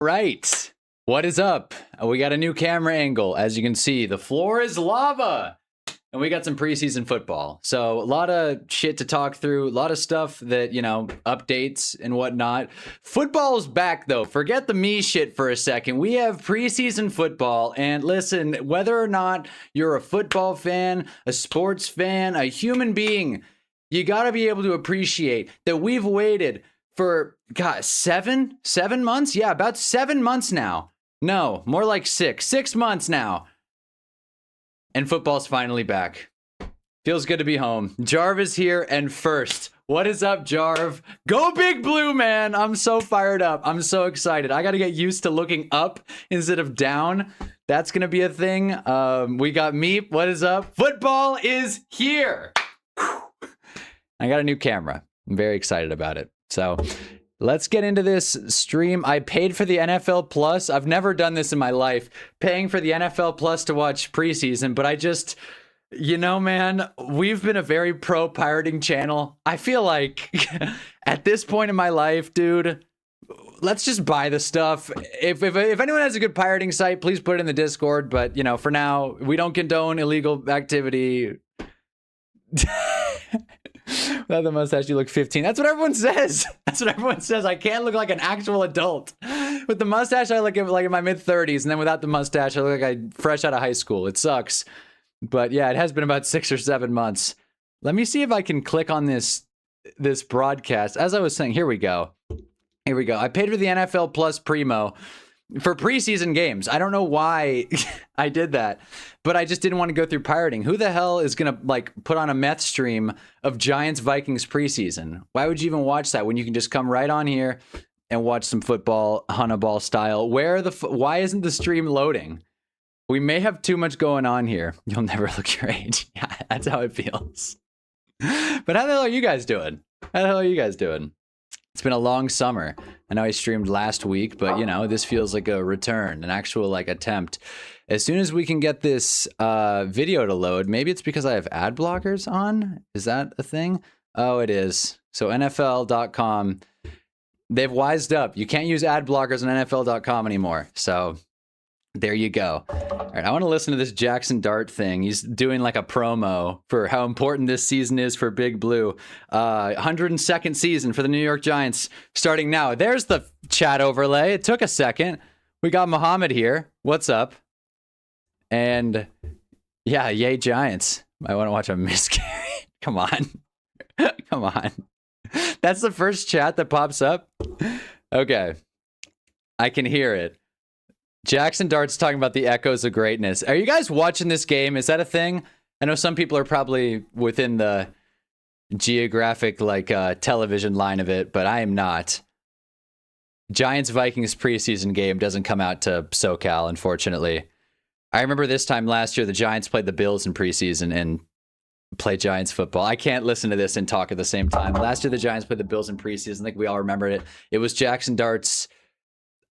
Right. What is up? We got a new camera angle. As you can see, the floor is lava. And we got some preseason football. So a lot of shit to talk through. A lot of stuff that, updates and whatnot. Football's back, though. Forget the me shit for a second. We have preseason football. And listen, whether or not you're a football fan, a sports fan, a human being, you got to be able to appreciate that we've waited for, God, 7 months? Yeah, about 7 months now. No, more like 6 months now. And football's finally back. Feels good to be home. Jarv is here and first. What is up, Jarv? Go Big Blue, man. I'm so fired up. I'm so excited. I got to get used to looking up instead of down. That's going to be a thing. We got Meep. What is up? Football is here. I got a new camera. I'm very excited about it. So let's get into this stream. I paid for the NFL Plus. I've never done this in my life, paying for the NFL Plus to watch preseason, but I just, man, we've been a very pro pirating channel. I feel like at this point in my life, dude, let's just buy the stuff. If anyone has a good pirating site, please put it in the Discord. But, for now, we don't condone illegal activity. Without the mustache, you look 15. That's what everyone says. That's what everyone says. I can't look like an actual adult. With the mustache, I look like in my mid-30s. And then without the mustache, I look like I'm fresh out of high school. It sucks. But yeah, it has been about 6 or 7 months. Let me see if I can click on this broadcast. As I was saying, here we go. Here we go. I paid for the NFL Plus Primo for preseason games. I don't know why I did that, but I just didn't want to go through pirating. Who the hell is going to put on a meth stream of Giants Vikings preseason? Why would you even watch that when you can just come right on here and watch some football, Hunnaball style? Why isn't the stream loading? We may have too much going on here. You'll never look your age. Yeah, that's how it feels. But how the hell are you guys doing? It's been a long summer. I know I streamed last week, but this feels like a return, an actual attempt. As soon as we can get this video to load, maybe it's because I have ad blockers on. Is that a thing? Oh, it is. So NFL.com, they've wised up. You can't use ad blockers on NFL.com anymore. So there you go. All right, I want to listen to this Jackson Dart thing. He's doing a promo for how important this season is for Big Blue. 102nd season for the New York Giants starting now. There's the chat overlay. It took a second. We got Muhammad here. What's up? And yeah, yay Giants. I want to watch a miscarry. Come on. Come on. That's the first chat that pops up. Okay. I can hear it. Jackson Dart's talking about the echoes of greatness. Are you guys watching this game? Is that a thing? I know some people are probably within the geographic television line of it, but I am not. Giants Vikings preseason game doesn't come out to SoCal, unfortunately. I remember this time last year the Giants played the Bills in preseason and played Giants football. I can't listen to this and talk at the same time. Last year the Giants played the Bills in preseason. I think we all remembered it. It was Jackson Dart's,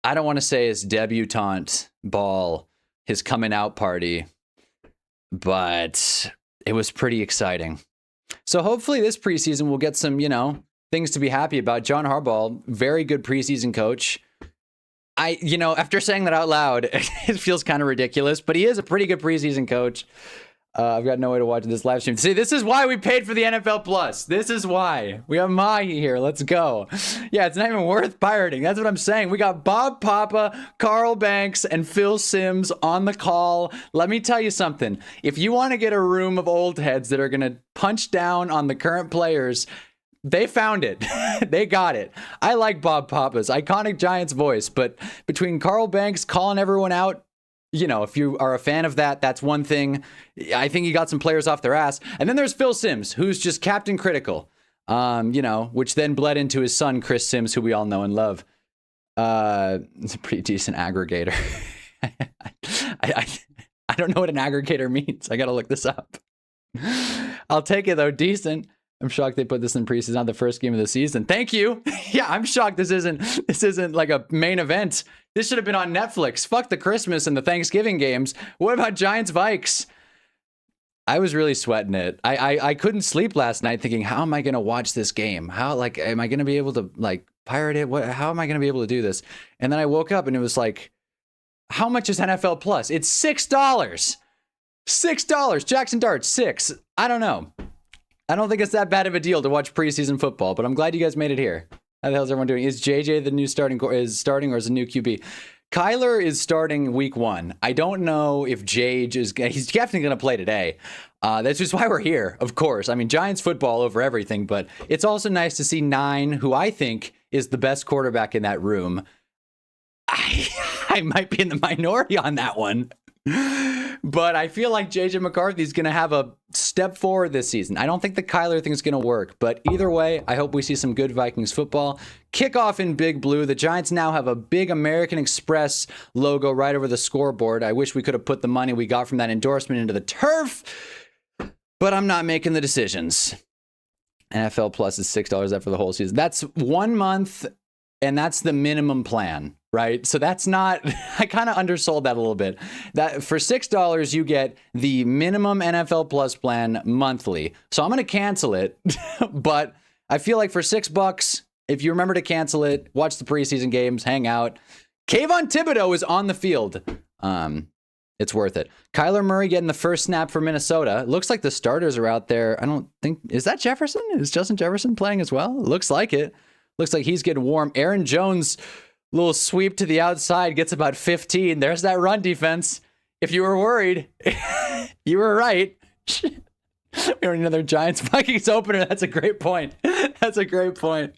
I don't want to say his debutante ball, his coming out party, but it was pretty exciting. So hopefully this preseason we'll get some, things to be happy about. John Harbaugh, very good preseason coach. After saying that out loud, it feels kind of ridiculous, but he is a pretty good preseason coach. I've got no way to watch this live stream. See, this is why we paid for the NFL Plus. This is why. We have Mahi here. Let's go. Yeah, it's not even worth pirating. That's what I'm saying. We got Bob Papa, Carl Banks, and Phil Simms on the call. Let me tell you something. If you want to get a room of old heads that are going to punch down on the current players, they found it. They got it. I like Bob Papa's iconic Giants voice, but between Carl Banks calling everyone out, if you are a fan of that, that's one thing. I think he got some players off their ass. And then there's Phil Simms, who's just Captain Critical, which then bled into his son, Chris Simms, who we all know and love. It's a pretty decent aggregator. I don't know what an aggregator means. I got to look this up. I'll take it, though. Decent. I'm shocked they put this in preseason, not the first game of the season. Thank you. Yeah, I'm shocked this isn't like a main event. This should have been on Netflix. Fuck the Christmas and the Thanksgiving games. What about Giants Vikes? I was really sweating it. I couldn't sleep last night thinking, how am I going to watch this game? How, like, am I going to be able to, like, pirate it? How am I going to be able to do this? And then I woke up and it was like, how much is NFL Plus? It's $6. $6. Jackson Dart, $6. I don't know. I don't think it's that bad of a deal to watch preseason football, but I'm glad you guys made it here. How the hell is everyone doing? Is JJ the new starting or is a new QB? Kyler is starting week 1. I don't know if Jage is. He's definitely going to play today. That's just why we're here, of course. I mean, Giants football over everything, but it's also nice to see 9, who I think is the best quarterback in that room. I might be in the minority on that one. But I feel like JJ McCarthy's going to have a step forward this season. I don't think the Kyler thing is going to work, but either way, I hope we see some good Vikings football. Kickoff in Big Blue. The Giants now have a big American Express logo right over the scoreboard. I wish we could have put the money we got from that endorsement into the turf, but I'm not making the decisions. NFL Plus is $6 after the whole season. That's 1 month, and that's the minimum plan. Right. So that's not, I kind of undersold that a little bit. That for $6, you get the minimum NFL Plus plan monthly. So I'm going to cancel it. But I feel like for $6, if you remember to cancel it, watch the preseason games, hang out. Kayvon Thibodeau is on the field. It's worth it. Kyler Murray getting the first snap for Minnesota. It looks like the starters are out there. I don't think, is that Jefferson? Is Justin Jefferson playing as well? It looks like it. Looks like he's getting warm. Aaron Jones, little sweep to the outside, gets about 15. There's that run defense. If you were worried, you were right. We don't need another Giants-Vikings opener. That's a great point. That's a great point.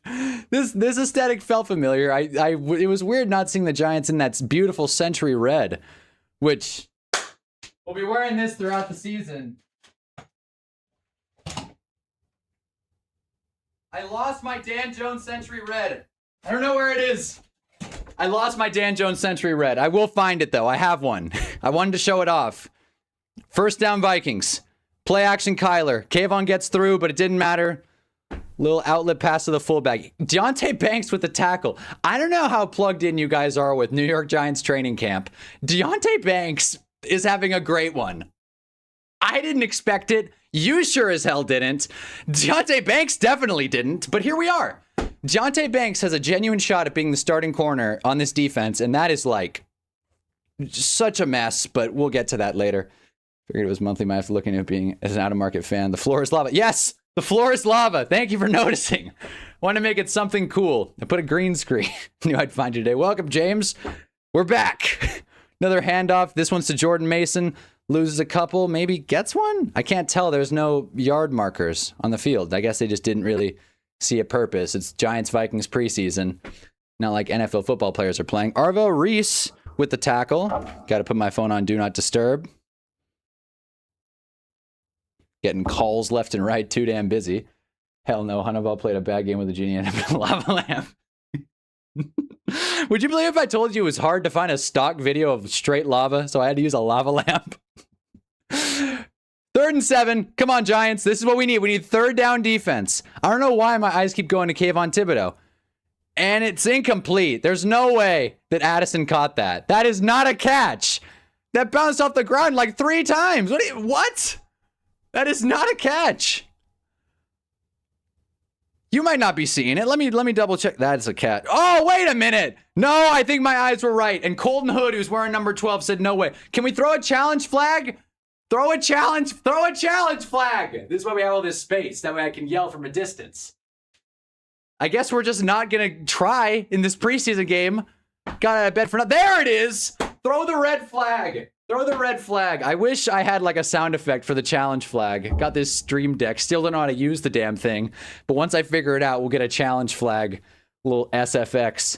This aesthetic felt familiar. It was weird not seeing the Giants in that beautiful century red, which we'll be wearing this throughout the season. I lost my Dan Jones century red. I don't know where it is. I lost my Dan Jones century red. I will find it, though. I have one. I wanted to show it off. First down Vikings. Play action Kyler. Kayvon gets through, but it didn't matter. Little outlet pass to the fullback. Deontay Banks with the tackle. I don't know how plugged in you guys are with New York Giants training camp. Deontay Banks is having a great one. I didn't expect it. You sure as hell didn't. Deontay Banks definitely didn't, but here we are. Deontay Banks has a genuine shot at being the starting corner on this defense, and that is like such a mess, but we'll get to that later. Figured it was monthly math looking at being as an out-of-market fan. The floor is lava. Yes, the floor is lava. Thank you for noticing. Want to make it something cool. I put a green screen. Knew I'd find you today. Welcome, James. We're back. Another handoff. This one's to Jordan Mason. Loses a couple, maybe gets one? I can't tell. There's no yard markers on the field. I guess they just didn't really see a purpose. It's Giants-Vikings preseason. Not like NFL football players are playing. Arvo Reese with the tackle. Got to put my phone on Do Not Disturb. Getting calls left and right. Too damn busy. Hell no. Hunnaball played a bad game with a genie and a lava lamp. Would you believe if I told you it was hard to find a stock video of straight lava, so I had to use a lava lamp? 3rd and 7. Come on, Giants. This is what we need. We need third down defense. I don't know why my eyes keep going to Kayvon Thibodeau. And it's incomplete. There's no way that Addison caught that. That is not a catch. That bounced off the ground like 3 times. What? That is not a catch. You might not be seeing it. Let me double check. That is a catch. Oh, wait a minute. No, I think my eyes were right. And Colton Hood, who's wearing number 12, said no way. Can we throw a challenge flag? Throw a challenge flag. This is why we have all this space. That way I can yell from a distance. I guess we're just not going to try in this preseason game. Got a bet for nothing. There it is. Throw the red flag. Throw the red flag. I wish I had like a sound effect for the challenge flag. Got this Stream Deck. Still don't know how to use the damn thing. But once I figure it out, we'll get a challenge flag. A little SFX.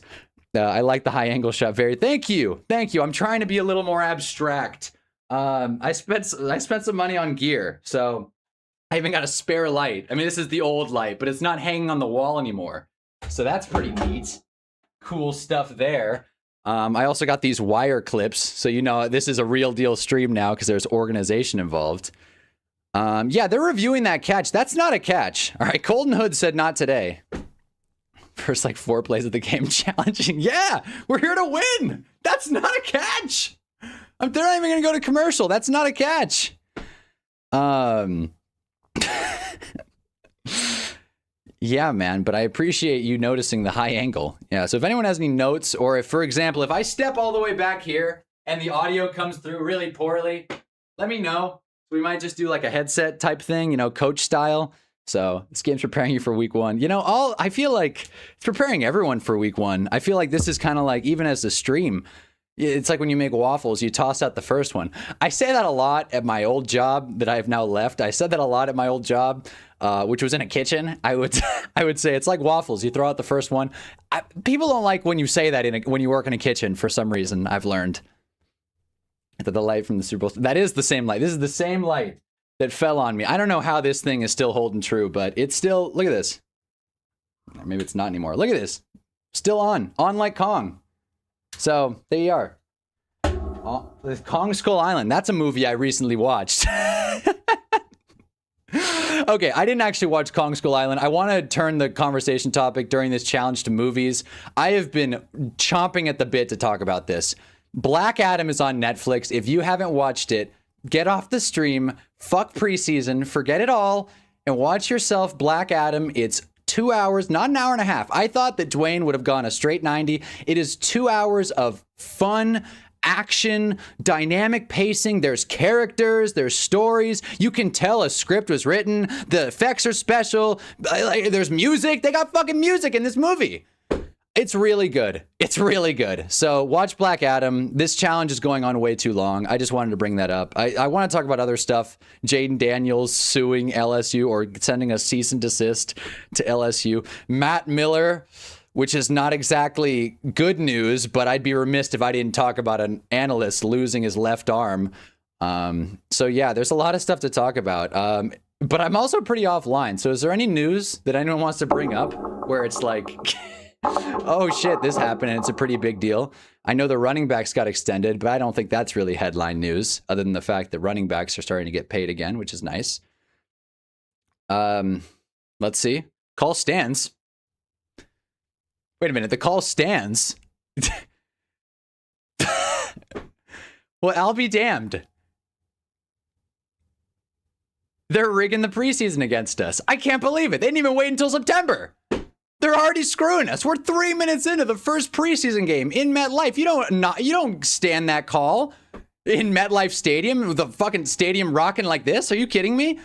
I like the high angle shot. Thank you. I'm trying to be a little more abstract. I spent some money on gear, so I even got a spare light. I mean, this is the old light, but it's not hanging on the wall anymore. So that's pretty neat. Cool stuff there. I also got these wire clips, so you know this is a real deal stream now because there's organization involved. Yeah, they're reviewing that catch. That's not a catch. All right, Colton Hood said not today. First, like 4 plays of the game challenging. Yeah, we're here to win. That's not a catch. They're not even going to go to commercial. That's not a catch. Um, yeah, man, but I appreciate you noticing the high angle. Yeah, so if anyone has any notes, or if, for example, if I step all the way back here and the audio comes through really poorly, let me know. We might just do like a headset type thing, you know, coach style. So this game's preparing you for week one. You know, I feel like it's preparing everyone for week one. I feel like this is kind of like, even as a stream, it's like when you make waffles, you toss out the first one. I say that a lot at my old job that I've now left. I said that a lot at my old job, which was in a kitchen. I would say it's like waffles. You throw out the first one. People don't like when you say that when you work in a kitchen for some reason, I've learned. That the light from the Super Bowl, that is the same light. This is the same light that fell on me. I don't know how this thing is still holding true, but it's still, look at this. Maybe it's not anymore. Look at this. Still on like Kong. So there you are. Kong Skull Island. That's a movie I recently watched. Okay, I didn't actually watch Kong Skull Island. I want to turn the conversation topic during this challenge to movies. I have been chomping at the bit to talk about this. Black Adam is on Netflix. If you haven't watched it, get off the stream, fuck preseason, forget it all, and watch yourself Black Adam. It's 2 hours, not an hour and a half. I thought that Dwayne would have gone a straight 90. It is 2 hours of fun, action, dynamic pacing. There's characters, there's stories. You can tell a script was written. The effects are special. There's music. They got fucking music in this movie. It's really good. It's really good. So watch Black Adam. This challenge is going on way too long. I just wanted to bring that up. I want to talk about other stuff. Jaden Daniels suing LSU or sending a cease and desist to LSU. Matt Miller, which is not exactly good news, but I'd be remiss if I didn't talk about an analyst losing his left arm. So yeah, there's a lot of stuff to talk about. But I'm also pretty offline. So is there any news that anyone wants to bring up where it's like... oh shit, this happened and it's a pretty big deal. I know the running backs got extended, but I don't think that's really headline news other than the fact that running backs are starting to get paid again, which is nice. Let's see. Call stands. Wait a minute, the call stands. Well, I'll be damned. They're rigging the preseason against us. I can't believe it. They didn't even wait until September. They're already screwing us. We're 3 minutes into the first preseason game in MetLife. You don't stand that call in MetLife Stadium with the fucking stadium rocking like this. Are you kidding me?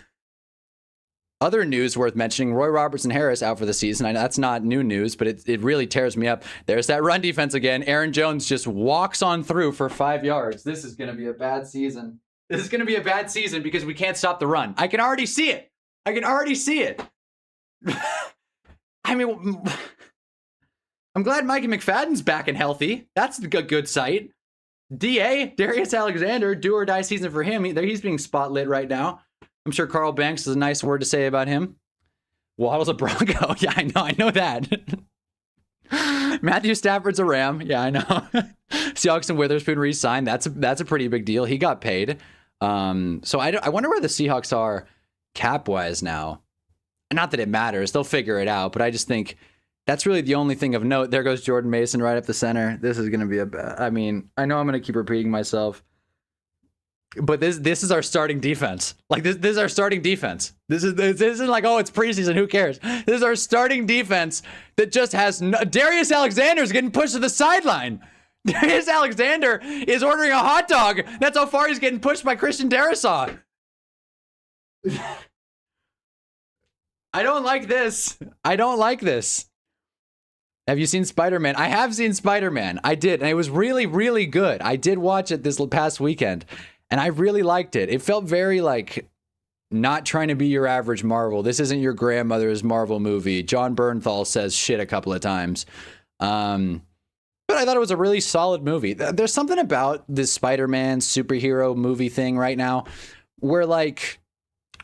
Other news worth mentioning, Roy Robertson Harris out for the season. I know that's not new news, but it really tears me up. There's that run defense again. Aaron Jones just walks on through for 5 yards. This is going to be a bad season. This is going to be a bad season because we can't stop the run. I can already see it. I mean, I'm glad Mikey McFadden's back and healthy. That's a good sight. DA, Darius Alexander, do or die season for him. He's being spotlit right now. I'm sure Carl Banks has a nice word to say about him. Waddle's a Bronco. Yeah, I know that. Matthew Stafford's a Ram. Yeah, I know. Seahawks and Witherspoon re-signed. That's a pretty big deal. He got paid. So I wonder where the Seahawks are cap-wise now. Not that it matters. They'll figure it out. But I just think that's really the only thing of note. There goes Jordan Mason right up the center. This is going to be I mean, I know I'm going to keep repeating myself. But this is our starting defense. Like, this is our starting defense. This isn't like, oh, it's preseason. Who cares? This is our starting defense that just has... Darius Alexander's getting pushed to the sideline. Darius Alexander is ordering a hot dog. That's how far he's getting pushed by Christian Darrisaw. I don't like this. Have you seen Spider-Man? I have seen Spider-Man. I did. And it was really, really good. I did watch it this past weekend. And I really liked it. It felt very like not trying to be your average Marvel. This isn't your grandmother's Marvel movie. John Bernthal says shit a couple of times. But I thought it was a really solid movie. There's something about this Spider-Man superhero movie thing right now where, like,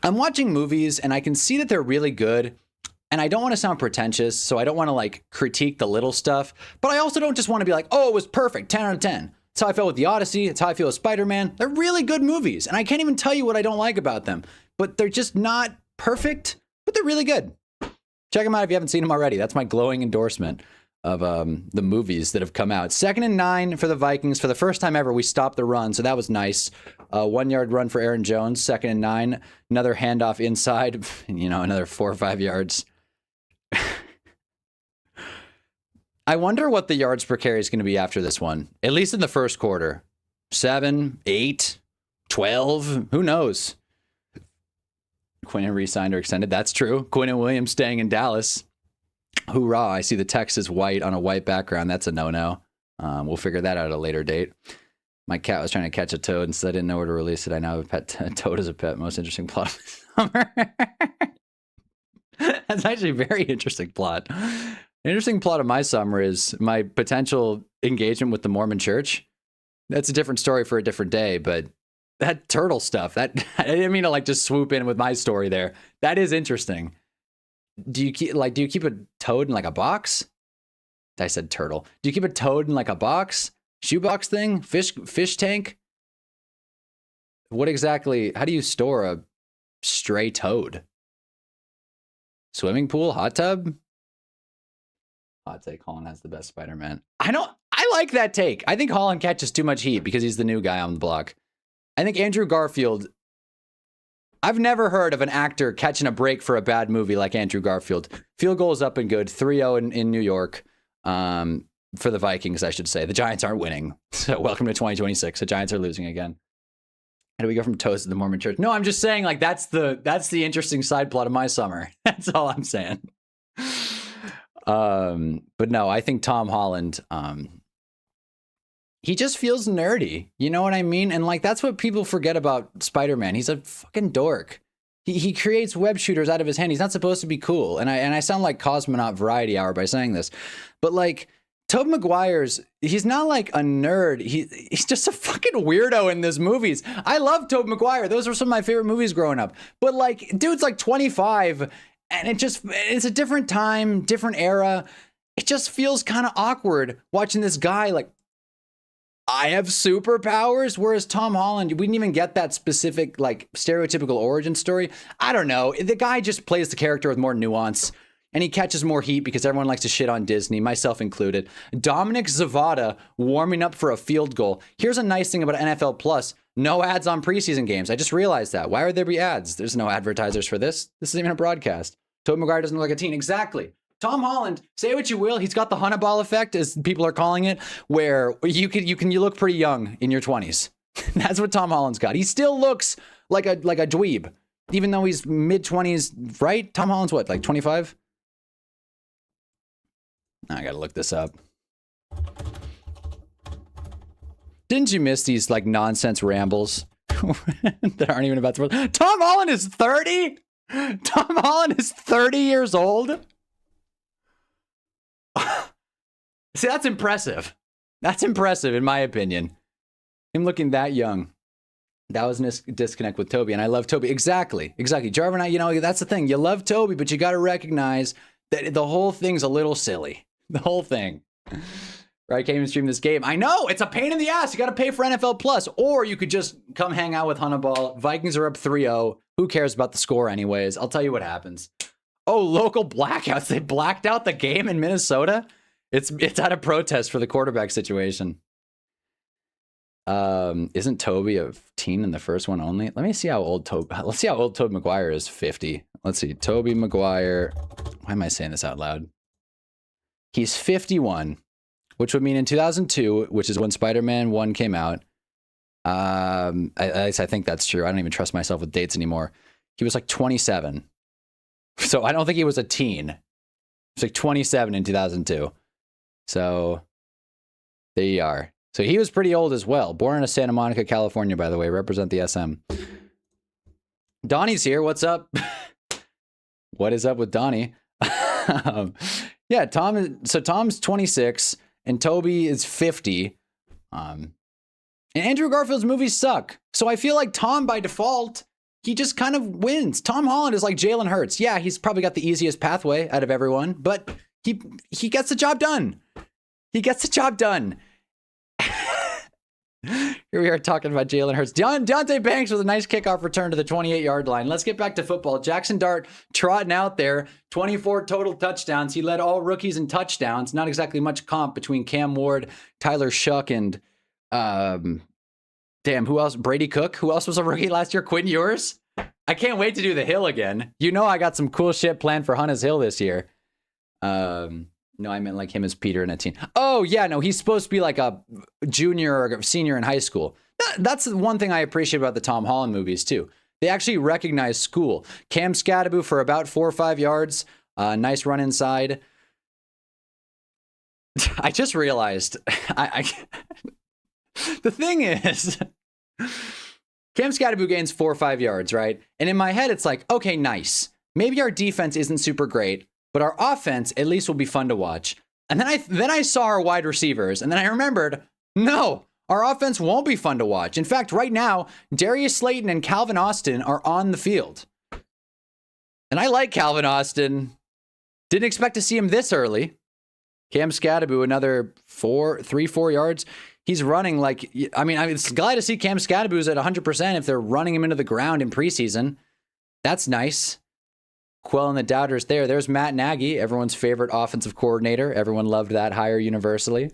I'm watching movies and I can see that they're really good. And I don't want to sound pretentious, so I don't want to, like, critique the little stuff. But I also don't just want to be like, oh, it was perfect, 10 out of 10. That's how I felt with The Odyssey. It's how I feel with Spider-Man. They're really good movies. And I can't even tell you what I don't like about them. But they're just not perfect, but they're really good. Check them out if you haven't seen them already. That's my glowing endorsement. the movies that have come out. 2nd and 9 for the Vikings. For the first time ever, we stopped the run, so that was nice. 1 yard run for Aaron Jones, 2nd and 9. Another handoff inside, another 4 or 5 yards. I wonder what the yards per carry is going to be after this one, at least in the first quarter. 7, 8, 12, who knows? Quinnen re-signed or extended. That's true. Quinnen Williams staying in Dallas. Hoorah. I see the text is white on a white background. That's a no-no. We'll figure that out at a later date. My cat was trying to catch a toad, and so I didn't know where to release it. I now have a pet. A toad as a pet. Most interesting plot of the summer. That's actually a very interesting plot. Interesting plot of my summer is my potential engagement with the Mormon Church. That's a different story for a different day, but that turtle stuff, I didn't mean to like just swoop in with my story there. That is interesting. Do you keep a toad in like a box? I said turtle. Do you keep a toad in like a box? Shoebox thing? Fish tank? What exactly, how do you store a stray toad? Swimming pool? Hot tub? Hot take, Holland has the best Spider-Man. I like that take. I think Holland catches too much heat because he's the new guy on the block. I think Andrew Garfield, I've never heard of an actor catching a break for a bad movie like Andrew Garfield. Field goal is up and good. 3-0 in New York for the Vikings, I should say. The Giants aren't winning. So welcome to 2026. The Giants are losing again. How do we go from toast to the Mormon Church? No, I'm just saying like that's the interesting side plot of my summer. That's all I'm saying. But no, I think Tom Holland, he just feels nerdy. You know what I mean? And like, that's what people forget about Spider-Man. He's a fucking dork. He creates web shooters out of his hand. He's not supposed to be cool. And I sound like Cosmonaut Variety Hour by saying this, but like Tobey Maguire's, he's not like a nerd. He's just a fucking weirdo in these movies. I love Tobey Maguire. Those were some of my favorite movies growing up, but like, dude's like 25 and it's a different time, different era. It just feels kind of awkward watching this guy like, I have superpowers, whereas Tom Holland, we didn't even get that specific, like, stereotypical origin story. I don't know. The guy just plays the character with more nuance, and he catches more heat because everyone likes to shit on Disney, myself included. Dominic Zavada warming up for a field goal. Here's a nice thing about NFL Plus. No ads on preseason games. I just realized that. Why would there be ads? There's no advertisers for this. This isn't even a broadcast. Tobey Maguire doesn't look like a teen. Exactly. Tom Holland, say what you will, he's got the Hunnaball effect, as people are calling it, where you look pretty young in your 20s. That's what Tom Holland's got. He still looks like a dweeb, even though he's mid-20s, right? Tom Holland's what, like 25? I gotta look this up. Didn't you miss these like nonsense rambles that aren't even about to... Tom Holland is 30? Tom Holland is 30 years old? See, that's impressive. That's impressive, in my opinion. Him looking that young. That was a disconnect with Toby, and I love Toby. Exactly. Jarvin, that's the thing. You love Toby, but you got to recognize that the whole thing's a little silly. The whole thing. Right? I can't even stream this game. I know, it's a pain in the ass. You got to pay for NFL Plus, or you could just come hang out with Hunnaball. Vikings are up 3-0. Who cares about the score anyways? I'll tell you what happens. Oh, local blackouts. They blacked out the game in Minnesota. It's out of protest for the quarterback situation. Isn't Toby a teen in the first one only? Let me see how old let's see how old Tobey Maguire is. 50. Let's see. Tobey Maguire. Why am I saying this out loud? He's 51, which would mean in 2002, which is when Spider-Man 1 came out. I think that's true. I don't even trust myself with dates anymore. He was like 27. So I don't think he was a teen. He was like 27 in 2002. So there you are. So he was pretty old as well. Born in Santa Monica, California, by the way. Represent the SM. Donnie's here. What's up? What is up with Donnie? Yeah, Tom's 26 and Toby is 50. And Andrew Garfield's movies suck. So I feel like Tom, by default, he just kind of wins. Tom Holland is like Jalen Hurts. Yeah, he's probably got the easiest pathway out of everyone, but he gets the job done. He gets the job done. You're Here we are talking about Jalen Hurts. Deontay Banks with a nice kickoff return to the 28-yard line. Let's get back to football. Jackson Dart trotting out there. 24 total touchdowns. He led all rookies in touchdowns. Not exactly much comp between Cam Ward, Tyler Shuck, and who else? Brady Cook. Who else was a rookie last year? Quinn Ewers. I can't wait to do the Hill again. You know I got some cool shit planned for Hunna's Hill this year. No, I meant like him as Peter in a teen. Oh, yeah, no, he's supposed to be like a junior or senior in high school. That's one thing I appreciate about the Tom Holland movies, too. They actually recognize school. Cam Scadaboo for about 4 or 5 yards. Nice run inside. I just realized, the thing is, Cam Scadaboo gains 4 or 5 yards, right? And in my head, it's like, okay, nice. Maybe our defense isn't super great, but our offense at least will be fun to watch. And then I saw our wide receivers, and then I remembered, no, our offense won't be fun to watch. In fact, right now, Darius Slayton and Calvin Austin are on the field. And I like Calvin Austin. Didn't expect to see him this early. Cam Scadaboo, another 4 yards. He's running like, I mean, it's glad to see Cam Scadaboo's at 100% if they're running him into the ground in preseason. That's nice. Quelling the doubters there. There's Matt Nagy, everyone's favorite offensive coordinator. Everyone loved that hire universally.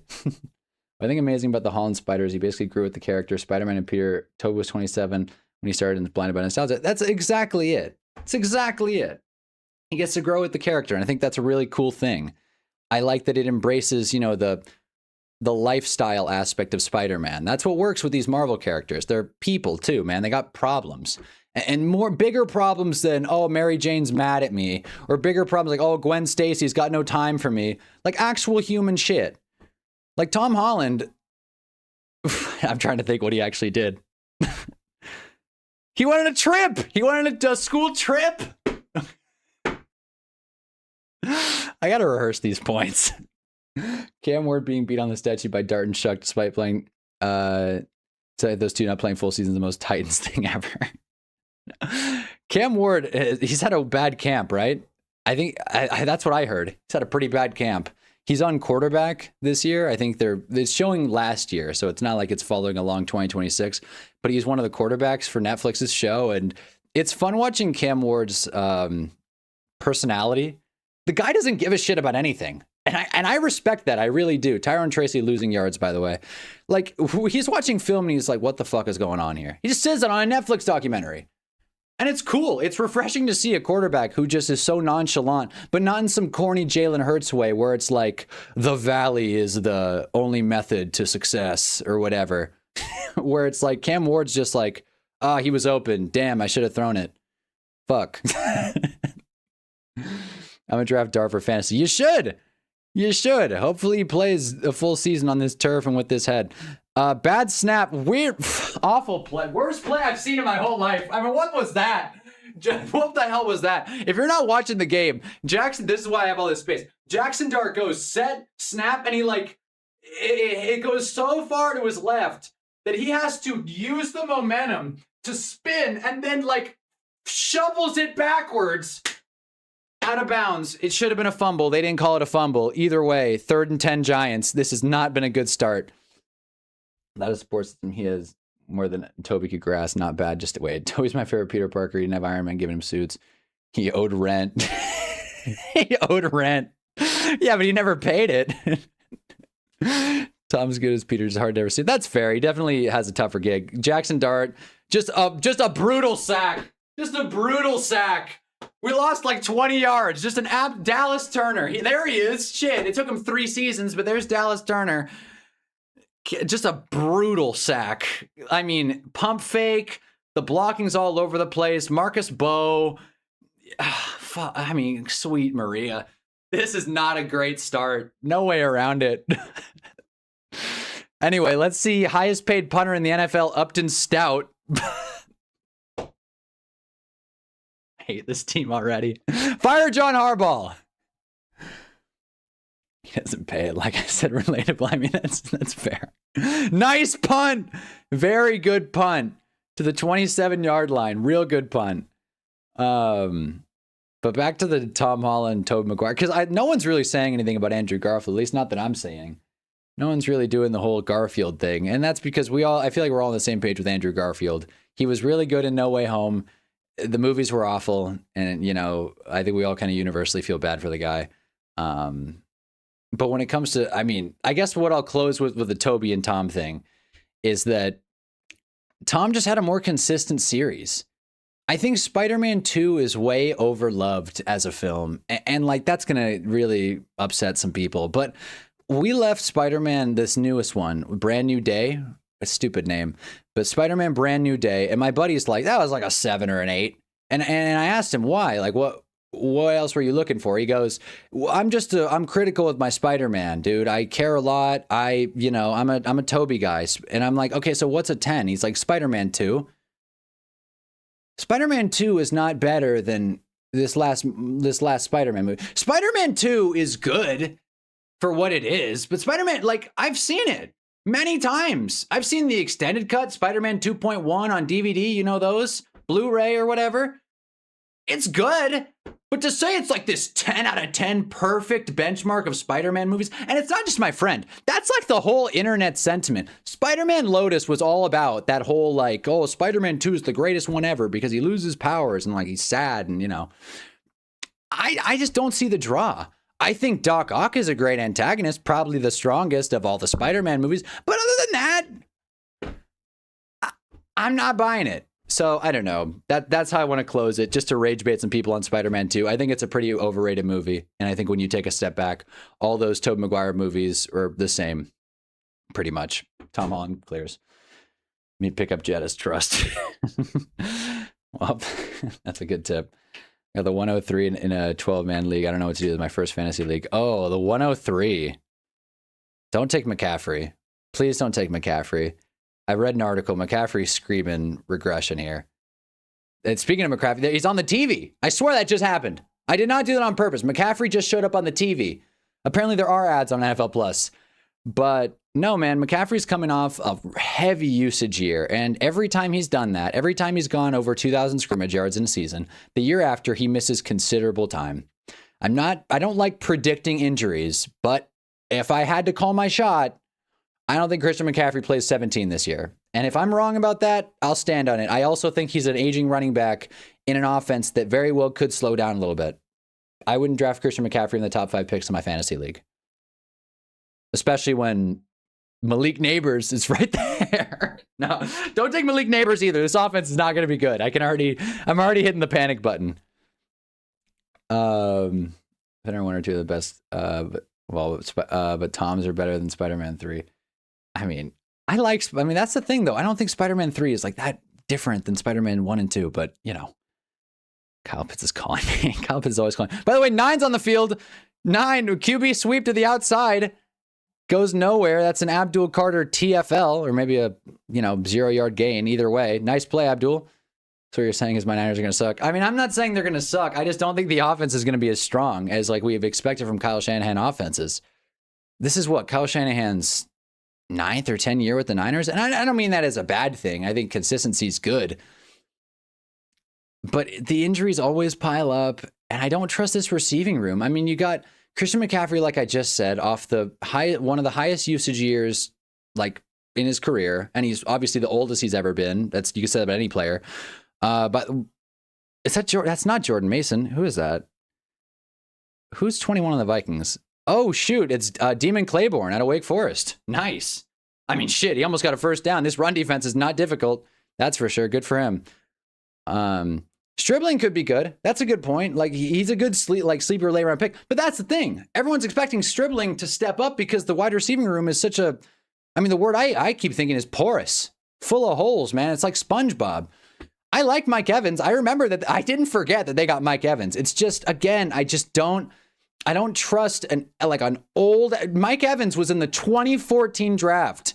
I think amazing about the Holland Spiders, he basically grew with the character. Spider-Man and Peter, Toby was 27 when he started and blinded by nostalgia. That's exactly it. That's exactly it. He gets to grow with the character, and I think that's a really cool thing. I like that it embraces, you know, the lifestyle aspect of Spider-Man. That's what works with these Marvel characters. They're people too, man. They got problems. And bigger problems than, oh, Mary Jane's mad at me, or bigger problems like, oh, Gwen Stacy's got no time for me, like actual human shit. Like Tom Holland, I'm trying to think what he actually did. He went on a trip. He went on a school trip. I got to rehearse these points. Cam Ward being beat on the statue by Dart and Shuck despite playing, those two not playing full season is the most Titans thing ever. Cam Ward, he's had a bad camp, right? I think that's what I heard. He's had a pretty bad camp. He's on quarterback this year. I think it's showing last year, so it's not like it's following along 2026. But he's one of the quarterbacks for Netflix's show, and it's fun watching Cam Ward's personality. The guy doesn't give a shit about anything. And I respect that. I really do. Tyrone Tracy losing yards, by the way. Like, he's watching film and he's like, what the fuck is going on here? He just says it on a Netflix documentary. And it's cool. It's refreshing to see a quarterback who just is so nonchalant, but not in some corny Jalen Hurts way where it's like, the valley is the only method to success or whatever. Where it's like, Cam Ward's just like, he was open. Damn, I should have thrown it. Fuck. I'm going to draft Dart for fantasy. You should. You should. Hopefully he plays a full season on this turf and with this head. Bad snap. Weird. Awful play. Worst play I've seen in my whole life. I mean, what was that? What the hell was that? If you're not watching the game, Jackson, this is why I have all this space. Jackson Dart goes set, snap, and he it goes so far to his left that he has to use the momentum to spin and then shovels it backwards. Out of bounds. It should have been a fumble. They didn't call it a fumble. Either way, 3rd and 10 Giants. This has not been a good start. That is sports system. He has more than Toby could grasp. Not bad. Just wait. Toby's my favorite Peter Parker. He didn't have Iron Man giving him suits. He owed rent. He owed rent. Yeah, but he never paid it. Tom's good as Peter's hard to ever see. That's fair. He definitely has a tougher gig. Jackson Dart, just a brutal sack. Just a brutal sack. We lost 20 yards. Just an Dallas Turner. There he is. Shit. It took him 3 seasons, but there's Dallas Turner. Just a brutal sack. I mean, pump fake. The blocking's all over the place. Marcus Bowe. I mean, sweet Maria. This is not a great start. No way around it. Anyway, let's see. Highest paid punter in the NFL, Upton Stout. Hate this team already. Fire John Harbaugh. He doesn't pay it. Like I said, relatable. I mean, that's fair. Nice punt. Very good punt to the 27-yard line. Real good punt. But back to the Tom Holland, Tobey Maguire, because no one's really saying anything about Andrew Garfield, at least not that I'm saying. No one's really doing the whole Garfield thing. And that's because I feel like we're all on the same page with Andrew Garfield. He was really good in No Way Home. The movies were awful. And, you know, I think we all kind of universally feel bad for the guy. But when it comes to, I mean, I guess what I'll close with the Toby and Tom thing is that Tom just had a more consistent series. I think Spider-Man 2 is way overloved as a film. And like, that's going to really upset some people. But we left Spider-Man, this newest one, Brand New Day, a stupid name, but Spider-Man Brand New Day. And my buddy's like, that was like a 7 or an 8. And I asked him why, like, what else were you looking for? He goes, well, I'm critical of my Spider-Man, dude. I care a lot. I'm a Toby guy. And I'm like, okay, so what's a 10? He's like, Spider-Man 2. Spider-Man 2 is not better than this last Spider-Man movie. Spider-Man 2 is good for what it is, but Spider-Man, like, I've seen it many times. I've seen the extended cut, Spider-Man 2.1 on DVD, you know those? Blu-ray or whatever. It's good, but to say it's like this 10 out of 10 perfect benchmark of Spider-Man movies, and it's not just my friend, that's like the whole internet sentiment. Spider-Man Lotus was all about that whole like, oh, Spider-Man 2 is the greatest one ever because he loses powers and like he's sad and, you know. I just don't see the draw. I think Doc Ock is a great antagonist, probably the strongest of all the Spider-Man movies, but other than that, I'm not buying it. So I don't know. That's how I want to close it, just to rage bait some people on Spider-Man 2. I think it's a pretty overrated movie. And I think when you take a step back, all those Tobey Maguire movies are the same, pretty much. Tom Holland clears. Let me pick up Jetta's trust. Well, that's a good tip. I got the 103 in a 12-man league. I don't know what to do with my first fantasy league. Oh, the 103. Don't take McCaffrey. Please don't take McCaffrey. I read an article. McCaffrey's screaming regression here. And speaking of McCaffrey, he's on the TV. I swear that just happened. I did not do that on purpose. McCaffrey just showed up on the TV. Apparently there are ads on NFL Plus. But no, man, McCaffrey's coming off a heavy usage year. And every time he's done that, every time he's gone over 2,000 scrimmage yards in a season, the year after he misses considerable time. I don't like predicting injuries, but if I had to call my shot, I don't think Christian McCaffrey plays 17 this year. And if I'm wrong about that, I'll stand on it. I also think he's an aging running back in an offense that very well could slow down a little bit. I wouldn't draft Christian McCaffrey in the top 5 picks in my fantasy league. Especially when Malik Neighbors is right there. No, don't take Malik Neighbors either. This offense is not going to be good. I'm already hitting the panic button. I think one or two of the best, but Toms are better than Spider-Man 3. I mean, that's the thing though. I don't think Spider-Man 3 is like that different than Spider-Man 1 and 2, but you know, Kyle Pitts is calling me. Kyle Pitts is always calling. By the way, 9's on the field. 9 QB sweep to the outside. Goes nowhere. That's an Abdul Carter TFL, or maybe a 0-yard gain. Either way, nice play, Abdul. So what you're saying is my Niners are going to suck. I mean, I'm not saying they're going to suck. I just don't think the offense is going to be as strong as like we have expected from Kyle Shanahan offenses. This is what Kyle Shanahan's 9th or 10th year with the Niners, and I don't mean that as a bad thing. I think consistency is good, but the injuries always pile up, and I don't trust this receiving room. I mean, you got Christian McCaffrey, like I just said, off one of the highest usage years, like in his career, and he's obviously the oldest he's ever been. That's, you can say that about any player. But that's not Jordan Mason. Who is that? Who's 21 on the Vikings? Oh shoot, it's Demon Claiborne out of Wake Forest. Nice. I mean, shit, he almost got a first down. This run defense is not difficult. That's for sure. Good for him. Stribling could be good. That's a good point. Like he's a good sleeper late round pick. But that's the thing. Everyone's expecting Stribling to step up because the wide receiving room is such a, I mean, the word I keep thinking is porous, full of holes, man. It's like SpongeBob. I like Mike Evans. I remember that. I didn't forget that they got Mike Evans. It's just, again, I don't trust an old Mike Evans was in the 2014 draft.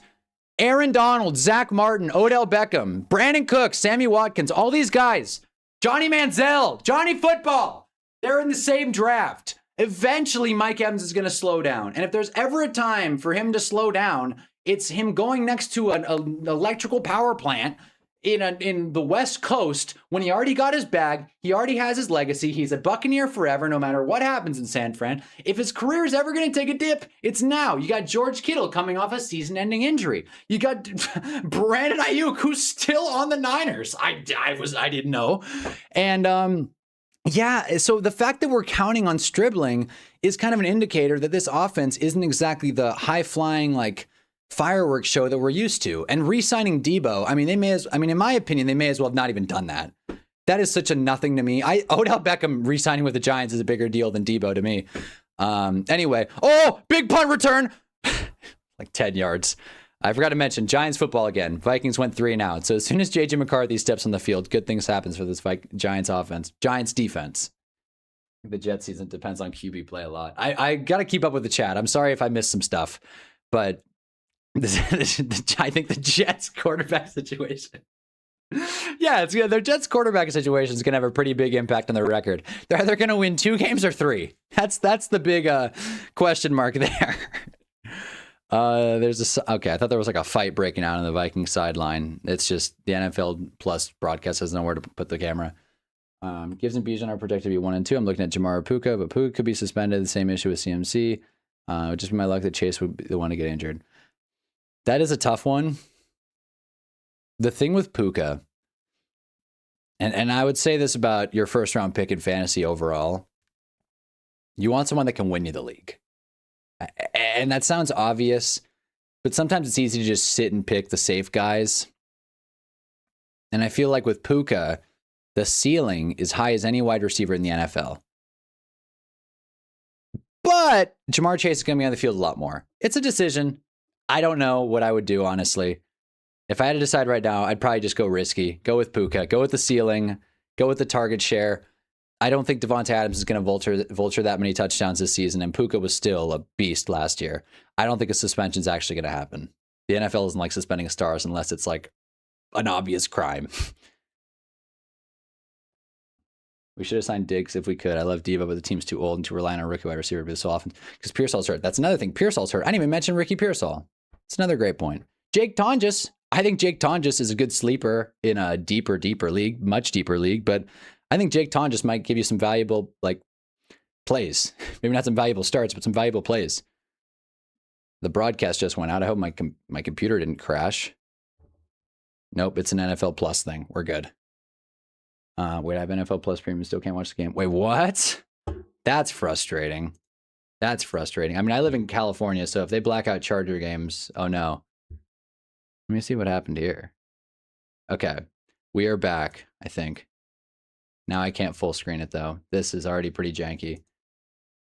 Aaron Donald, Zach Martin, Odell Beckham, Brandon Cooks, Sammy Watkins, all these guys, Johnny Manziel, Johnny Football, they're in the same draft. Eventually, Mike Evans is going to slow down. And if there's ever a time for him to slow down, it's him going next to an electrical power plant in the West Coast when he already got his bag, he already has his legacy. He's a Buccaneer forever, no matter what happens in San Fran. If his career is ever going to take a dip, it's now. You got George Kittle coming off a season-ending injury. You got Brandon Ayuk, who's still on the Niners. I didn't know. And yeah, so the fact that we're counting on Stribling is kind of an indicator that this offense isn't exactly the high-flying, like, fireworks show that we're used to. And re-signing Debo, I mean, in my opinion, they may as well have not even done that. That is such a nothing to me. Odell Beckham re-signing with the Giants is a bigger deal than Debo to me. Anyway, big punt return, like 10 yards. I forgot to mention Giants football again. Vikings went 3-and-out. So as soon as JJ McCarthy steps on the field, good things happens for this Giants offense. Giants defense. The Jets season depends on QB play a lot. I got to keep up with the chat. I'm sorry if I missed some stuff, but I think the Jets quarterback situation. Yeah, their Jets quarterback situation is going to have a pretty big impact on their record. They're either going to win 2 games or 3. That's the big question mark there. Okay, I thought there was like a fight breaking out on the Vikings sideline. It's just the NFL Plus broadcast has nowhere to put the camera. Gibbs and Bijan are projected to be 1 and 2. I'm looking at Jamar Puka, but Puka could be suspended. The same issue with CMC. It would just be my luck that Chase would be the one to get injured. That is a tough one. The thing with Puka, and I would say this about your first round pick in fantasy overall, you want someone that can win you the league. And that sounds obvious, but sometimes it's easy to just sit and pick the safe guys. And I feel like with Puka, the ceiling is high as any wide receiver in the NFL. But Jamar Chase is going to be on the field a lot more. It's a decision. I don't know what I would do, honestly. If I had to decide right now, I'd probably just go risky. Go with Puka. Go with the ceiling. Go with the target share. I don't think Devonta Adams is going to vulture that many touchdowns this season, and Puka was still a beast last year. I don't think a suspension is actually going to happen. The NFL isn't like suspending stars unless it's like an obvious crime. We should have signed Diggs if we could. I love Debo, but the team's too old and too reliant on a rookie wide receiver so often because Pearsall's hurt. That's another thing. Pearsall's hurt. I didn't even mention Ricky Pearsall. It's another great point. Jake Tonjes. I think Jake Tonjes is a good sleeper in a deeper league, much deeper league, but I think Jake Tonjes might give you some valuable like plays. Maybe not some valuable starts, but some valuable plays. The broadcast just went out. I hope my computer didn't crash. Nope, it's an NFL Plus thing. We're good. Wait, I have NFL Plus Premium. Still can't watch the game. Wait, what? That's frustrating. That's frustrating. I mean, I live in California, so if they black out Charger games, oh no. Let me see what happened here. Okay, we are back, I think. Now I can't full screen it, though. This is already pretty janky.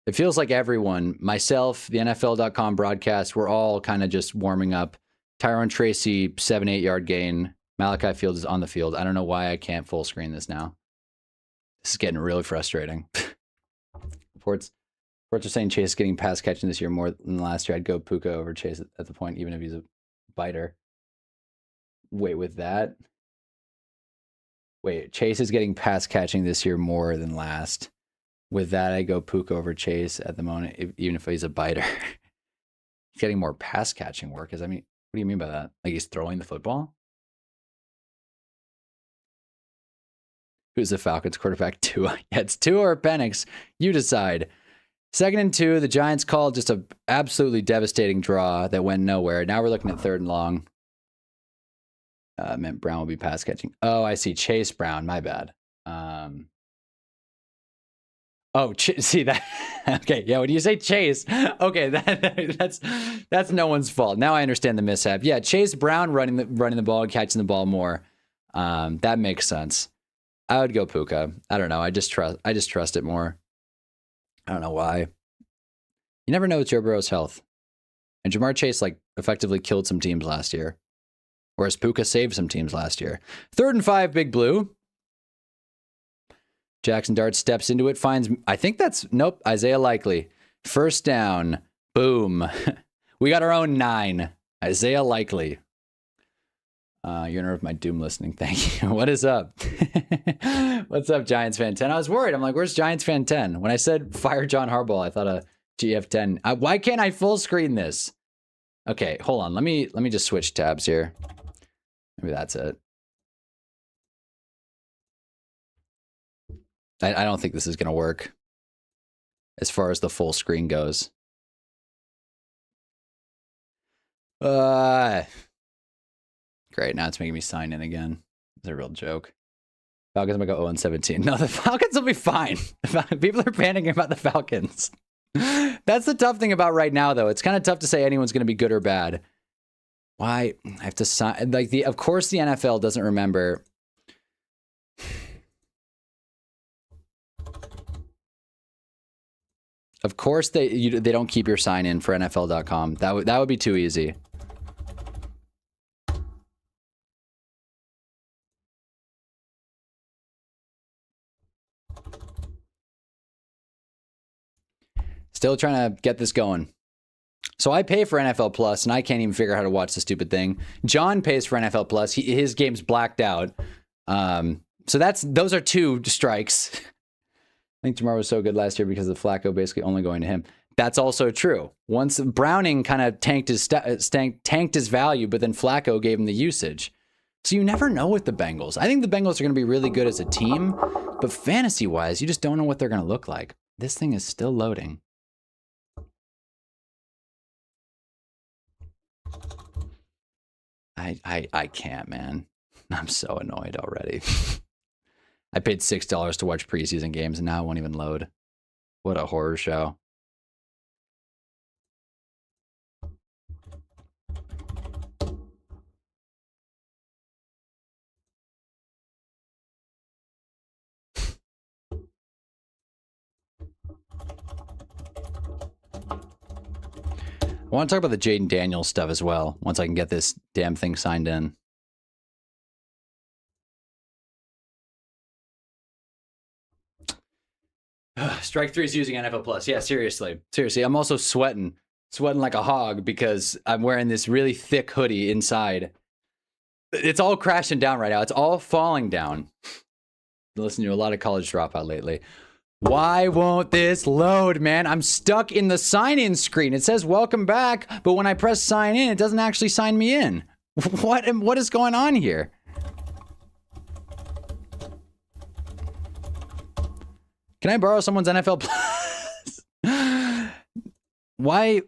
It feels like everyone, myself, the NFL.com broadcast, we're all kind of just warming up. Tyrone Tracy, 7-8 yard gain. Malachi Fields is on the field. I don't know why I can't full screen this now. This is getting really frustrating. Reports are saying Chase is getting pass catching this year more than last year. I'd go Puka over Chase at the point, even if he's a biter. Wait, with that? Wait, Chase is getting pass catching this year more than last. With that, I go Puka over Chase at the moment, even if he's a biter. He's getting more pass catching work. What do you mean by that? Like he's throwing the football? Who's the Falcons quarterback? Tua. Yeah, it's Tua or Penix. You decide. 2nd and 2, the Giants called just a absolutely devastating draw that went nowhere. Now we're looking at 3rd and long. Meant Brown will be pass catching. Oh, I see. Chase Brown. My bad. See that? Okay, yeah. When you say Chase, okay, that's no one's fault. Now I understand the mishap. Yeah, Chase Brown running the ball, catching the ball more. That makes sense. I would go Puka. I don't know. I just trust it more. I don't know why. You never know with Joe Burrow's health. And Jamar Chase effectively killed some teams last year. Whereas Puka saved some teams last year. 3rd and 5, Big Blue. Jackson Dart steps into it, finds, I think that's, nope, Isaiah Likely. 1st down. Boom. We got our own 9. Isaiah Likely. You're nerve my doom listening. Thank you. What is up? What's up, Giants fan 10? I was worried. I'm like, where's Giants fan 10? When I said fire John Harbaugh, I thought of GF 10. Why can't I full screen this? Okay, hold on. Let me just switch tabs here. Maybe that's it. I don't think this is going to work as far as the full screen goes. Great, now it's making me sign in again. It's a real joke. Falcons might go 0-17. No, the Falcons will be fine. People are panicking about the Falcons. That's the tough thing about right now, though. It's kind of tough to say anyone's going to be good or bad. Why? I have to sign. Like, of course, the NFL doesn't remember. Of course, they don't keep your sign in for NFL.com. That would be too easy. Still trying to get this going. So I pay for NFL Plus, and I can't even figure out how to watch the stupid thing. John pays for NFL Plus. His game's blacked out. So those are 2 strikes. I think Jamar was so good last year because of Flacco basically only going to him. That's also true. Once Browning kind of tanked his value, but then Flacco gave him the usage. So you never know with the Bengals. I think the Bengals are going to be really good as a team, but fantasy-wise, you just don't know what they're going to look like. This thing is still loading. I can't, man. I'm so annoyed already. I paid $6 to watch preseason games, and now it won't even load. What a horror show. I want to talk about the Jaden Daniels stuff as well, once I can get this damn thing signed in. Strike 3 is using NFL Plus. Yeah, seriously. Seriously, I'm also sweating like a hog because I'm wearing this really thick hoodie inside. It's all crashing down right now. It's all falling down. Been listening to a lot of College Dropout lately. Why won't this load, man? I'm stuck in the sign-in screen. It says welcome back, but when I press sign in, it doesn't actually sign me in. What is going on here? Can I borrow someone's NFL Plus? Why?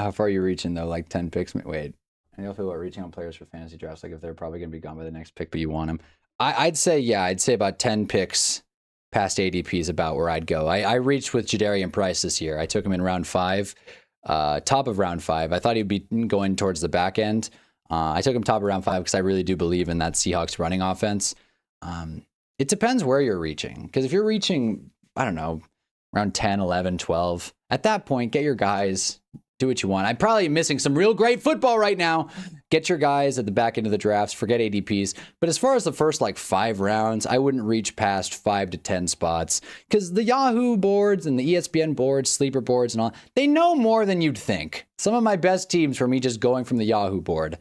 How far are you reaching, though? Like 10 picks? Wait. I don't feel about reaching on players for fantasy drafts, like if they're probably going to be gone by the next pick, but you want them. I'd say, yeah, I'd say about 10 picks past ADP is about where I'd go. I reached with Jadarian Price this year. I took him in round 5, top of round 5. I thought he'd be going towards the back end. I took him top of round 5 because I really do believe in that Seahawks running offense. It depends where you're reaching. Because if you're reaching, I don't know, around 10, 11, 12, at that point, get your guys, do what you want. I'm probably missing some real great football right now. Get your guys at the back end of the drafts. Forget ADPs. But as far as the first like 5 rounds, I wouldn't reach past 5 to 10 spots because the Yahoo boards and the ESPN boards, sleeper boards and all, they know more than you'd think. Some of my best teams for me just going from the Yahoo board.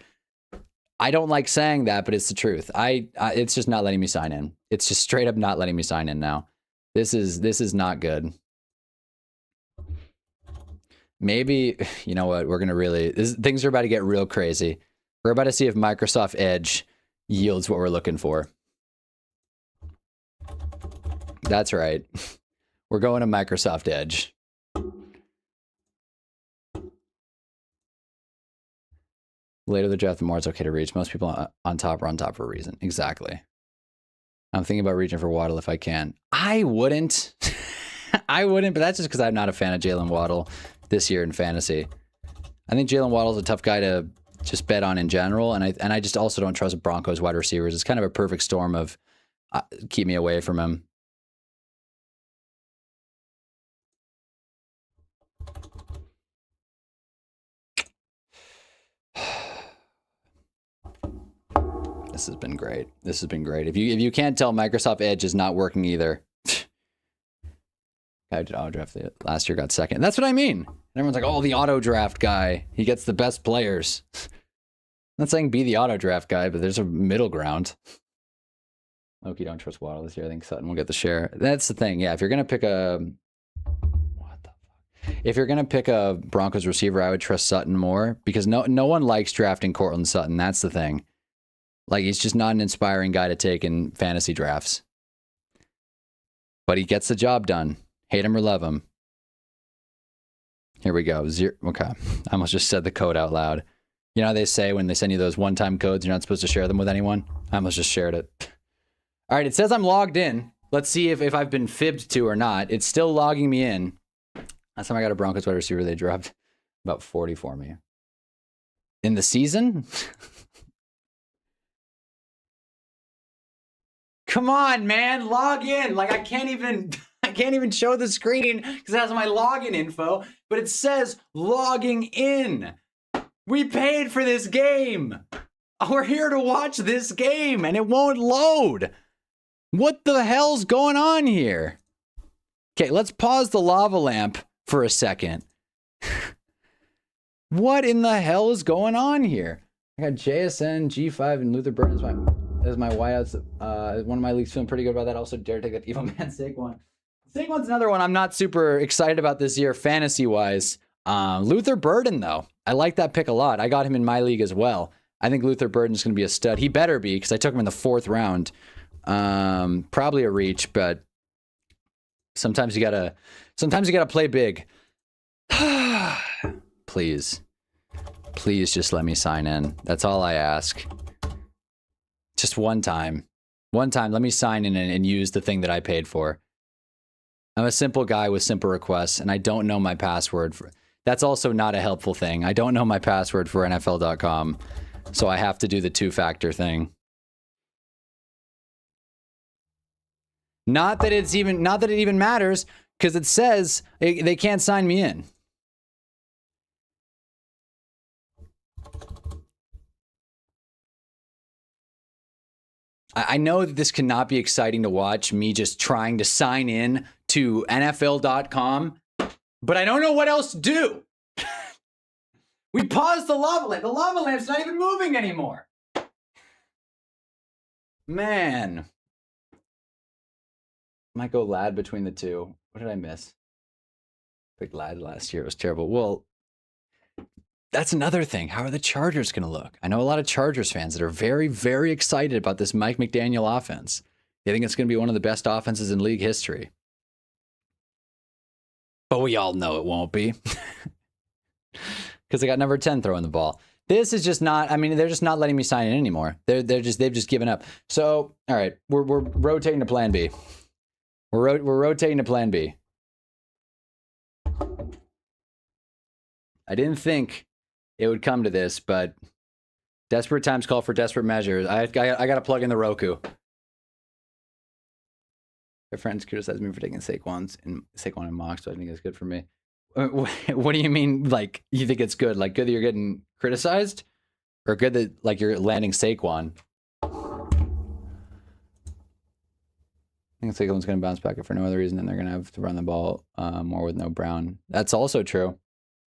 I don't like saying that, but it's the truth. It's just not letting me sign in. It's just straight up not letting me sign in now. This is not good. Maybe, you know what, we're going to really, things are about to get real crazy. We're about to see if Microsoft Edge yields what we're looking for. That's right. We're going to Microsoft Edge. Later the draft, the more it's okay to reach. Most people on top are on top for a reason. Exactly. I'm thinking about reaching for Waddle if I can. I wouldn't. I wouldn't, but that's just because I'm not a fan of Jalen Waddle this year in fantasy. I think Jalen Waddle's a tough guy to just bet on in general, and I just also don't trust Broncos wide receivers. It's kind of a perfect storm of keep me away from him. This has been great. This has been great. If you can't tell, Microsoft Edge is not working either. Guy did auto draft last year, got second. That's what I mean. And everyone's like, oh, the auto draft guy. He gets the best players. I'm not saying be the auto draft guy, but there's a middle ground. Loki, don't trust Waddle this year. I think Sutton will get the share. That's the thing. Yeah, if you're going to pick a... What If you're gonna pick a Broncos receiver, I would trust Sutton more because no one likes drafting Cortland Sutton. That's the thing. Like, he's just not an inspiring guy to take in fantasy drafts. But he gets the job done. Hate him or love him. Here we go. Okay. I almost just said the code out loud. You know how they say when they send you those one-time codes, you're not supposed to share them with anyone? I almost just shared it. All right, it says I'm logged in. Let's see if I've been fibbed to or not. It's still logging me in. Last time I got a Broncos wide receiver, they dropped about 40 for me. In the season? Come on, man, log in. Like, I can't even show the screen because it has my login info, but it says logging in. We paid for this game. We're here to watch this game and it won't load. What the hell's going on here? Okay, let's pause the lava lamp for a second. What in the hell is going on here? I got JSN, G5, and Luther Burton as my wideouts. One of my leagues feeling pretty good about that. Also, dare take that evil man Saquon. Saquon's another one I'm not super excited about this year, fantasy-wise. Luther Burden, though. I like that pick a lot. I got him in my league as well. I think Luther Burden's going to be a stud. He better be, because I took him in the 4th round. Probably a reach, but sometimes you gotta play big. Please just let me sign in. That's all I ask. Just one time, let me sign in and use the thing that I paid for. I'm a simple guy with simple requests, and I don't know my password. That's also not a helpful thing. I don't know my password for NFL.com, so I have to do the 2-factor thing. Not that it even matters, because it says they can't sign me in. I know that this cannot be exciting to watch, me just trying to sign in to NFL.com, but I don't know what else to do. We paused the lava lamp. The lava lamp's not even moving anymore. Man. Might go Lad between the two. What did I miss? Picked Lad last year. It was terrible. Well, that's another thing. How are the Chargers going to look? I know a lot of Chargers fans that are very, very excited about this Mike McDaniel offense. They think it's going to be one of the best offenses in league history. But we all know it won't be. Because they got number 10 throwing the ball. This is just not, I mean, they're just not letting me sign in anymore. They've just given up. So, all right, we're rotating to plan B. We're rotating to plan B. I didn't think it would come to this, but desperate times call for desperate measures. I got to plug in the Roku. My friends criticized me for taking Saquon and Mox, so I think it's good for me. What do you mean, like, you think it's good? Like, good that you're getting criticized? Or good that, like, you're landing Saquon? I think Saquon's going to bounce back for no other reason than they're going to have to run the ball more with no Brown. That's also true.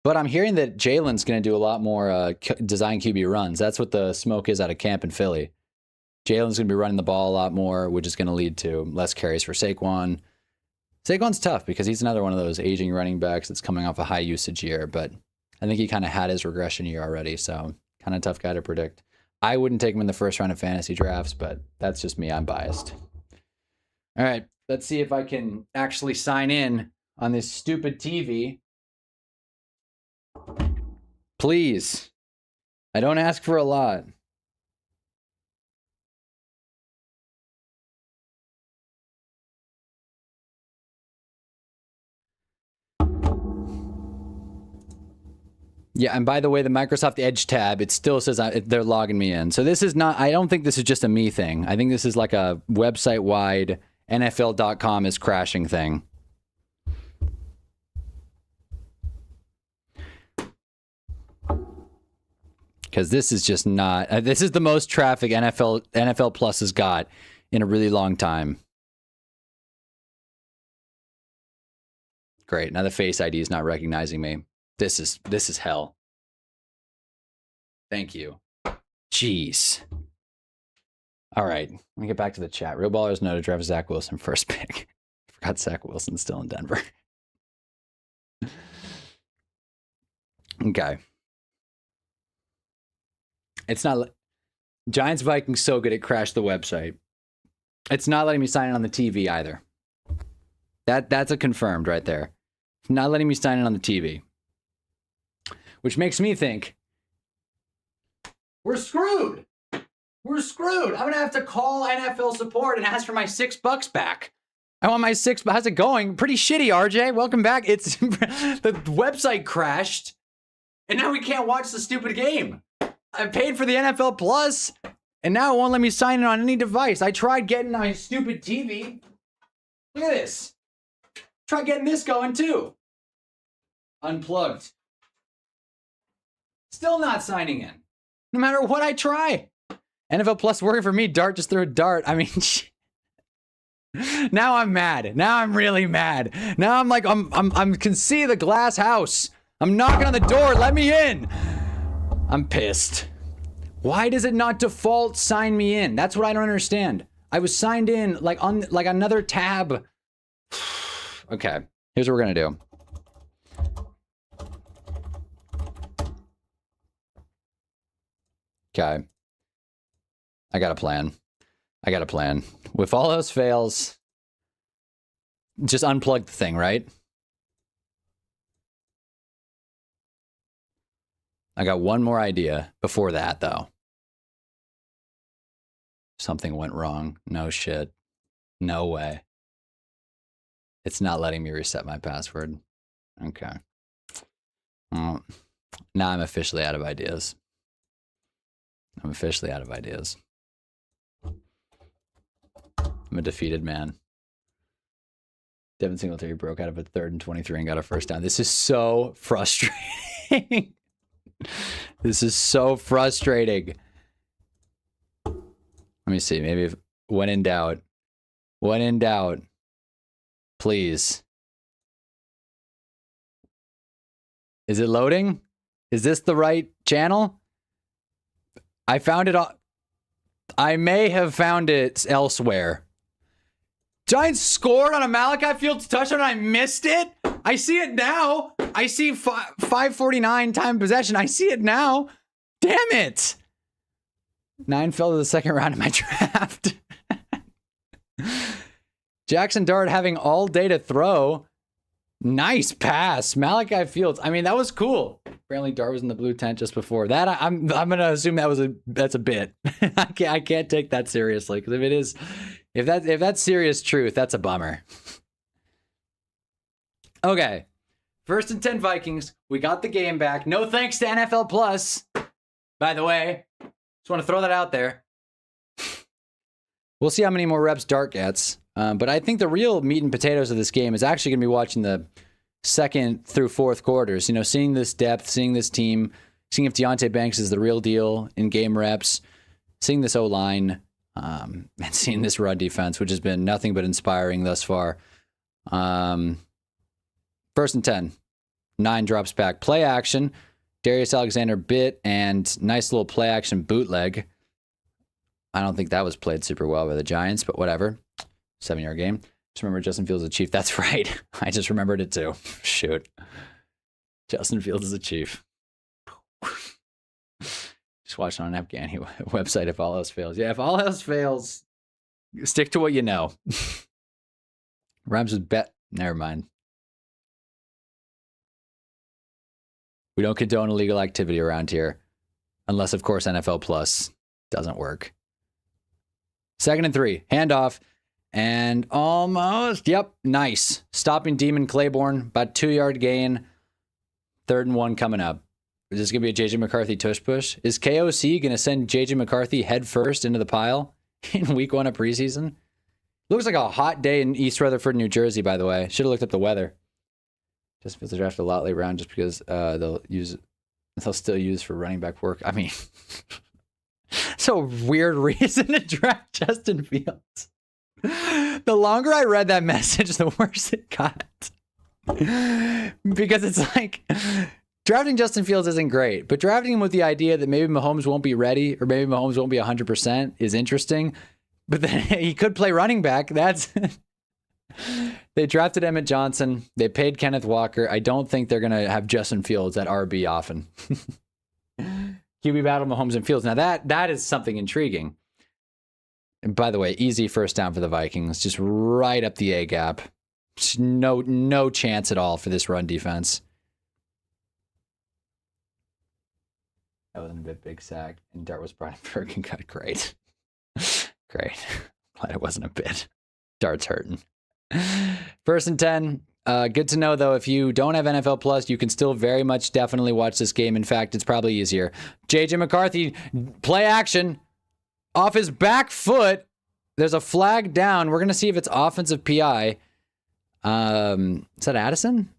But I'm hearing that Jalen's going to do a lot more design QB runs. That's what the smoke is out of camp in Philly. Jalen's going to be running the ball a lot more, which is going to lead to less carries for Saquon. Saquon's tough because he's another one of those aging running backs that's coming off a high usage year, but I think he kind of had his regression year already, so kind of tough guy to predict. I wouldn't take him in the first round of fantasy drafts, but that's just me. I'm biased. All right, let's see if I can actually sign in on this stupid TV. Please. I don't ask for a lot. Yeah, and by the way, the Microsoft Edge tab, it still says they're logging me in. So this is not, I don't think this is just a me thing. I think this is like a website-wide NFL.com is crashing thing. Because this is just not, this is the most traffic NFL Plus has got in a really long time. Great, now the Face ID is not recognizing me. This is hell. Thank you. Jeez. All right, let me get back to the chat. Real Ballers know to draft Zach Wilson first pick. Forgot Zach Wilson's still in Denver. Okay. It's not... Giants Vikings so good it crashed the website. It's not letting me sign in on the TV either. That's a confirmed right there. Not letting me sign in on the TV. Which makes me think, we're screwed. We're screwed. I'm going to have to call NFL support and ask for my $6 back. I want my $6. How's it going? Pretty shitty, RJ. Welcome back. It's the website crashed, and now we can't watch the stupid game. I paid for the NFL Plus, and now it won't let me sign in on any device. I tried getting my stupid TV. Look at this. Try getting this going too. Unplugged. Still not signing in. No matter what I try. NFL Plus working for me. Dart just threw a dart. I mean, now I'm mad. Now I'm really mad. Now I'm like, I'm can see the glass house. I'm knocking on the door. Let me in. I'm pissed. Why does it not default sign me in? That's what I don't understand. I was signed in like on like another tab. Okay, here's what we're gonna do. Okay. I got a plan. If all else fails, just unplug the thing, right? I got one more idea before that, though. Something went wrong. No shit. No way. It's not letting me reset my password. Okay. Well, now I'm officially out of ideas. I'm a defeated man. Devin Singletary broke out of a 3rd and 23 and got a first down. This is so frustrating. This is so frustrating. Let me see. Maybe if when in doubt, please. Is it loading? Is this the right channel? I found it. I may have found it elsewhere. Giants scored on a Malachi Fields touchdown and I missed it? I see it now. I see 5:49 time possession. I see it now. Damn it. 9 fell to the second round of my draft. Jackson Dart having all day to throw. Nice pass. Malachi Fields. I mean, that was cool. Apparently Dart was in the blue tent just before that. I'm gonna assume that's a bit. I can't take that seriously, because if that's serious truth, that's a bummer. Okay. 1st and 10 Vikings. We got the game back. No thanks to NFL Plus. By the way, just want to throw that out there. We'll see how many more reps Dart gets. But I think the real meat and potatoes of this game is actually going to be watching the 2nd through 4th quarters. You know, seeing this depth, seeing this team, seeing if Deonte Banks is the real deal in game reps, seeing this O-line, and seeing this run defense, which has been nothing but inspiring thus far. 1st and 10. 9 drops back. Play action. Darius Alexander bit and nice little play action bootleg. I don't think that was played super well by the Giants, but whatever. 7-yard game. Just remember Justin Fields is a Chief. That's right. I just remembered it too. Shoot. Justin Fields is a Chief. Just watching on an Afghani website if all else fails. Yeah, if all else fails, stick to what you know. Rhymes with bet. Never mind. We don't condone illegal activity around here. Unless, of course, NFL Plus doesn't work. 2nd and 3. Handoff. And almost. Yep. Nice. Stopping Demon Claiborne. About 2-yard gain. 3rd and 1 coming up. Is this going to be a JJ McCarthy tush push? Is KOC going to send JJ McCarthy head first into the pile in week 1 of preseason? Looks like a hot day in East Rutherford, New Jersey, by the way. Should have looked up the weather. Just feels drafted a lot late round just because they'll still use for running back work. I mean, it's a weird reason to draft Justin Fields. The longer I read that message, the worse it got. Because it's like, drafting Justin Fields isn't great, but drafting him with the idea that maybe Mahomes won't be ready or maybe Mahomes won't be 100% is interesting. But then he could play running back. They drafted Emmett Johnson. They paid Kenneth Walker. I don't think they're going to have Justin Fields at RB often. QB battle, Mahomes and Fields. Now that is something intriguing. And by the way, easy first down for the Vikings. Just right up the A gap. Just no chance at all for this run defense. That wasn't a bit big sack. And Dart was Brandenburg and got great. Great. Glad it wasn't a bit. Dart's hurting. 1st and 10. Good to know, though, if you don't have NFL Plus, you can still very much definitely watch this game. In fact, it's probably easier. JJ McCarthy, play action. Off his back foot. There's a flag down. We're going to see if it's offensive PI. Is that Addison?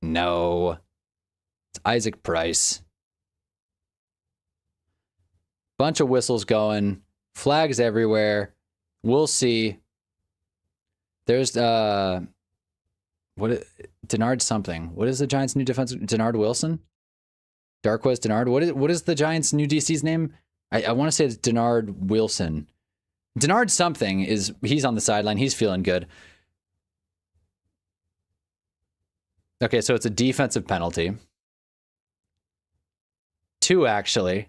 No. It's Isaac Price. Bunch of whistles going. Flags everywhere. We'll see. There's Denard something. What is the Giants' new defensive? Denard Wilson? Darquez Denard? What is the Giants' new DC's name? I want to say it's Denard Wilson. Denard something he's on the sideline. He's feeling good. Okay, so it's a defensive penalty. 2, actually.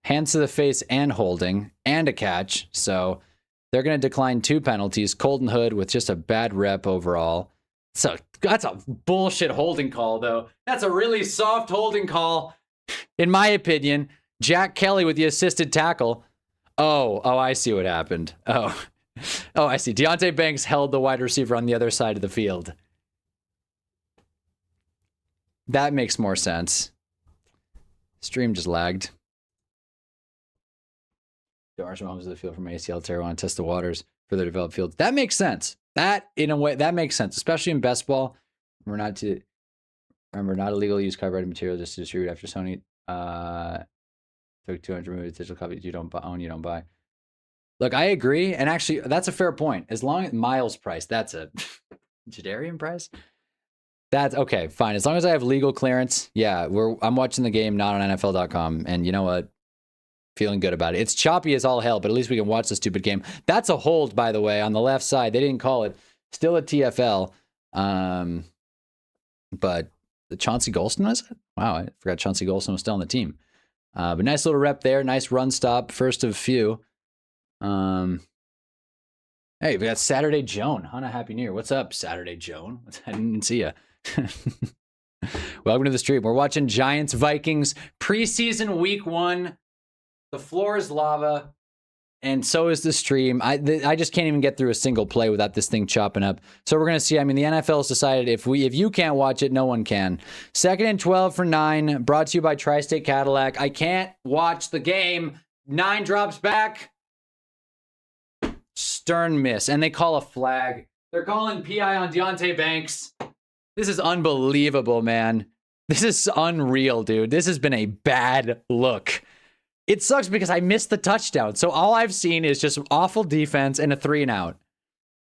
Hands to the face and holding and a catch. So they're going to decline 2 penalties. Colton Hood with just a bad rep overall. So that's a bullshit holding call, though. That's a really soft holding call, in my opinion. Jack Kelly with the assisted tackle. Oh, I see what happened. Oh, I see. Deontay Banks held the wide receiver on the other side of the field. That makes more sense. Stream just lagged. Arsenal Mahomes to the field from ACL tear. Want to test the waters for the developed fields. That makes sense. That, in a way, that makes sense, especially in best ball. Remember, not illegal to use copyrighted material just to distribute after Sony took 200 removed digital copies you don't own, you don't buy. Look, I agree, and actually, that's a fair point. As long as Miles Price, that's a Jadarian Price. That's okay, fine. As long as I have legal clearance, yeah, I'm watching the game not on NFL.com, and you know what? Feeling good about it. It's choppy as all hell, but at least we can watch the stupid game. That's a hold, by the way, on the left side. They didn't call it. Still a TFL. But the Chauncey Golston, was it? Wow, I forgot Chauncey Golston was still on the team. But nice little rep there. Nice run stop. First of few. Hey, we got Saturday Joan. Hannah, Happy New Year. What's up, Saturday Joan? I didn't see ya. Welcome to the stream. We're watching Giants Vikings preseason week 1. The floor is lava, and so is the stream. I just can't even get through a single play without this thing chopping up. So we're going to see. I mean, the NFL has decided if you can't watch it, no one can. 2nd and 12 for 9, brought to you by Tri-State Cadillac. I can't watch the game. 9 drops back. Stern miss, and they call a flag. They're calling PI on Deontay Banks. This is unbelievable, man. This is unreal, dude. This has been a bad look. It sucks because I missed the touchdown. So all I've seen is just awful defense and a 3 and out.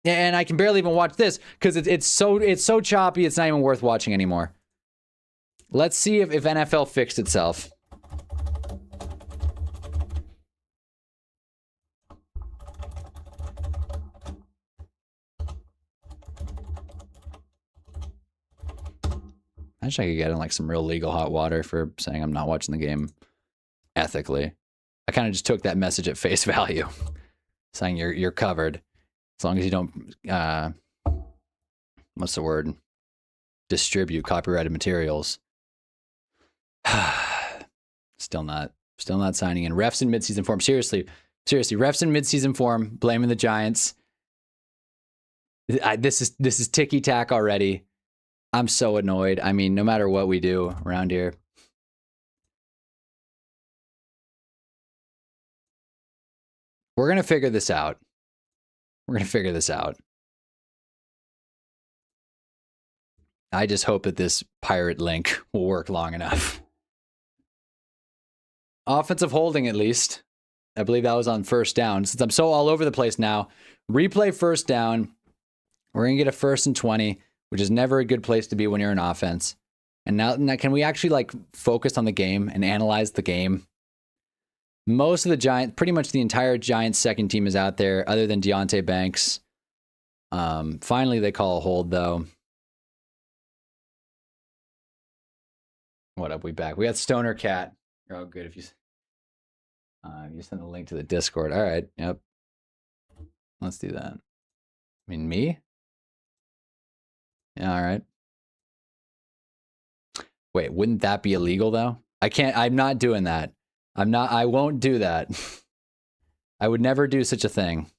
And I can barely even watch this because it's so choppy, it's not even worth watching anymore. Let's see if NFL fixed itself. I wish I could get in like some real legal hot water for saying I'm not watching the game. Ethically, I kind of just took that message at face value, saying you're covered as long as you don't what's the word, distribute copyrighted materials. Still not signing in. Refs in midseason form. Seriously, refs in midseason form, blaming the Giants. This is ticky tack already. I'm so annoyed. I mean, no matter what we do around here. We're going to figure this out. I just hope that this pirate link will work long enough. Offensive holding, at least. I believe that was on first down. Since I'm so all over the place now, replay first down. We're going to get a 1st and 20, which is never a good place to be when you're in offense. And now can we actually focus on the game and analyze the game? Most of the Giants, pretty much the entire Giants second team is out there, other than Deontay Banks. Finally, they call a hold, though. What up? We back. We got Stoner Cat. You're all good if you send a link to the Discord. All right. Yep. Let's do that. I mean, me? Yeah, all right. Wait, wouldn't that be illegal, though? I'm not doing that. I won't do that. I would never do such a thing.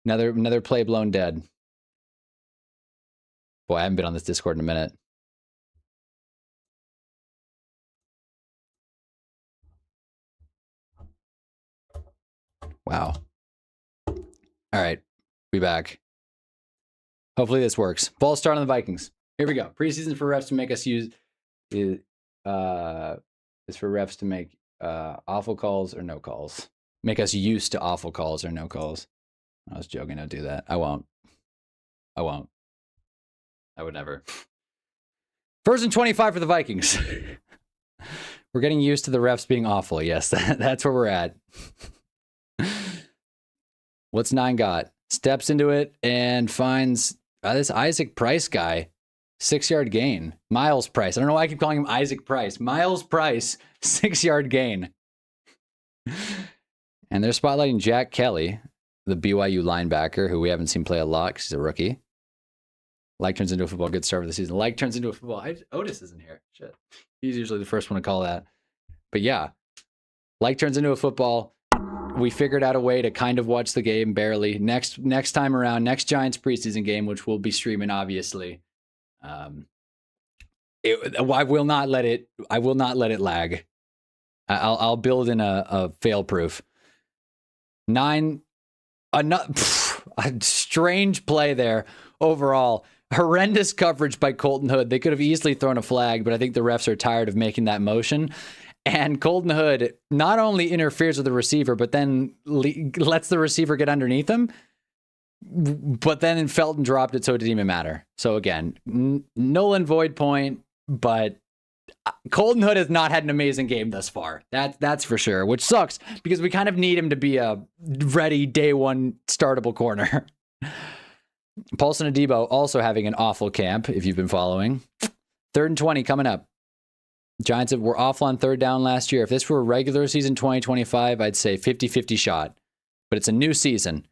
Another play blown dead. Boy, I haven't been on this Discord in a minute. Wow. All right. We back. Hopefully this works. False start on the Vikings. Here we go. Preseason for refs to make us use is for refs to make awful calls or no calls. Make us used to awful calls or no calls. I was joking. Don't do that. I won't. I would never. 1st and 25 for the Vikings. We're getting used to the refs being awful. Yes, that's where we're at. What's 9 got? Steps into it and finds this Isaac Price guy. 6-yard gain. Miles Price. I don't know why I keep calling him Isaac Price. Miles Price, 6-yard gain. And they're spotlighting Jack Kelly, the BYU linebacker, who we haven't seen play a lot because he's a rookie. Like turns into a football. Good start of the season. Like turns into a football. Otis isn't here. Shit. He's usually the first one to call that. But yeah. Like turns into a football. We figured out a way to kind of watch the game barely. Next time around, next Giants preseason game, which we'll be streaming, obviously. I will not let it lag. I'll build in a fail proof. 9, a strange play there overall. Horrendous coverage by Colton Hood. They could have easily thrown a flag, but I think the refs are tired of making that motion. And Colton Hood not only interferes with the receiver, but then lets the receiver get underneath him. But then Felton dropped it, so it didn't even matter. So again, null and void point, but Colton Hood has not had an amazing game thus far. That's for sure, which sucks because we kind of need him to be a ready day one startable corner. Paulson Adebo also having an awful camp, if you've been following. 3rd and 20 coming up. Giants were awful on 3rd down last year. If this were regular season 2025, I'd say 50-50 shot. But it's a new season.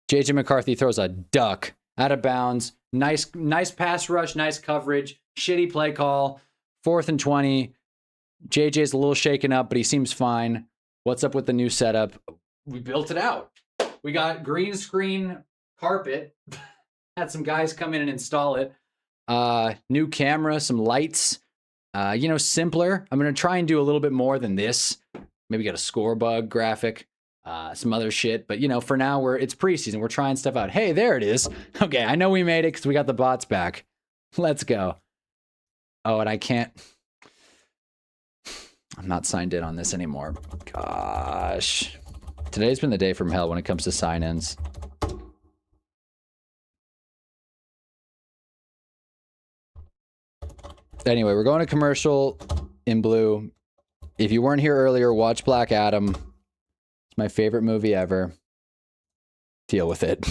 J.J. McCarthy throws a duck out of bounds. Nice pass rush, nice coverage. Shitty play call. 4th and 20. JJ's a little shaken up, but he seems fine. What's up with the new setup? We built it out. We got green screen carpet. Had some guys come in and install it. New camera, some lights. Simpler. I'm going to try and do a little bit more than this. Maybe get a score bug graphic. Some other shit. But, for now, it's preseason. We're trying stuff out. Hey, there it is. Okay, I know we made it because we got the bots back. Let's go. Oh, and I'm not signed in on this anymore. Gosh. Today's been the day from hell when it comes to sign-ins. Anyway, we're going to commercial in blue. If you weren't here earlier, watch Black Adam. It's my favorite movie ever. Deal with it.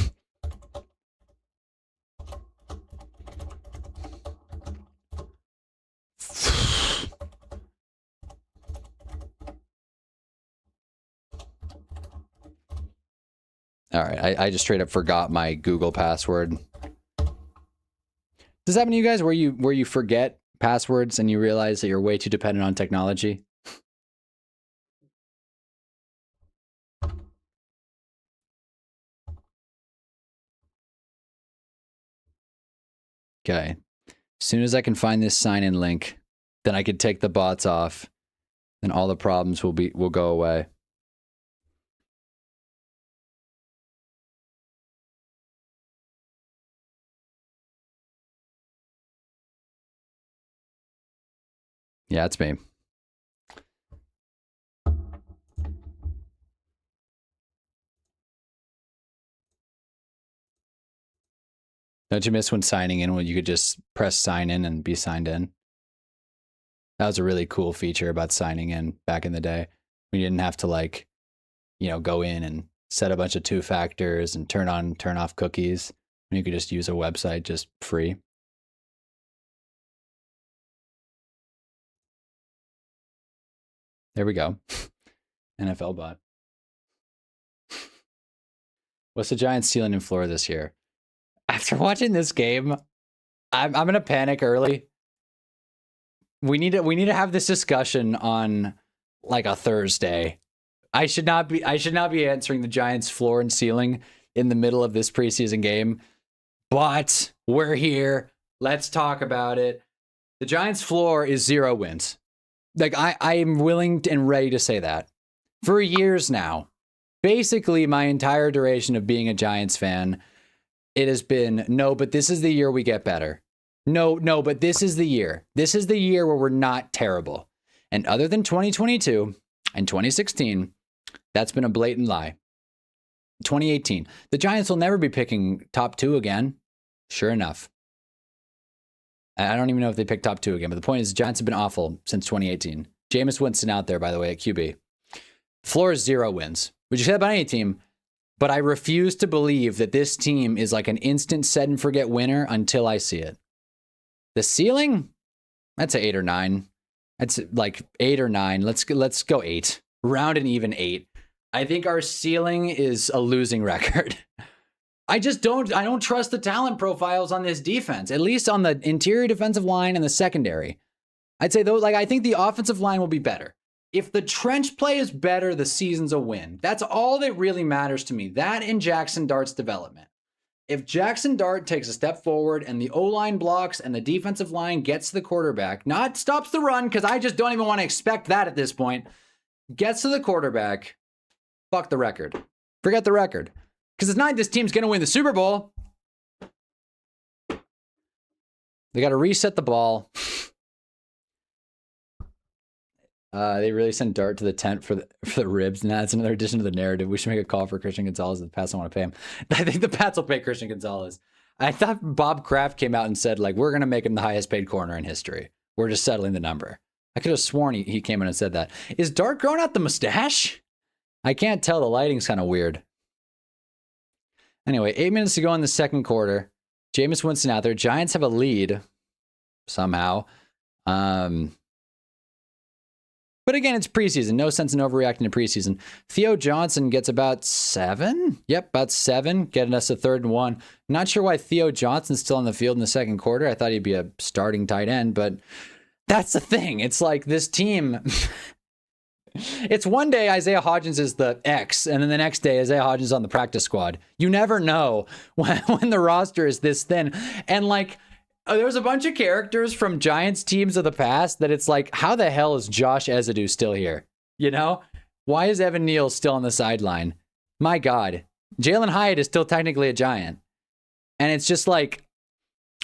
All right, I just straight up forgot my Google password. Does this happen to you guys where you forget passwords and you realize that you're way too dependent on technology? Okay. As soon as I can find this sign-in link, then I could take the bots off, and all the problems will go away. Yeah, it's me. Don't you miss when signing in, when you could just press sign in and be signed in? That was a really cool feature about signing in back in the day. We didn't have to go in and set a bunch of 2-factors and turn on, turn off cookies. And you could just use a website just free. There we go. NFL bot. What's the Giants' ceiling and floor this year? After watching this game, I'm gonna panic early. We need to have this discussion on like a Thursday. I should not be answering the Giants' floor and ceiling in the middle of this preseason game. But we're here. Let's talk about it. The Giants' floor is 0 wins. Like I am willing and ready to say that for years now. Basically, my entire duration of being a Giants fan, it has been, no, but this is the year we get better. No, but this is the year. This is the year where we're not terrible. And other than 2022 and 2016, that's been a blatant lie. 2018, the Giants will never be picking top 2 again. Sure enough. I don't even know if they picked top 2 again, but the point is the Giants have been awful since 2018. Jameis Winston out there, by the way, at QB. Floor is 0 wins. Would you say that about any team? But I refuse to believe that this team is like an instant set and forget winner until I see it. The ceiling? That's an 8 or 9. That's like 8 or 9. Let's go 8. Round and even 8. I think our ceiling is a losing record. I don't trust the talent profiles on this defense, at least on the interior defensive line and the secondary. I'd say though, like I think the offensive line will be better. If the trench play is better, the season's a win. That's all that really matters to me. That and Jackson Dart's development. If Jackson Dart takes a step forward and the O-line blocks and the defensive line gets to the quarterback, not stops the run, because I just don't even want to expect that at this point, gets to the quarterback, fuck the record. Forget the record. Because it's not like this team's going to win the Super Bowl. They got to reset the ball. They really sent Dart to the tent for the ribs. Now that's another addition to the narrative. We should make a call for Christian Gonzalez. The Pats don't want to pay him. I think the Pats will pay Christian Gonzalez. I thought Bob Kraft came out and said, like, we're going to make him the highest paid corner in history. We're just settling the number. I could have sworn he came in and said that. Is Dart growing out the mustache? I can't tell. The lighting's kind of weird. Anyway, 8 minutes to go in the second quarter. Jameis Winston out there. Giants have a lead somehow. But again, it's preseason. No sense in overreacting to preseason. Theo Johnson gets about 7. Yep, about 7, getting us a 3rd and 1. Not sure why Theo Johnson's still on the field in the second quarter. I thought he'd be a starting tight end, but that's the thing. It's like this team. It's one day Isaiah Hodgins is the X, and then the next day Isaiah Hodgins is on the practice squad. You never know when the roster is this thin. And like, there's a bunch of characters from Giants teams of the past that it's like, how the hell is Josh Ezadu still here? You know? Why is Evan Neal still on the sideline? My God. Jalen Hyatt is still technically a Giant. And it's just like,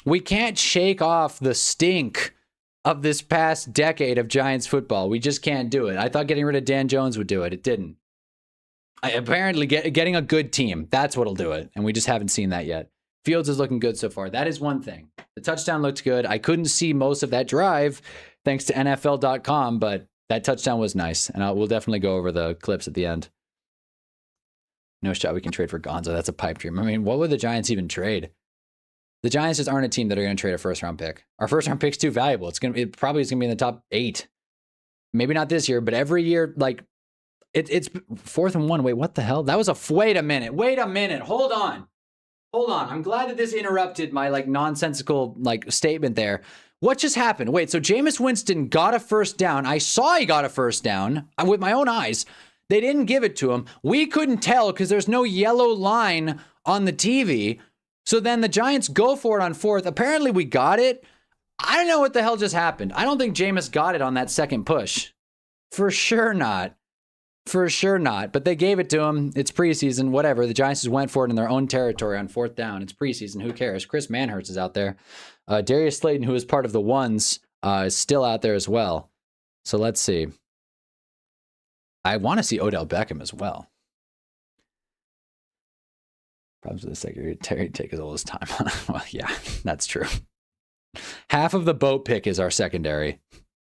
we can't shake off the stink of this past decade of Giants football. We just can't do it. I thought getting rid of Dan Jones would do it. It didn't. Apparently, getting a good team, that's what'll do it. And we just haven't seen that yet. Fields is looking good so far. That is one thing. The touchdown looked good. I couldn't see most of that drive thanks to NFL.com, but that touchdown was nice. And we'll definitely go over the clips at the end. No shot we can trade for Gonzo. That's a pipe dream. I mean, what would the Giants even trade? The Giants just aren't a team that are going to trade a first-round pick. Our first-round pick's too valuable. It probably is going to be in the top 8. Maybe not this year, but every year, like, it's 4th and 1. Wait, what the hell? That was wait a minute. Hold on. I'm glad that this interrupted my like nonsensical like statement there. What just happened? Wait, so Jameis Winston got a first down. I saw he got a first down with my own eyes. They didn't give it to him. We couldn't tell because there's no yellow line on the TV. So then the Giants go for it on 4th. Apparently we got it. I don't know what the hell just happened. I don't think Jameis got it on that second push. For sure not. But they gave it to him. It's preseason, whatever. The Giants just went for it in their own territory on 4th down. It's preseason. Who cares? Chris Manhurts is out there. Darius Slayton, who is part of the ones, is still out there as well. So let's see. I want to see Odell Beckham as well. Problems with the secondary take as old as time. Well, yeah, that's true. Half of the boat pick is our secondary,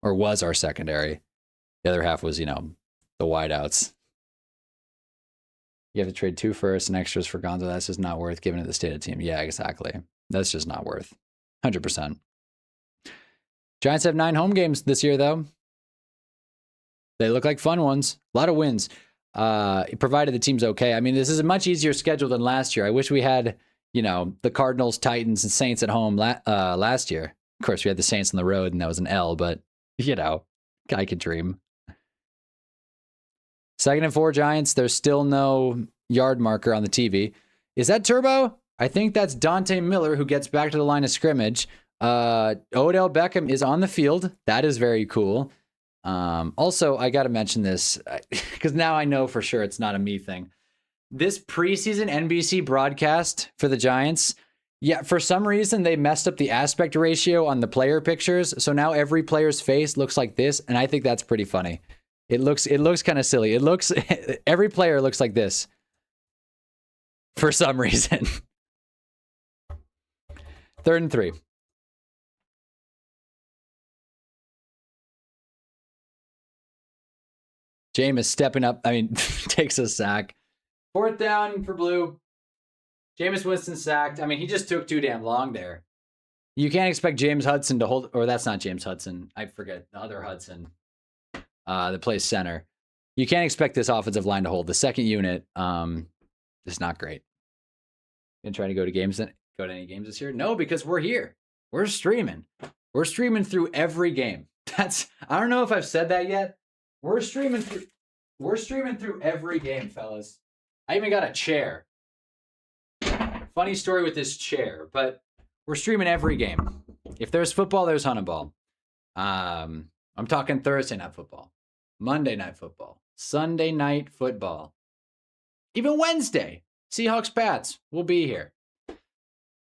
or was our secondary. The other half was, the wideouts. You have to trade 2 firsts and extras for Gonzo. That's just not worth given to the state of the team. Yeah, exactly. That's just not worth. 100%. Giants have 9 home games this year, though. They look like fun ones. A lot of wins. Provided the team's okay. I mean, this is a much easier schedule than last year. I wish we had, you know, the Cardinals, Titans, and Saints at home last year. Of course, we had the Saints on the road, and that was an L, but, you know, I could dream. 2nd and 4 Giants. There's still no yard marker on the TV. Is that Turbo? I think that's Dante Miller, who gets back to the line of scrimmage. Odell Beckham is on the field. That is very cool. Also, I got to mention this because now I know for sure it's not a me thing. This preseason NBC broadcast for the Giants, yeah, for some reason they messed up the aspect ratio on the player pictures. So now every player's face looks like this, and I think that's pretty funny. It looks kind of silly. It looks every player looks like this for some reason. 3rd and 3. Jameis stepping up. I mean, takes a sack. 4th down for Blue. Jameis Winston sacked. I mean, he just took too damn long there. You can't expect James Hudson to hold, or that's not James Hudson. I forget the other Hudson that plays center. You can't expect this offensive line to hold. The second unit is not great. Been trying to go to any games this year? No, because we're here. We're streaming. We're streaming through every game. I don't know if I've said that yet. We're streaming through every game, fellas. I even got a chair. Funny story with this chair, but we're streaming every game. If there's football, there's Hunnaball. I'm talking Thursday night football, Monday night football, Sunday night football, even Wednesday. Seahawks Pats. We'll be here.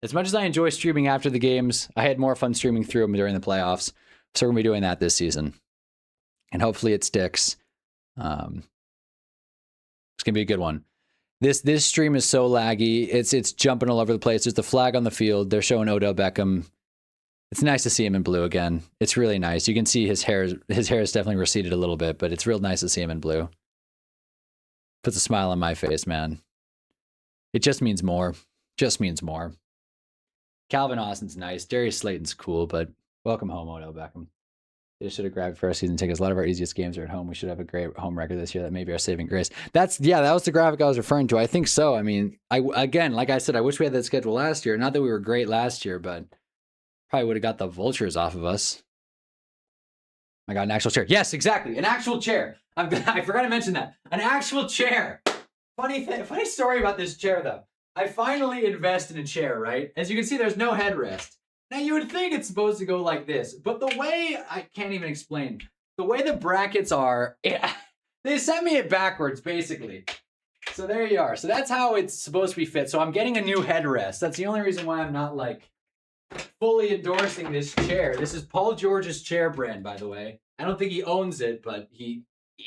As much as I enjoy streaming after the games, I had more fun streaming through them during the playoffs. So we're going to be doing that this season. And hopefully it sticks. It's going to be a good one. This stream is so laggy. It's jumping all over the place. There's the flag on the field. They're showing Odell Beckham. It's nice to see him in blue again. It's really nice. You can see his hair is definitely receded a little bit, but it's real nice to see him in blue. Puts a smile on my face, man. It just means more. Just means more. Calvin Austin's nice. Darius Slayton's cool, but welcome home, Odell Beckham. They should have grabbed first season tickets. A lot of our easiest games are at home. We should have a great home record this year. That may be our saving grace. That was the graphic I was referring to. I think so. I mean, again, like I said, I wish we had that schedule last year. Not that we were great last year, but probably would have got the vultures off of us. I got an actual chair. Yes, exactly. An actual chair. I forgot to mention that. An actual chair. Funny story about this chair, though. I finally invested in a chair, right? As you can see, there's no headrest. Now, you would think it's supposed to go like this, but the way, I can't even explain, the way the brackets are, they sent me it backwards, basically. So there you are. So that's how it's supposed to be fit. So I'm getting a new headrest. That's the only reason why I'm not, like, fully endorsing this chair. This is Paul George's chair brand, by the way. I don't think he owns it, but he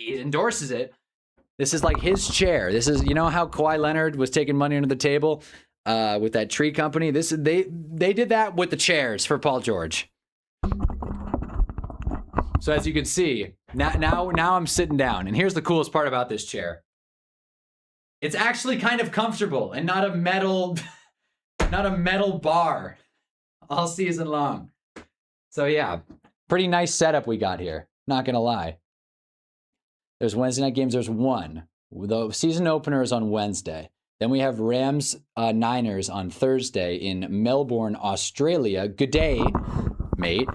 endorses it. This is like his chair. This is, you know how Kawhi Leonard was taking money under the table with that tree company? They did that with the chairs for Paul George. So as you can see, now I'm sitting down. And here's the coolest part about this chair. It's actually kind of comfortable and not a metal bar all season long. So yeah, pretty nice setup we got here. Not gonna lie. There's Wednesday night games. There's one. The season opener is on Wednesday. Then we have Rams Niners on Thursday in Melbourne, Australia. Good day, mate.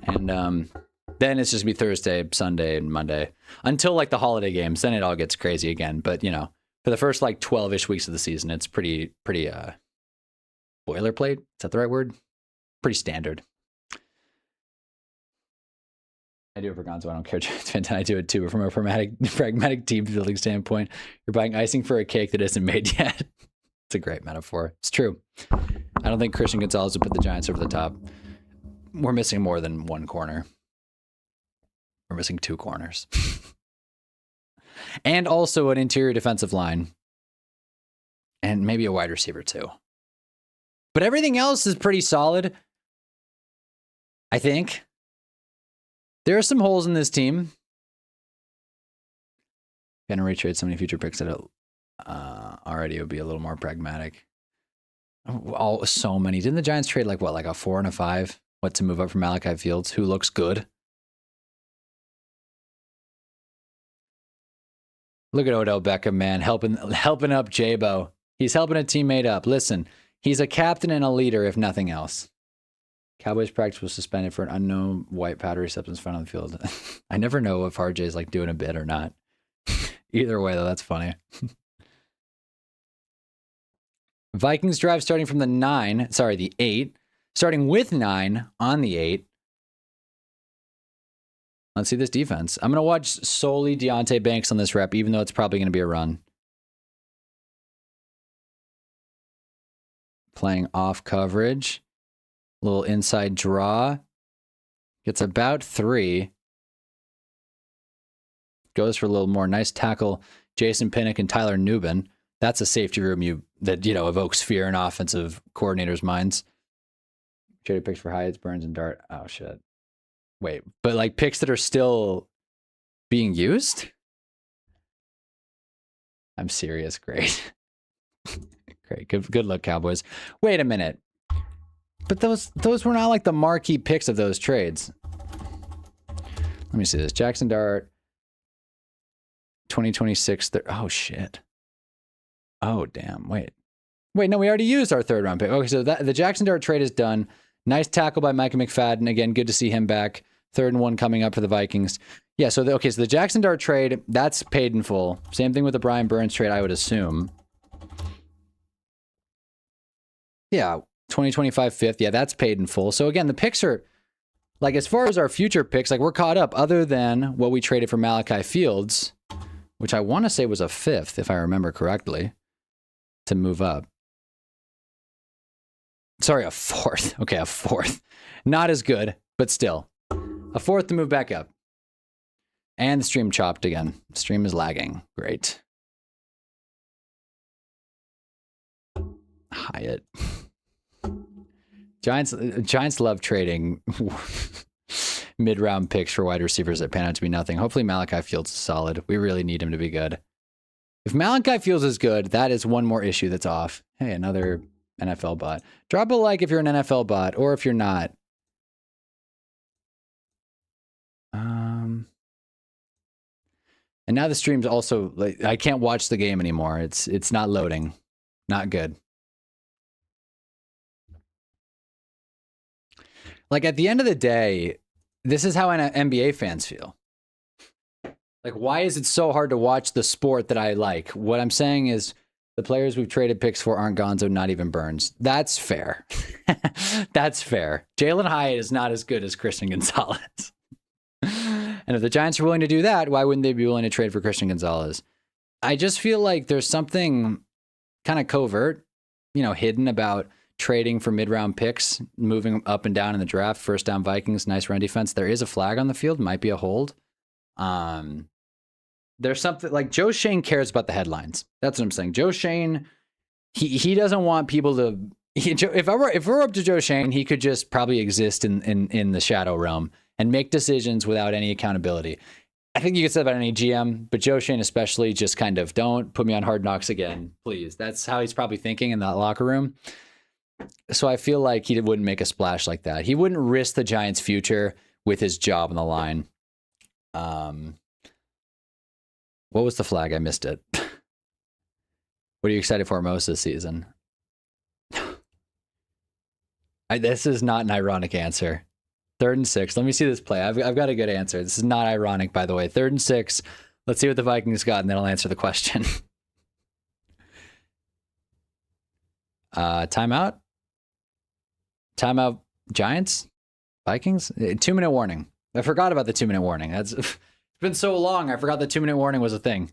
And then it's just be Thursday, Sunday, and Monday until like the holiday games. Then it all gets crazy again. But you know, for the first like 12-ish weeks of the season, it's pretty boilerplate. Is that the right word? Pretty standard. I do it for Gonzo. I don't care. I do it too. But from a pragmatic team building standpoint, you're buying icing for a cake that isn't made yet. It's a great metaphor. It's true. I don't think Christian Gonzalez would put the Giants over the top. We're missing more than one corner. We're missing 2 corners. And also an interior defensive line. And maybe a wide receiver too. But everything else is pretty solid, I think. There are some holes in this team. Gonna retrade so many future picks that Already it would be a little more pragmatic. Oh, so many. Didn't the Giants trade like what, like a 4 and a 5? What, to move up from Malachi Fields, who looks good? Look at Odell Beckham, man, helping up J-Bo. He's helping a teammate up. Listen, he's a captain and a leader, if nothing else. Cowboys practice was suspended for an unknown white powdery substance found on the field. I never know if RJ's like doing a bit or not. Either way, though, that's funny. Vikings drive starting from the 8. Starting with 9 on the 8. Let's see this defense. I'm going to watch solely Deontay Banks on this rep, even though it's probably going to be a run. Playing off coverage. Little inside draw. Gets about 3. Goes for a little more. Nice tackle. Jason Pinnock and Tyler Nubin. That's a safety room that evokes fear in offensive coordinators' minds. Traded picks for Hyatt, Burns, and Dart. Oh, shit. Wait, but like picks that are still being used? I'm serious. Great. Great. Good luck, Cowboys. Wait a minute. But those were not like the marquee picks of those trades. Let me see this. Jackson Dart. 2026. Oh, shit. Oh, damn. Wait, no, we already used our 3rd round pick. Okay, so the Jackson Dart trade is done. Nice tackle by Micah McFadden. Again, good to see him back. 3rd and 1 coming up for the Vikings. Yeah, so the Jackson Dart trade, that's paid in full. Same thing with the Brian Burns trade, I would assume. Yeah, 2025 5th. Yeah, that's paid in full. So again, the picks are, like, as far as our future picks, like, we're caught up other than what we traded for Malachi Fields, which I want to say was a 5th, if I remember correctly, to move up. Sorry, a 4th. Okay, a 4th. Not as good, but still. A 4th to move back up. And the stream chopped again. Stream is lagging. Great. Hyatt. Giants love trading mid-round picks for wide receivers that pan out to be nothing. Hopefully Malachi Fields is solid. We really need him to be good. If Malachi Fields is good, that is one more issue that's off. Hey, another NFL bot. Drop a like if you're an NFL bot, or if you're not. And now the stream's also, like, I can't watch the game anymore. It's not loading. Not good. Like, at the end of the day, this is how NBA fans feel. Like, why is it so hard to watch the sport that I like? What I'm saying is the players we've traded picks for aren't Gonzo, not even Burns. That's fair. That's fair. Jalen Hyatt is not as good as Christian Gonzalez. And if the Giants are willing to do that, why wouldn't they be willing to trade for Christian Gonzalez? I just feel like there's something kind of covert, hidden about trading for mid-round picks, moving up and down in the draft. First down Vikings, nice run defense. There is a flag on the field, might be a hold. There's something like Joe Shane cares about the headlines. That's what I'm saying. Joe Shane, he doesn't want people to. If we're up to Joe Shane, he could just probably exist in the shadow realm and make decisions without any accountability. I think you could say that about any GM, but Joe Shane especially, just kind of, don't put me on Hard Knocks again, please. That's how he's probably thinking in that locker room. So I feel like he wouldn't make a splash like that. He wouldn't risk the Giants' future with his job on the line. What was the flag? I missed it. What are you excited for most this season? This is not an ironic answer. 3rd and 6. Let me see this play. I've got a good answer. This is not ironic, by the way. 3rd and 6. Let's see what the Vikings got, and then I'll answer the question. Timeout? Timeout Giants? Vikings? 2-minute warning. I forgot about the 2-minute warning. It's been so long, I forgot the 2-minute warning was a thing.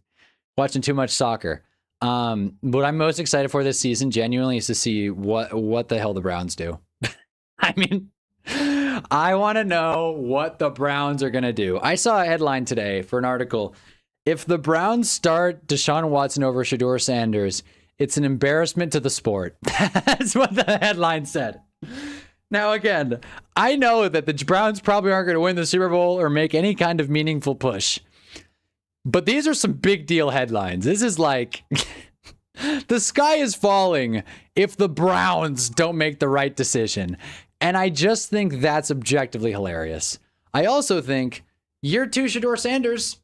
Watching too much soccer. What I'm most excited for this season, genuinely, is to see what the hell the Browns do. I mean, I want to know what the Browns are going to do. I saw a headline today for an article. If the Browns start Deshaun Watson over Shedeur Sanders, it's an embarrassment to the sport. That's what the headline said. Now, again, I know that the Browns probably aren't going to win the Super Bowl or make any kind of meaningful push. But these are some big deal headlines. This is like, The sky is falling if the Browns don't make the right decision. And I just think that's objectively hilarious. I also think year 2 Shedeur Sanders,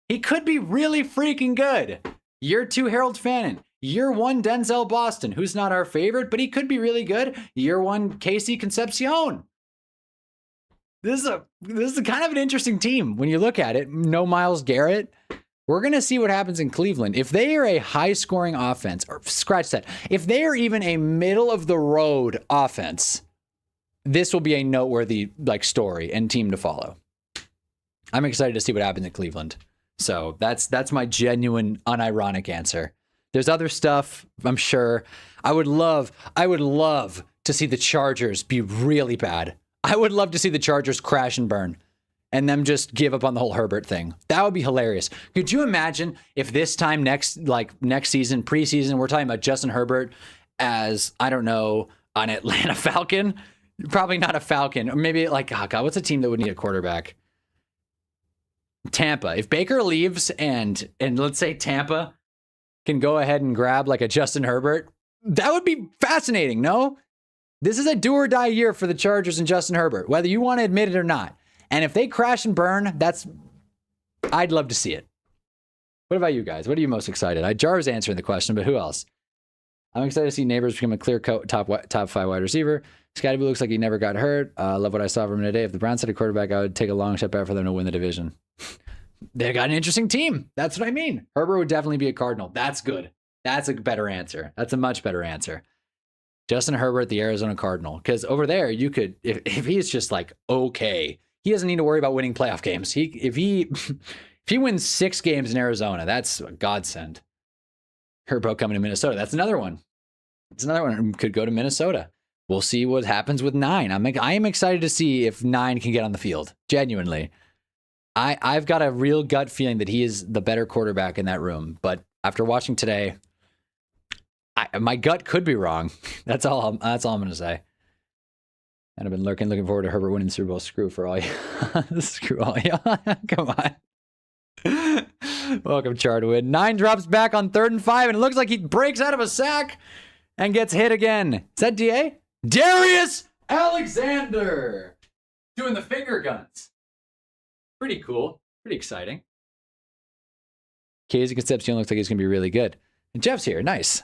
he could be really freaking good. Year 2 Harold Fannin. Year 1 Denzel Boston, who's not our favorite, but he could be really good. Year 1 Casey Concepcion. This is kind of an interesting team when you look at it. No Myles Garrett. We're going to see what happens in Cleveland. If they are a high-scoring offense, or scratch that, if they are even a middle-of-the-road offense, this will be a noteworthy story and team to follow. I'm excited to see what happens in Cleveland. So that's my genuine, unironic answer. There's other stuff, I'm sure. I would love to see the Chargers be really bad. I would love to see the Chargers crash and burn and them just give up on the whole Herbert thing. That would be hilarious. Could you imagine if this time next season, preseason, we're talking about Justin Herbert as, I don't know, an Atlanta Falcon? Probably not a Falcon. Or maybe what's a team that would need a quarterback? Tampa. If Baker leaves and let's say Tampa can go ahead and grab a Justin Herbert, that would be fascinating, no? This is a do or die year for the Chargers and Justin Herbert, whether you want to admit it or not. And if they crash and burn, I'd love to see it. What about you guys? What are you most excited? Jar's answering the question, but who else? I'm excited to see Neighbors become a clear top 5 wide receiver. Scotty Boo looks like he never got hurt. Love what I saw from him today. If the Browns had a quarterback, I would take a long shot back for them to win the division. They got an interesting team. That's what I mean. Herbert would definitely be a Cardinal. That's good. That's a better answer. That's a much better answer. Justin Herbert, the Arizona Cardinal. Because over there, you could, if he's just okay, he doesn't need to worry about winning playoff games. If he wins 6 games in Arizona, that's a godsend. Herbert coming to Minnesota. That's another one. It's another one. Could go to Minnesota. We'll see what happens with 9. I am excited to see if 9 can get on the field. Genuinely. I've got a real gut feeling that he is the better quarterback in that room. But after watching today, my gut could be wrong. That's all I'm going to say. And I've been looking forward to Herbert winning the Super Bowl. Screw all you. Come on. Welcome, Char to win. 9 drops back on 3rd and 5, and it looks like he breaks out of a sack and gets hit again. Is that DA? Darius Alexander doing the finger guns. Pretty cool. Pretty exciting. Casey Concepcion looks like he's going to be really good. And Jeff's here. Nice.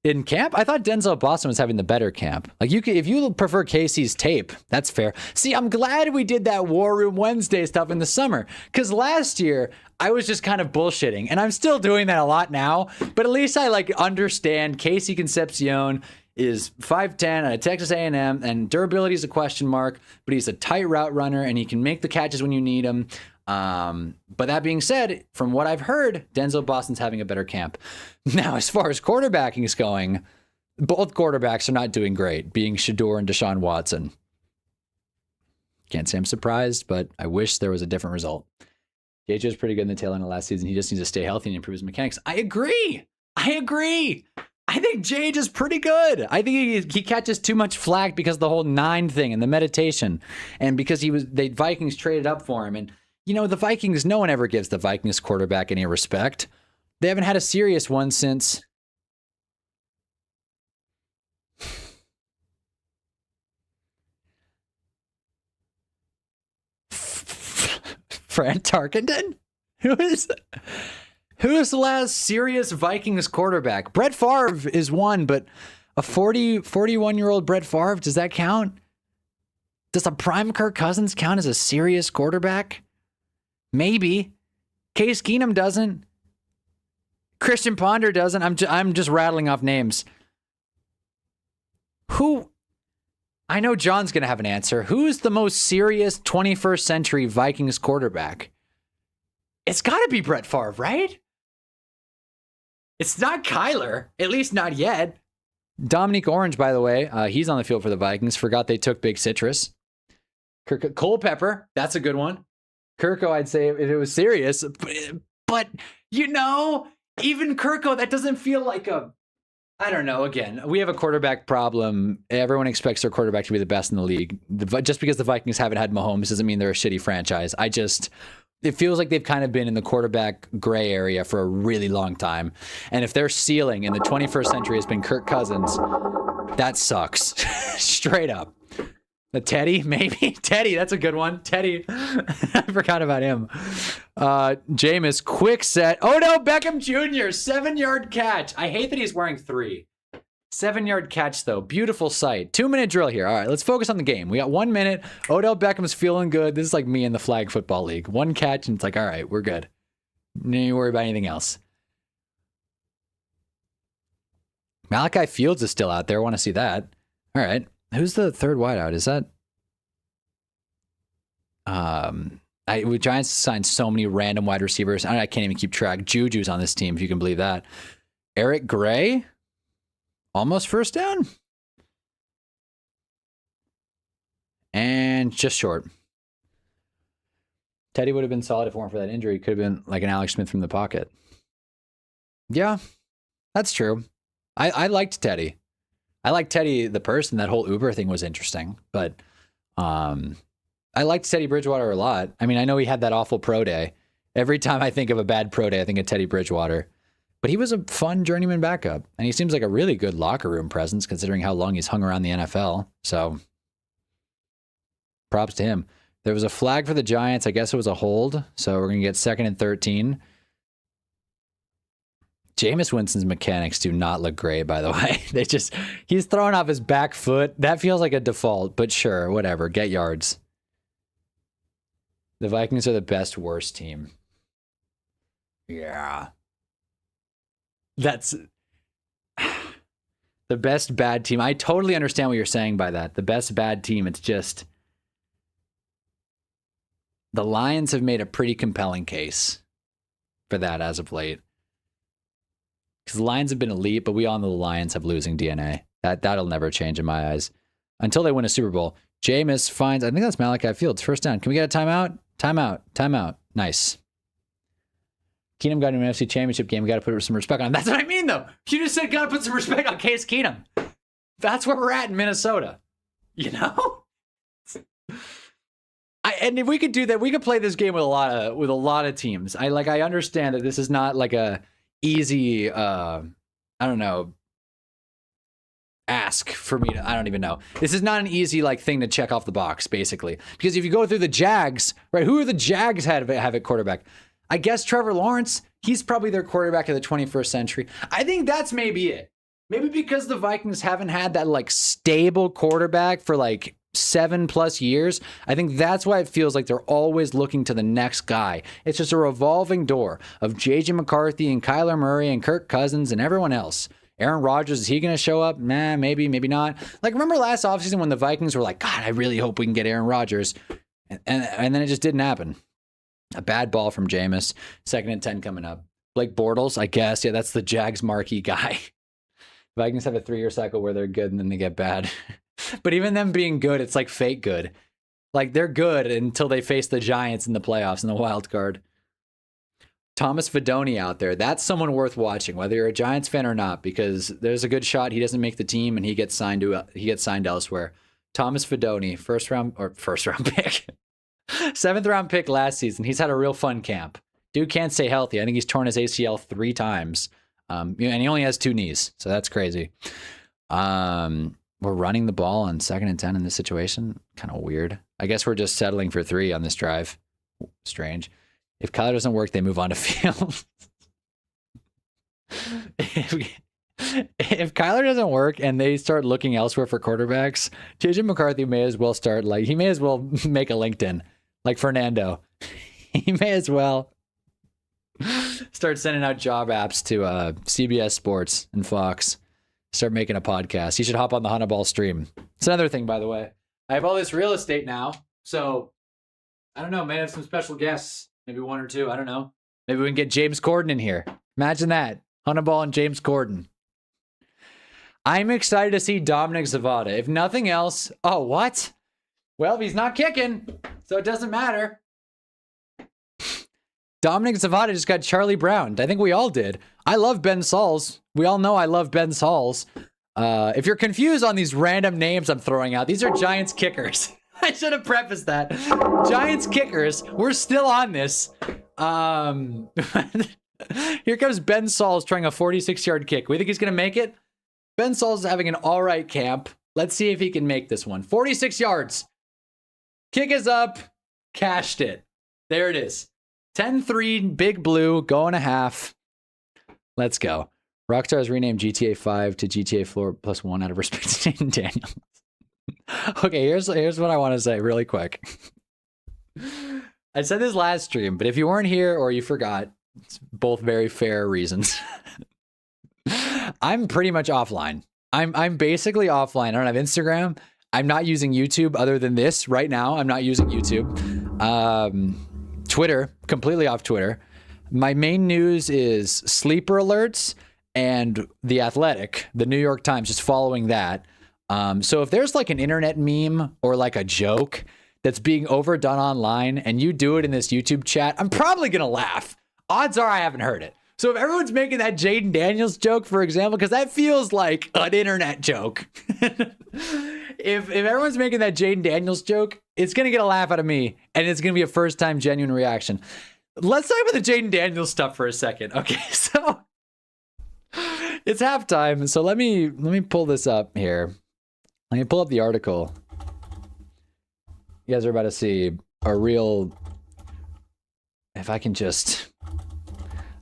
In camp, I thought Denzel Boston was having the better camp. If you prefer Casey's tape, that's fair. See, I'm glad we did that War Room Wednesday stuff in the summer, because last year I was just kind of bullshitting, and I'm still doing that a lot now. But at least I understand Casey Concepcion is 5'10" out of Texas A&M, and durability is a question mark, but he's a tight route runner, and he can make the catches when you need him. But that being said, from what I've heard, Denzel Boston's having a better camp. Now, as far as quarterbacking is going, both quarterbacks are not doing great, being Shedeur and Deshaun Watson. Can't say I'm surprised, but I wish there was a different result. JJ was pretty good in the tail end of last season. He just needs to stay healthy and improve his mechanics. I agree. I think JJ is pretty good. I think he catches too much flack because of the whole 9 thing and the meditation, and because the Vikings traded up for him. And the Vikings, no one ever gives the Vikings quarterback any respect. They haven't had a serious one since. Fran Tarkenton? Who is the last serious Vikings quarterback? Brett Favre is one, but a 41-year-old Brett Favre, does that count? Does a prime Kirk Cousins count as a serious quarterback? Maybe. Case Keenum doesn't. Christian Ponder doesn't. I'm just rattling off names. Who? I know John's going to have an answer. Who's the most serious 21st century Vikings quarterback? It's got to be Brett Favre, right? It's not Kyler, at least not yet. Dominique Orange, by the way, he's on the field for the Vikings. Forgot they took Big Citrus. Culpepper, that's a good one. Kirko, I'd say if it was serious, but even Kirko, that doesn't feel like I don't know. Again, we have a quarterback problem. Everyone expects their quarterback to be the best in the league. Just because the Vikings haven't had Mahomes doesn't mean they're a shitty franchise. it feels like they've kind of been in the quarterback gray area for a really long time. And if their ceiling in the 21st century has been Kirk Cousins, that sucks. Straight up. The Teddy, maybe? Teddy, that's a good one. Teddy. I forgot about him. Jameis, quick set. Oh no, Beckham Jr., 7-yard catch. I hate that he's wearing 3. 7-yard catch, though. Beautiful sight. 2-minute drill here. All right, let's focus on the game. We got 1 minute. Odell Beckham's feeling good. This is like me in the flag football league. 1 catch, and it's like, all right, we're good. No need to worry about anything else. Malachi Fields is still out there. I want to see that. All right. Who's the third wideout? Is that? Giants signed so many random wide receivers. I can't even keep track. Juju's on this team, if you can believe that. Eric Gray, almost first down. And just short. Teddy would have been solid if it weren't for that injury. Could have been like an Alex Smith from the pocket. Yeah, that's true. I liked Teddy. I liked Teddy the person. That whole Uber thing was interesting, but I liked Teddy Bridgewater a lot. I mean, I know he had that awful pro day. Every time I think of a bad pro day, I think of Teddy Bridgewater. But he was a fun journeyman backup, and he seems like a really good locker room presence considering how long he's hung around the NFL. So props to him. There was a flag for the Giants. I guess it was a hold, so we're going to get 2nd and 13. Jameis Winston's mechanics do not look great, by the way. He's throwing off his back foot. That feels like a default, but sure, whatever. Get yards. The Vikings are the best worst team. Yeah. That's the best bad team. I totally understand what you're saying by that. The best bad team. It's just the Lions have made a pretty compelling case for that as of late. Because the Lions have been elite, but we all know the Lions have losing DNA. That'll never change in my eyes. Until they win a Super Bowl. Jameis finds, I think that's Malachi Fields, first down. Can we get a timeout? Timeout. Nice. Keenum got an NFC Championship game. We got to put some respect on him. That's what I mean, though. You just said got to put some respect on Case Keenum. That's where we're at in Minnesota. You know? And if we could do that, we could play this game with a lot of teams. I understand that this is not like a easy, ask for me to, I don't even know. This is not an easy thing to check off the box, basically. Because if you go through the Jags, right, who are the Jags have at quarterback? I guess Trevor Lawrence, he's probably their quarterback of the 21st century. I think that's maybe it. Maybe because the Vikings haven't had that stable quarterback for 7+ years. I think that's why it feels like they're always looking to the next guy. It's just a revolving door of J.J. McCarthy and Kyler Murray and Kirk Cousins and everyone else. Aaron Rodgers, is he going to show up? Nah, maybe not. Remember last offseason when the Vikings were like, God, I really hope we can get Aaron Rodgers. And then it just didn't happen. A bad ball from Jameis. 2nd and 10 coming up. Blake Bortles, I guess. Yeah, that's the Jags marquee guy. Vikings have a 3-year cycle where they're good and then they get bad. But even them being good, it's fake good. They're good until they face the Giants in the playoffs in the wild card. Thomas Fidone out there. That's someone worth watching, whether you're a Giants fan or not, because there's a good shot he doesn't make the team and he gets signed elsewhere. Thomas Fidone, first round pick. 7th round pick last season. He's had a real fun camp. Dude can't stay healthy. I think he's torn his ACL 3 times. And he only has 2 knees, so that's crazy. We're running the ball on 2nd and 10 in this situation. Kind of weird. I guess we're just settling for 3 on this drive. Strange. If Kyler doesn't work, they move on to Fields. If Kyler doesn't work and they start looking elsewhere for quarterbacks, J.J. McCarthy may as well start he may as well make a LinkedIn like Fernando. He may as well start sending out job apps to CBS Sports and Fox. Start making a podcast. He should hop on the Hunnaball stream. It's another thing, by the way. I have all this real estate now, so I don't know. May have some special guests, maybe 1 or 2. I don't know. Maybe we can get James Corden in here. Imagine that. Hunnaball and James Corden. I'm excited to see Dominic Zavada. If nothing else, oh, what? Well, he's not kicking, so it doesn't matter. Dominic Zavada just got Charlie Brown. I think we all did. I love Ben Sauls. We all know I love Ben Sauls. If you're confused on these random names I'm throwing out, these are Giants kickers. I should have prefaced that. Giants kickers. We're still on this. Here comes Ben Sauls trying a 46-yard kick. We think he's going to make it? Ben Sauls is having an all right camp. Let's see if he can make this one. 46 yards. Kick is up. Cashed it. There it is. 10-3, Big Blue, going a half. Let's go. Rockstar has renamed GTA 5 to GTA 4 plus 1 out of respect to Jaden Daniels. Okay, here's what I want to say really quick. I said this last stream, but if you weren't here or you forgot, it's both very fair reasons. I'm pretty much offline. I'm basically offline. I don't have Instagram. I'm not using YouTube other than this right now. I'm not using YouTube. Twitter, completely off Twitter. My main news is sleeper alerts and The Athletic, the New York Times, just following that. So if there's like an internet meme or like a joke that's being overdone online and you do it in this YouTube chat, I'm probably going to laugh. Odds are I haven't heard it. So if everyone's making that Jaden Daniels joke, for example, because that feels like an internet joke. If everyone's making that Jaden Daniels joke, it's going to get a laugh out of me. And it's going to be a first time genuine reaction. Let's talk about the Jaden Daniels stuff for a second. Okay, so it's halftime. So let me pull this up here. Let me pull up the article. You guys are about to see a real, if I can just,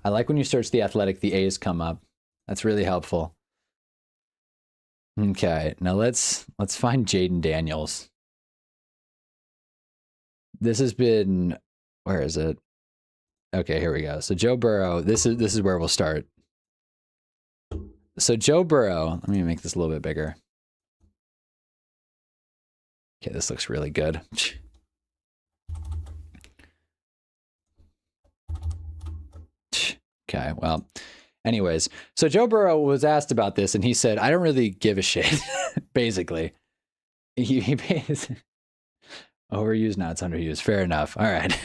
I like when you search The Athletic, the A's come up. That's really helpful. Okay, now let's find Jaden Daniels. This has been, where is it? Okay, here we go. So Joe Burrow, this is where we'll start. So Joe Burrow, let me make this a little bit bigger. Okay, this looks really good. Okay, well, anyways, so Joe Burrow was asked about this and he said, I don't really give a shit, basically. He overused, now it's underused. Fair enough. All right.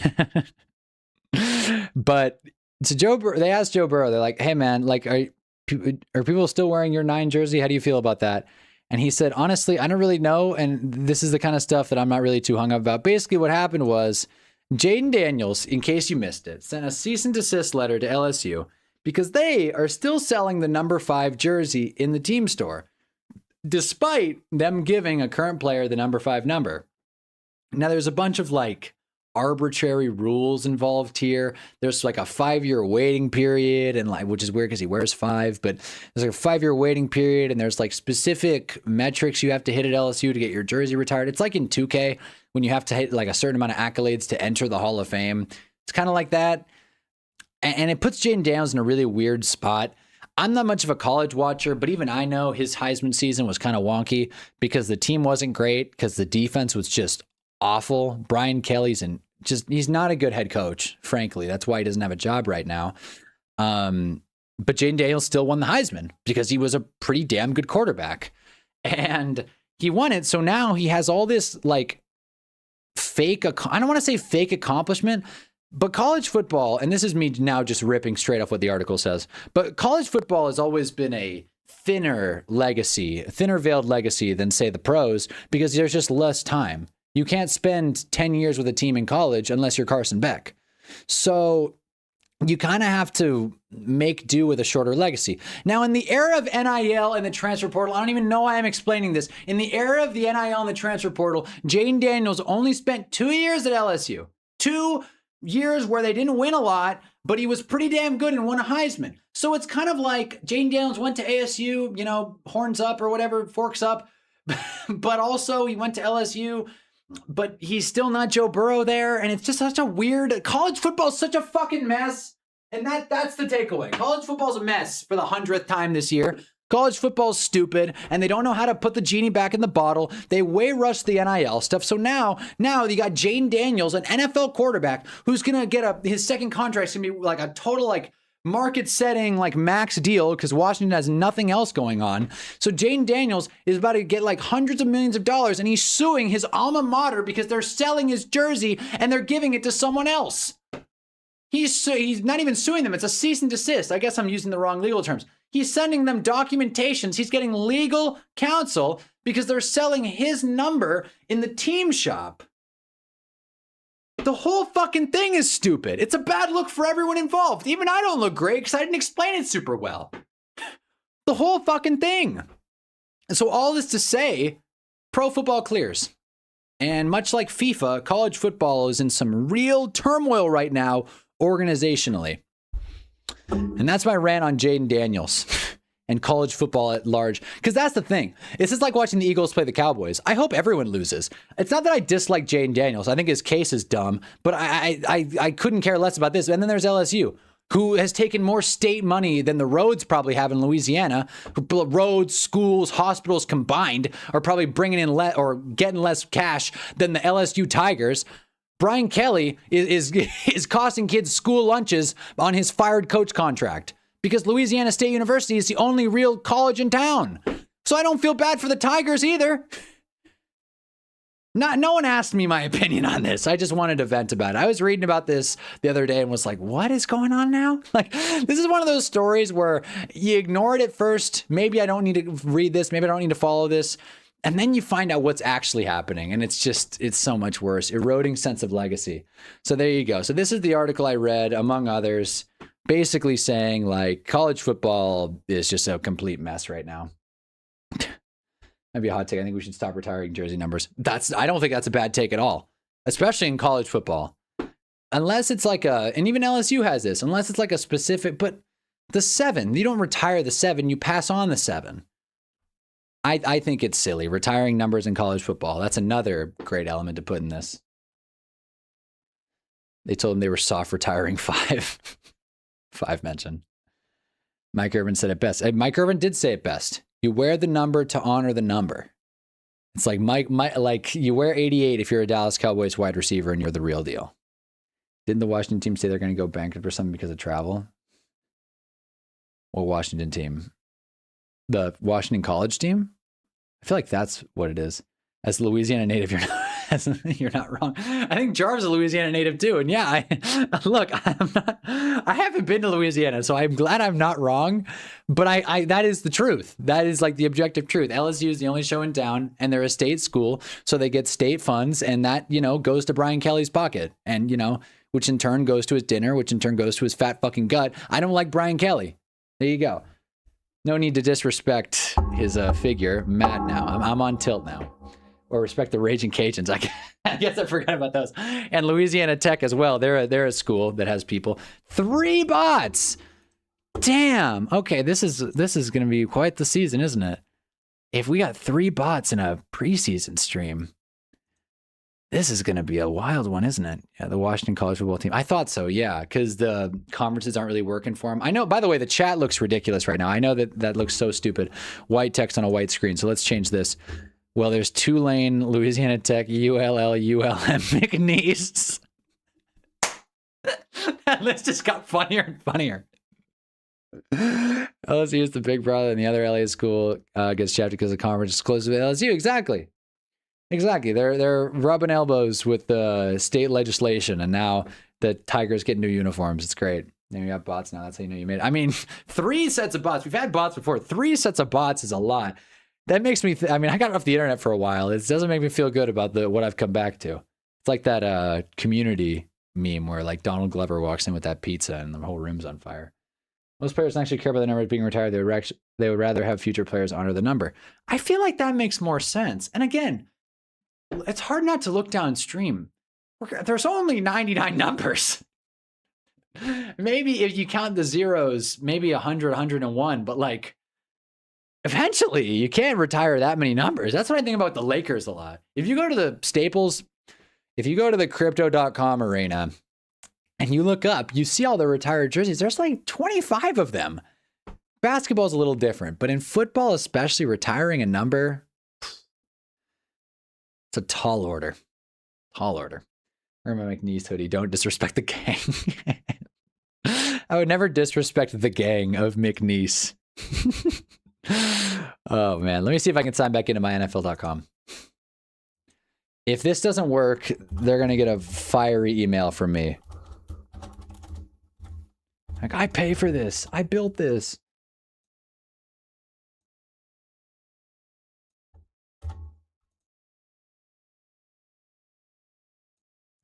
But to they asked Joe Burrow, they're like, hey man, like, are people still wearing your 9 jersey? How do you feel about that? And he said, honestly, I don't really know. And this is the kind of stuff that I'm not really too hung up about. Basically what happened was Jaden Daniels, in case you missed it, sent a cease and desist letter to LSU because they are still selling the number 5 jersey in the team store, despite them giving a current player the number 5 number. Now, there's a bunch of like arbitrary rules involved here. There's like a 5-year waiting period, and like, which is weird because he wears 5, but there's like a 5-year waiting period, and there's like specific metrics you have to hit at LSU to get your jersey retired. It's like in 2K when you have to hit like a certain amount of accolades to enter the Hall of Fame. It's kind of like that. And it puts Jaden Daniels in a really weird spot. I'm not much of a college watcher, but even I know his Heisman season was kind of wonky because the team wasn't great, because the defense was just awful. Brian Kelly's he's not a good head coach, frankly. That's why he doesn't have a job right now. But Jaden Daniels still won the Heisman because he was a pretty damn good quarterback. And he won it. So now he has all this like fake, I don't want to say fake accomplishment, but college football, and this is me now just ripping straight off what the article says, but college football has always been a thinner veiled legacy than say the pros, because there's just less time. You can't spend 10 years with a team in college unless you're Carson Beck. So you kind of have to make do with a shorter legacy. Now, in the era of NIL and the transfer portal, I don't even know why I'm explaining this. In the era of the NIL and the transfer portal, Jaden Daniels only spent 2 years at LSU. 2 years where they didn't win a lot, but he was pretty damn good and won a Heisman. So it's kind of like Jaden Daniels went to ASU, you know, horns up or whatever, forks up, but also he went to LSU, but he's still not Joe Burrow there. And it's just such a weird, college football is such a fucking mess. And that's the takeaway. College football's a mess for the 100th time this year. College football's stupid, and they don't know how to put the genie back in the bottle. They way rushed the NIL stuff. So now you got Jaden Daniels, an NFL quarterback, who's going to get his second contract's going to be like a total like market-setting like max deal because Washington has nothing else going on. So Jaden Daniels is about to get like hundreds of millions of dollars, and he's suing his alma mater because they're selling his jersey and they're giving it to someone else. He's not even suing them. It's a cease and desist. I guess I'm using the wrong legal terms. He's sending them documentations. He's getting legal counsel because they're selling his number in the team shop. The whole fucking thing is stupid. It's a bad look for everyone involved. Even I don't look great because I didn't explain it super well. The whole fucking thing. And so all this to say, pro football clears. And much like FIFA, college football is in some real turmoil right now, organizationally. And that's my rant on Jaden Daniels and college football at large. Because that's the thing. This is like watching the Eagles play the Cowboys. I hope everyone loses. It's not that I dislike Jaden Daniels. I think his case is dumb. But I couldn't care less about this. And then there's LSU, who has taken more state money than the roads probably have in Louisiana. Roads, schools, hospitals combined are probably bringing in or getting less cash than the LSU Tigers. Brian Kelly is costing kids school lunches on his fired coach contract because Louisiana State University is the only real college in town. So I don't feel bad for the Tigers either. No one asked me my opinion on this. I just wanted to vent about it. I was reading about this the other day and was like, what is going on now? Like, this is one of those stories where you ignore it at first. Maybe I don't need to read this. Maybe I don't need to follow this. And then you find out what's actually happening. And it's so much worse. Eroding sense of legacy. So there you go. So this is the article I read, among others, basically saying like college football is just a complete mess right now. That'd be a hot take. I think we should stop retiring jersey numbers. I don't think that's a bad take at all, especially in college football. Unless it's like and even LSU has this, unless it's like a specific, but the 7, you don't retire the 7, you pass on the 7. I think it's silly. Retiring numbers in college football. That's another great element to put in this. They told him they were soft retiring 5. 5 mentioned. Mike Irvin said it best. Mike Irvin did say it best. You wear the number to honor the number. It's like like you wear 88 if you're a Dallas Cowboys wide receiver and you're the real deal. Didn't the Washington team say they're going to go bankrupt or something because of travel? Well, Washington team. The Washington College team? I feel like that's what it is. As a Louisiana native, you're not wrong. I think Jarv's a Louisiana native too. And yeah, I haven't been to Louisiana, so I'm glad I'm not wrong. But that is the truth. That is like the objective truth. LSU is the only show in town, and they're a state school, so they get state funds, and that, goes to Brian Kelly's pocket. And, which in turn goes to his dinner, which in turn goes to his fat fucking gut. I don't like Brian Kelly. There you go. No need to disrespect his figure, Matt. Now I'm on tilt now, or respect the Raging Cajuns. I guess I forgot about those. And Louisiana Tech as well. They're a school that has people. 3 bots. Damn. Okay, this is going to be quite the season, isn't it? If we got 3 bots in a preseason stream, this is going to be a wild one, isn't it? Yeah, the Washington College football team. I thought so, yeah, because the conferences aren't really working for them. I know, by the way, the chat looks ridiculous right now. I know that looks so stupid. White text on a white screen. So let's change this. Well, there's Tulane, Louisiana Tech, ULL, ULM, McNeese. That list just got funnier and funnier. LSU is the big brother, and the other LA school gets shafted because the conference is close to LSU. Exactly. They're rubbing elbows with the state legislation, and now the Tigers get new uniforms. It's great. Now you got bots now. That's how you know you made it. I mean, 3 sets of bots. We've had bots before. 3 sets of bots is a lot. That makes me. I got off the internet for a while. It doesn't make me feel good about what I've come back to. It's like that Community meme where like Donald Glover walks in with that pizza and the whole room's on fire. Most players don't actually care about the number being retired. They would rather have future players honor the number. I feel like that makes more sense. And again, it's hard not to look downstream. There's only 99 numbers. Maybe if you count the zeros, maybe 100, 101, but like eventually you can't retire that many numbers. That's what I think about the Lakers a lot. If you go to the Staples, if you go to the crypto.com arena and you look up, you see all the retired jerseys. There's like 25 of them. Basketball is a little different, but in football, especially retiring a number, it's a tall order. Tall order. Irma McNeese hoodie. Don't disrespect the gang. I would never disrespect the gang of McNeese. Oh, man. Let me see if I can sign back into my NFL.com. If this doesn't work, they're going to get a fiery email from me. Like, I pay for this. I built this.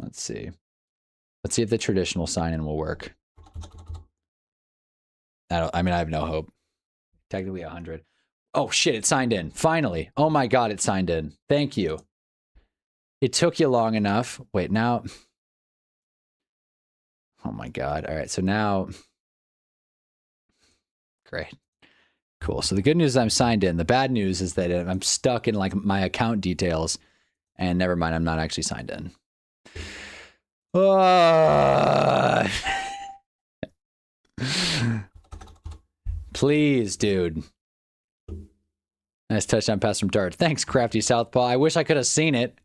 Let's see. Let's see if the traditional sign-in will work. I mean, I have no hope. Technically 100. Oh, shit, it signed in. Finally. Oh, my God, it signed in. Thank you. It took you long enough. Wait, now... Oh, my God. All right, so now... Great. Cool. So the good news is I'm signed in. The bad news is that I'm stuck in, like, my account details. And never mind, I'm not actually signed in. Please, dude. Nice touchdown pass from Dart. Thanks, Crafty Southpaw. I wish I could have seen it.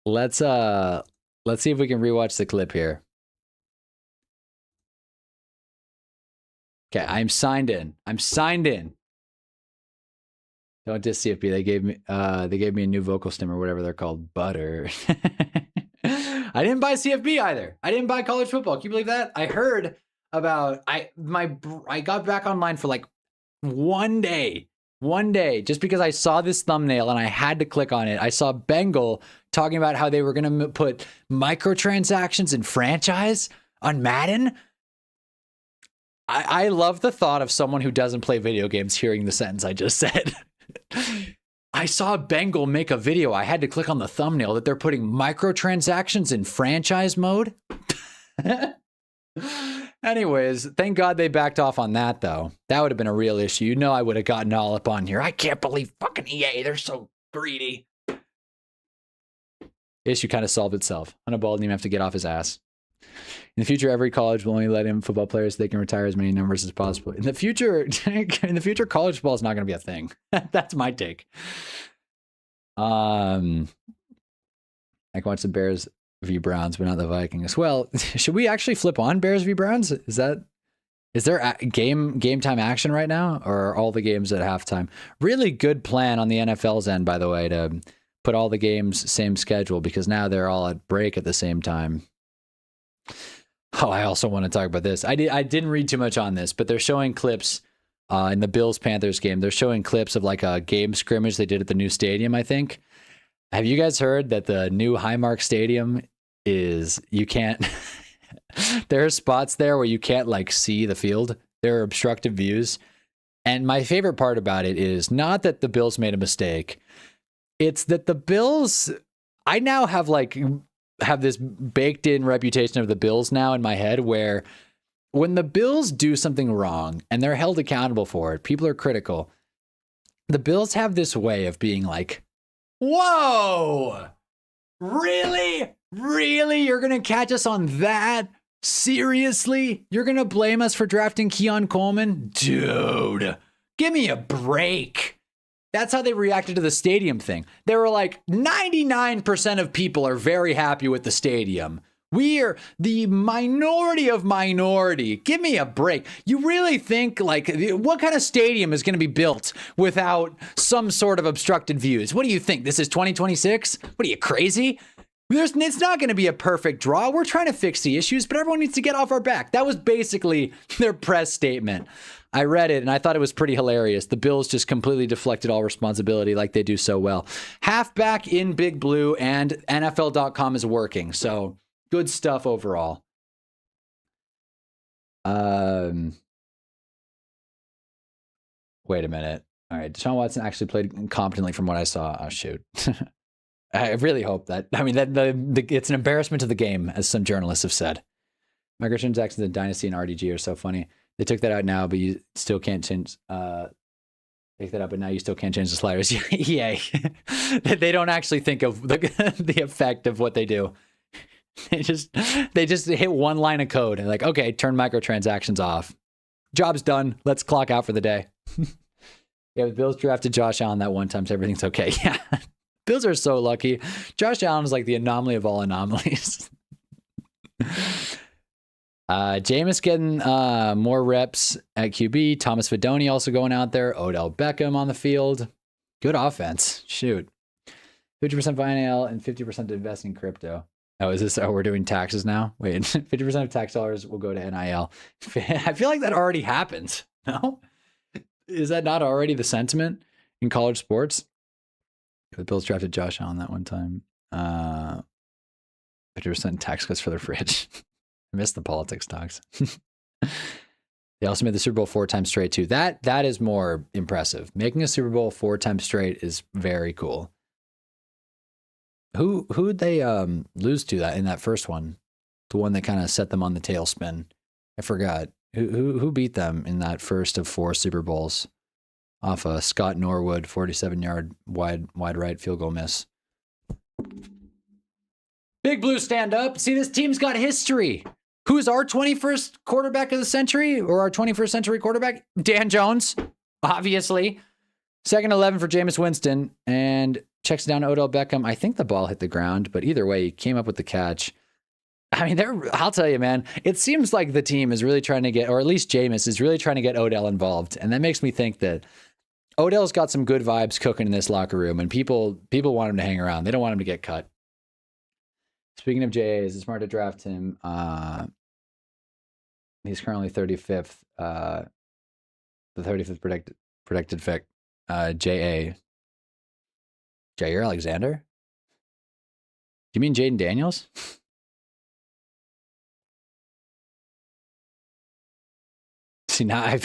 Let's see if we can rewatch the clip here. Okay, I'm signed in. I'm signed in. Don't diss CFB. They gave me a new vocal stem or whatever they're called. Butter. I didn't buy CFB either. I didn't buy college football. Can you believe that? I heard about I got back online for like one day, just because I saw this thumbnail and I had to click on it. I saw Bengal talking about how they were going to put microtransactions in franchise on Madden. I love the thought of someone who doesn't play video games hearing the sentence I just said. I saw Bengal make a video. I had to click on the thumbnail that they're putting microtransactions in franchise mode. Anyways, thank God they backed off on that, though. That would have been a real issue. You know, I would have gotten all up on here. I can't believe fucking EA. They're so greedy. Issue kind of solved itself. Hunnaball didn't even have to get off his ass. In the future, every college will only let in football players so they can retire as many numbers as possible. In the future, college football is not going to be a thing. That's my take. I can watch the Bears v Browns, but not the Vikings. Well, should we actually flip on Bears v Browns? Is there game time action right now, or are all the games at halftime? Really good plan on the NFL's end, by the way, to put all the games same schedule, because now they're all at break at the same time. Oh, I also want to talk about this. I didn't read too much on this, but they're showing clips in the Bills-Panthers game. They're showing clips of like a game scrimmage they did at the new stadium, I think. Have you guys heard that the new Highmark Stadium is, you can't, there are spots there where you can't like see the field. There are obstructive views. And my favorite part about it is not that the Bills made a mistake. It's that the Bills, I now have this baked in reputation of the Bills now in my head, where when the Bills do something wrong and they're held accountable for it, people are critical. The Bills have this way of being like, whoa, really? Really? You're going to catch us on that? Seriously? You're going to blame us for drafting Keon Coleman? Dude, give me a break. That's how they reacted to the stadium thing. They were like, 99% of people are very happy with the stadium. We're the minority of minority. Give me a break. You really think, like, what kind of stadium is going to be built without some sort of obstructed views? What do you think? This is 2026? What are you, crazy? It's not going to be a perfect draw. We're trying to fix the issues, but everyone needs to get off our back. That was basically their press statement. I read it and I thought it was pretty hilarious. The Bills just completely deflected all responsibility like they do so well. Halfback in Big Blue, and NFL.com is working. So good stuff overall. Wait a minute. All right. Deshaun Watson actually played competently from what I saw. Oh, shoot. I really hope that. I mean, it's an embarrassment to the game, as some journalists have said. Microtransactions in Dynasty and RDG are so funny. They took that out now, but you still can't change. Take that out, but now you still can't change the sliders. EA, they don't actually think of the effect of what they do. They just hit one line of code and like, okay, turn microtransactions off. Job's done. Let's clock out for the day. Yeah, the Bills drafted Josh Allen that one time, so everything's okay. Yeah, Bills are so lucky. Josh Allen is like the anomaly of all anomalies. Jameis getting more reps at QB. Thomas Fidone also going out there. Odell Beckham on the field. Good offense. Shoot. 50% for NIL and 50% to invest in crypto. Oh, is this, we're doing taxes now? Wait, 50% of tax dollars will go to NIL. I feel like that already happens. No? Is that not already the sentiment in college sports? The Bills drafted Josh Allen that one time. 50% tax cuts for their fridge. I missed the politics talks. They also made the Super Bowl 4 times straight too. That is more impressive. Making a Super Bowl 4 times straight is very cool. Who'd they lose to that in that first one? The one that kind of set them on the tailspin. I forgot. Who beat them in that first of 4 Super Bowls? Off a Scott Norwood 47-yard wide right field goal miss. Big Blue, stand up. See, this team's got history. Who's our 21st quarterback of the century, or our 21st century quarterback? Dan Jones, obviously. 2nd 11 for Jameis Winston, and checks down to Odell Beckham. I think the ball hit the ground, but either way, he came up with the catch. I mean, I'll tell you, man, it seems like the team is really trying to get, or at least Jameis is really trying to get Odell involved. And that makes me think that Odell's got some good vibes cooking in this locker room, and people want him to hang around. They don't want him to get cut. Speaking of JA, is it smart to draft him? He's currently 35th. The 35th predicted pick. JA. Jair Alexander? Do you mean Jaden Daniels? See, now I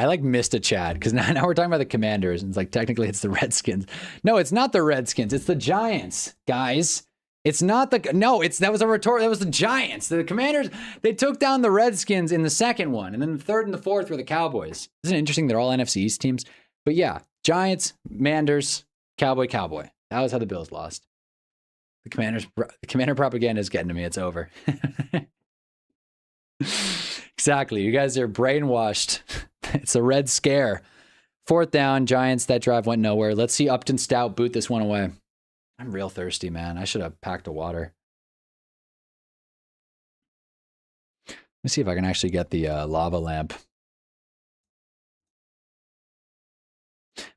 like missed a chat because now we're talking about the Commanders, and it's like technically it's the Redskins. No, it's not the Redskins. It's the Giants, guys. It's not the that was a retort. That was the Giants. The Commanders, they took down the Redskins in the second one, and then the third and the fourth were the Cowboys. Isn't it interesting? They're all NFC East teams. But yeah, Giants, Manders, Cowboy. That was how the Bills lost. The Commander propaganda is getting to me. It's over. Exactly. You guys are brainwashed. It's a red scare. 4th down, Giants. That drive went nowhere. Let's see Upton Stout boot this one away. I'm real thirsty, man. I should have packed a water. Let me see if I can actually get the lava lamp.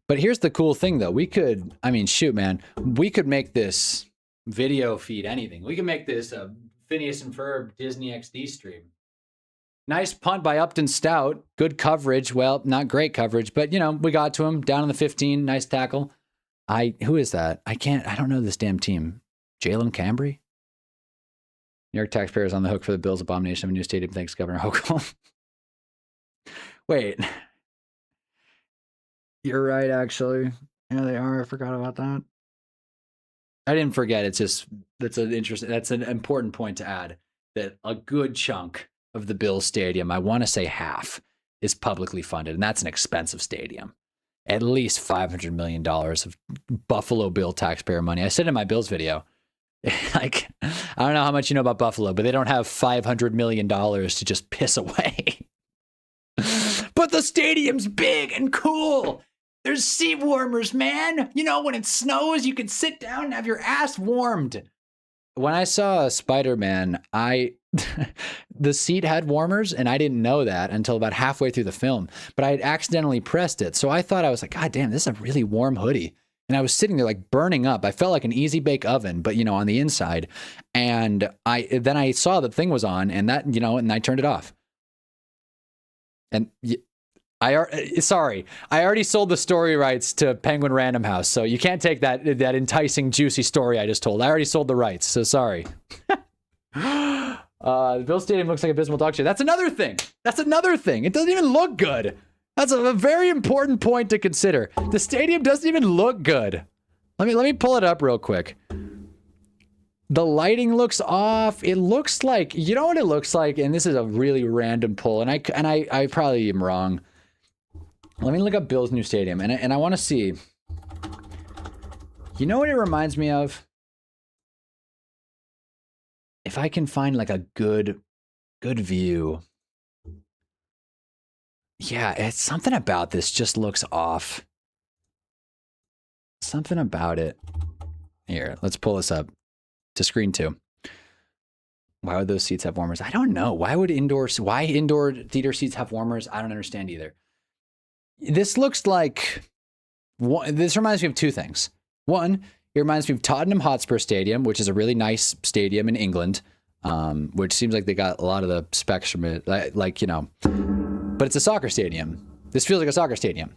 But here's the cool thing, though. We could, I mean, shoot, man. We could make this video feed anything. We could make this a Phineas and Ferb Disney XD stream. Nice punt by Upton Stout. Good coverage. Well, not great coverage, but, you know, we got to him. Down in the 15. Nice tackle. Who is that? I don't know this damn team. Jalen Cambry? New York taxpayers on the hook for the Bills' abomination of a new stadium. Thanks, Governor Hochul. Wait. You're right, actually. Yeah, they are. I forgot about that. I didn't forget. It's just, that's an important point to add, that a good chunk of the Bills stadium, I want to say half, is publicly funded, and that's an expensive stadium. At least $500 million of Buffalo Bill taxpayer money. I said in my Bills video, like, I don't know how much you know about Buffalo, but they don't have $500 million to just piss away. But the stadium's big and cool. There's seat warmers, man. You know, when it snows, you can sit down and have your ass warmed. When I saw Spider-Man, the seat had warmers, and I didn't know that until about halfway through the film, but I had accidentally pressed it. So I thought, I was like, God damn, this is a really warm hoodie. And I was sitting there like burning up. I felt like an easy bake oven, but, you know, on the inside. And then I saw the thing was on, and that, you know, and I turned it off. And I already sold the story rights to Penguin Random House, so you can't take that enticing, juicy story I just told. I already sold the rights, so sorry. The Bill Stadium looks like abysmal dog shit. That's another thing. It doesn't even look good. That's a very important point to consider. The stadium doesn't even look good. Let me pull it up real quick. The lighting looks off. It looks like, you know what it looks like? And this is a really random pull, and I probably am wrong. Let me look up Bill's new stadium, and I want to see. You know what it reminds me of? If I can find like a good view. Yeah, it's something about this just looks off. Something about it. Here, let's pull this up to screen 2. Why would those seats have warmers? I don't know. Why indoor theater seats have warmers? I don't understand either. This looks like, this reminds me of 2 things. One, it reminds me of Tottenham Hotspur Stadium, which is a really nice stadium in England, which seems like they got a lot of the specs from it, like, you know, but it's a soccer stadium. This feels like a soccer stadium.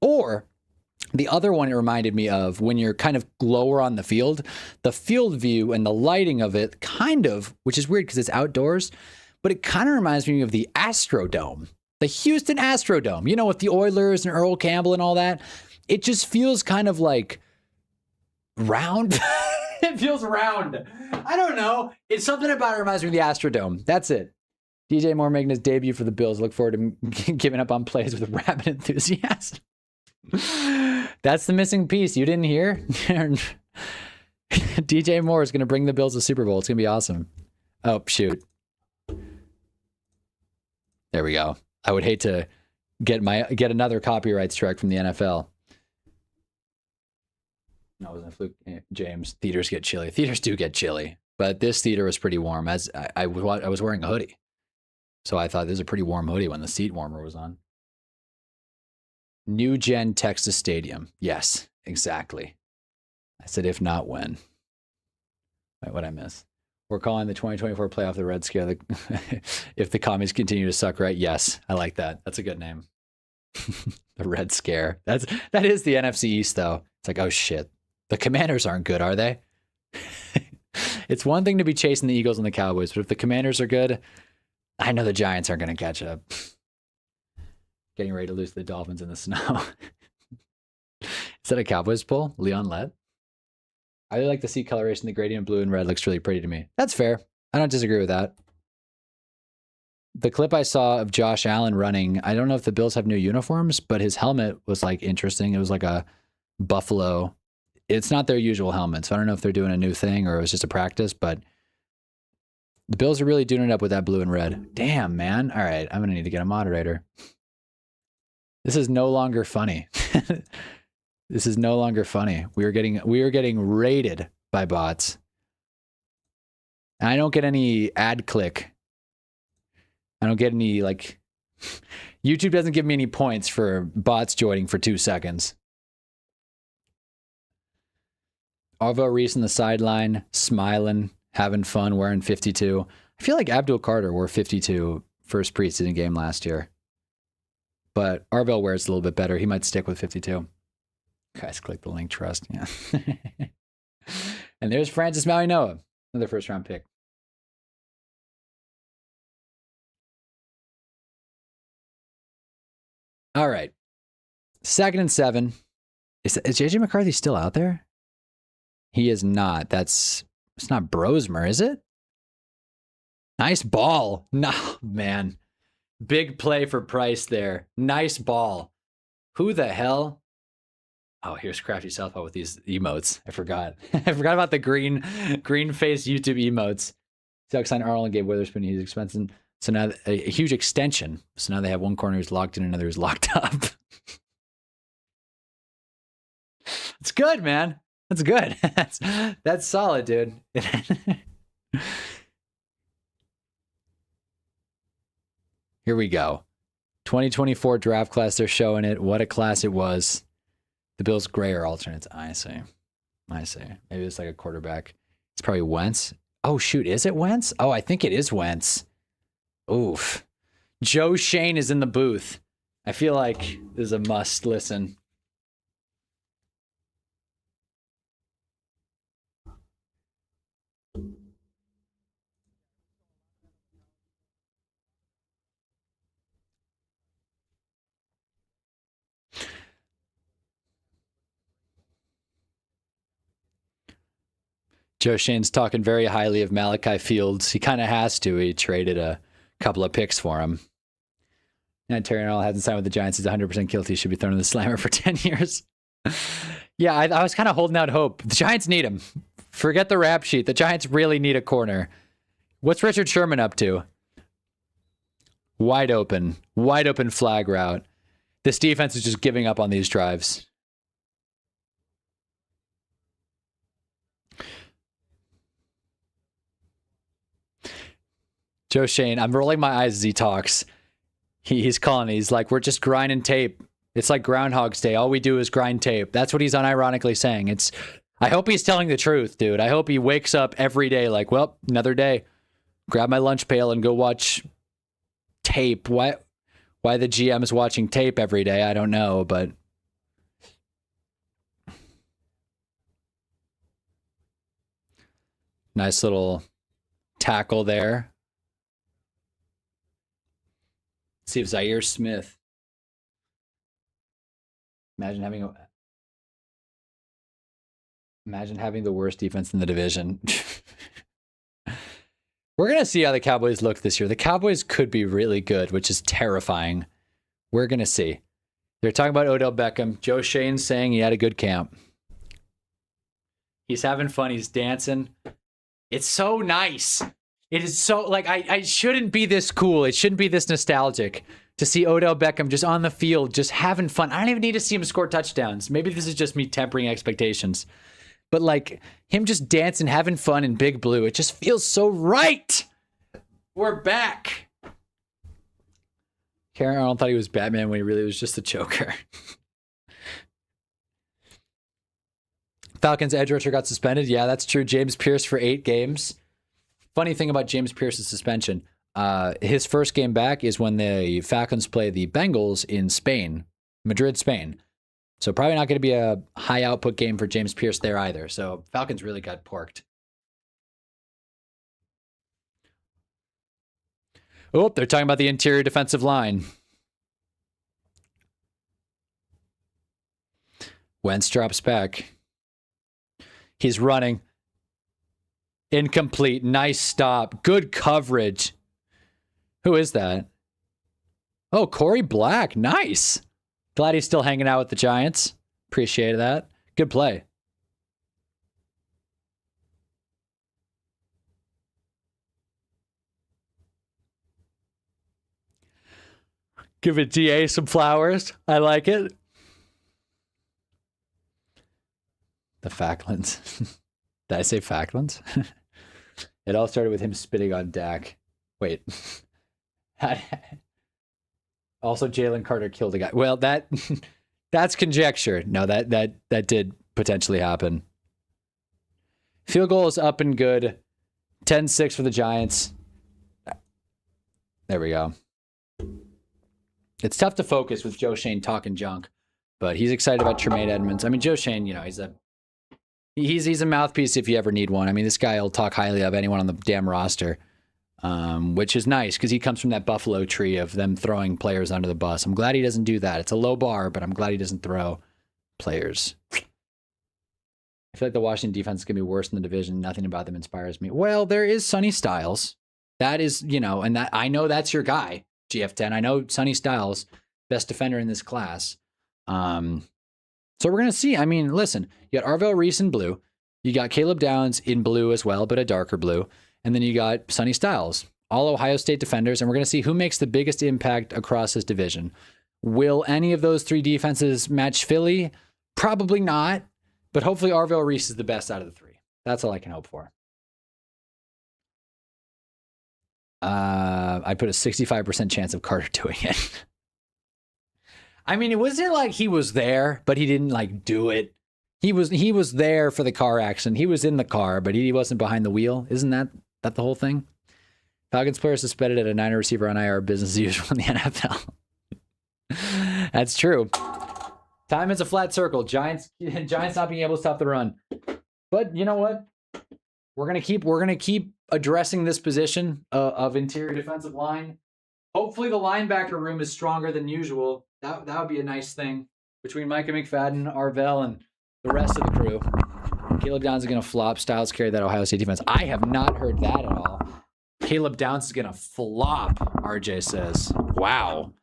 Or The other one it reminded me of when you're kind of lower on the field view and the lighting of it kind of, which is weird because it's outdoors, but it kind of reminds me of the Astrodome, the Houston Astrodome, you know, with the Oilers and Earl Campbell and all that. It just feels kind of like round. It feels round. I don't know. It's something about it reminds me of the Astrodome. That's it. DJ Moore making his debut for the Bills. Look forward to giving up on plays with rabid enthusiasm. That's the missing piece. You didn't hear? DJ Moore is going to bring the Bills to Super Bowl. It's going to be awesome. Oh, shoot. There we go. I would hate to get another copyright strike from the NFL. No, it wasn't a fluke. James, theaters get chilly. Theaters do get chilly, but this theater was pretty warm. As I was wearing a hoodie, so I thought this was a pretty warm hoodie when the seat warmer was on. New Gen Texas Stadium. Yes, exactly. I said, if not, when? Wait, what'd I miss? We're calling the 2024 playoff the Red Scare. If the commies continue to suck, right? Yes, I like that. That's a good name. The Red Scare. That is the NFC East, though. It's like, oh shit. The Commanders aren't good, are they? It's one thing to be chasing the Eagles and the Cowboys, but if the Commanders are good, I know the Giants aren't going to catch up. Getting ready to lose to the Dolphins in the snow. Is that a Cowboys pull? Leon Lett? I really like the seat coloration. The gradient of blue and red looks really pretty to me. That's fair. I don't disagree with that. The clip I saw of Josh Allen running, I don't know if the Bills have new uniforms, but his helmet was like interesting. It was like a buffalo. It's not their usual helmet, so I don't know if they're doing a new thing or it was just a practice, but the Bills are really doing it up with that blue and red. Damn, man. All right, I'm going to need to get a moderator. This is no longer funny. This is no longer funny. We are getting raided by bots. And I don't get any ad click. I don't get any, like, YouTube doesn't give me any points for bots joining for 2 seconds. Arvo Reese on the sideline, smiling, having fun, wearing 52. I feel like Abdul Carter wore 52 first preseason game last year. But Arvell wears a little bit better. He might stick with 52. Guys, click the link, trust. Yeah. And there's Francis Maui-Noah, another first-round pick. All right. 2nd and 7. Is JJ McCarthy still out there? He is not. It's not Brosmer, is it? Nice ball. No, man. Big play for Price there. Nice ball. Who the hell? Oh, here's Crafty Southpaw with these emotes. I forgot. I forgot about the green face YouTube emotes. Duck signed Arnold and Gabe Witherspoon. He's expensive. So now a huge extension. So now they have one corner who's locked in, another who's locked up. It's good, man. That's good. That's solid, dude. Here we go. 2024 draft class. They're showing it. What a class it was. The Bills' gray are alternates. I see. Maybe it's like a quarterback. It's probably Wentz. Oh, shoot. Is it Wentz? Oh, I think it is Wentz. Oof. Joe Shane is in the booth. I feel like this is a must listen. Joe Shane's talking very highly of Malachi Fields. He kind of has to. He traded a couple of picks for him. And Terry Arnold hasn't signed with the Giants. He's 100% guilty. He should be thrown in the slammer for 10 years. Yeah, I was kind of holding out hope. The Giants need him. Forget the rap sheet. The Giants really need a corner. What's Richard Sherman up to? Wide open flag route. This defense is just giving up on these drives. Joe Shane, I'm rolling my eyes as he talks. He's calling. He's like, we're just grinding tape. It's like Groundhog's Day. All we do is grind tape. That's what he's unironically saying. I hope he's telling the truth, dude. I hope he wakes up every day like, well, another day. Grab my lunch pail and go watch tape. Why the GM is watching tape every day, I don't know, but Nice little tackle there. Let's see if Zaire Smith. Imagine having the worst defense in the division. We're going to see how the Cowboys look this year. The Cowboys could be really good, which is terrifying. We're going to see. They're talking about Odell Beckham. Joe Shane's saying he had a good camp. He's having fun. He's dancing. It's so nice. It is so, like, I shouldn't be this cool. It shouldn't be this nostalgic to see Odell Beckham just on the field, just having fun. I don't even need to see him score touchdowns. Maybe this is just me tempering expectations. But, like, him just dancing, having fun in Big Blue, it just feels so right. We're back. Karen Arnold thought he was Batman when he really was just the Joker. Falcons edge rusher got suspended. Yeah, that's true. James Pierce for 8 games. Funny thing about James Pierce's suspension, his first game back is when the Falcons play the Bengals in Spain, Madrid, Spain. So probably not going to be a high output game for James Pierce there either. So Falcons really got porked. Oh, they're talking about the interior defensive line. Wentz drops back. He's running. Incomplete. Nice stop. Good coverage. Who is that? Oh, Corey Black. Nice. Glad he's still hanging out with the Giants. Appreciate that. Good play. Give a DA some flowers. I like it. The Falcons. Did I say Falcons? It all started with him spitting on Dak. Wait. Also, Jalen Carter killed a guy. Well, that's conjecture. No, that did potentially happen. Field goal is up and good. 10-6 for the Giants. There we go. It's tough to focus with Joe Shane talking junk, but he's excited about Tremaine Edmonds. I mean, Joe Shane, you know, he's a mouthpiece if you ever need one. I mean, this guy will talk highly of anyone on the damn roster, which is nice because he comes from that Buffalo tree of them throwing players under the bus. I'm glad he doesn't do that. It's a low bar, but I'm glad he doesn't throw players. I feel like the Washington defense is going to be worse in the division. Nothing about them inspires me. Well, there is Sonny Styles. That is, you know, and that I know that's your guy, GF10. I know Sonny Styles, best defender in this class. So we're going to see. I mean, listen, you got Arvell Reese in blue. You got Caleb Downs in blue as well, but a darker blue. And then you got Sonny Styles, all Ohio State defenders. And we're going to see who makes the biggest impact across this division. Will any of those three defenses match Philly? Probably not. But hopefully Arvell Reese is the best out of the three. That's all I can hope for. I put a 65% chance of Carter doing it. I mean, it wasn't like he was there, but he didn't like do it. He was there for the car accident. He was in the car, but he wasn't behind the wheel. Isn't that the whole thing? Falcons player suspended at a Niner receiver on IR, business as usual in the NFL. That's true. Time is a flat circle. Giants not being able to stop the run. But you know what? We're gonna keep addressing this position of interior defensive line. Hopefully the linebacker room is stronger than usual. That would be a nice thing between Micah McFadden, Arvell, and the rest of the crew. Caleb Downs is going to flop. Styles carry that Ohio State defense. I have not heard that at all. Caleb Downs is going to flop, RJ says. Wow.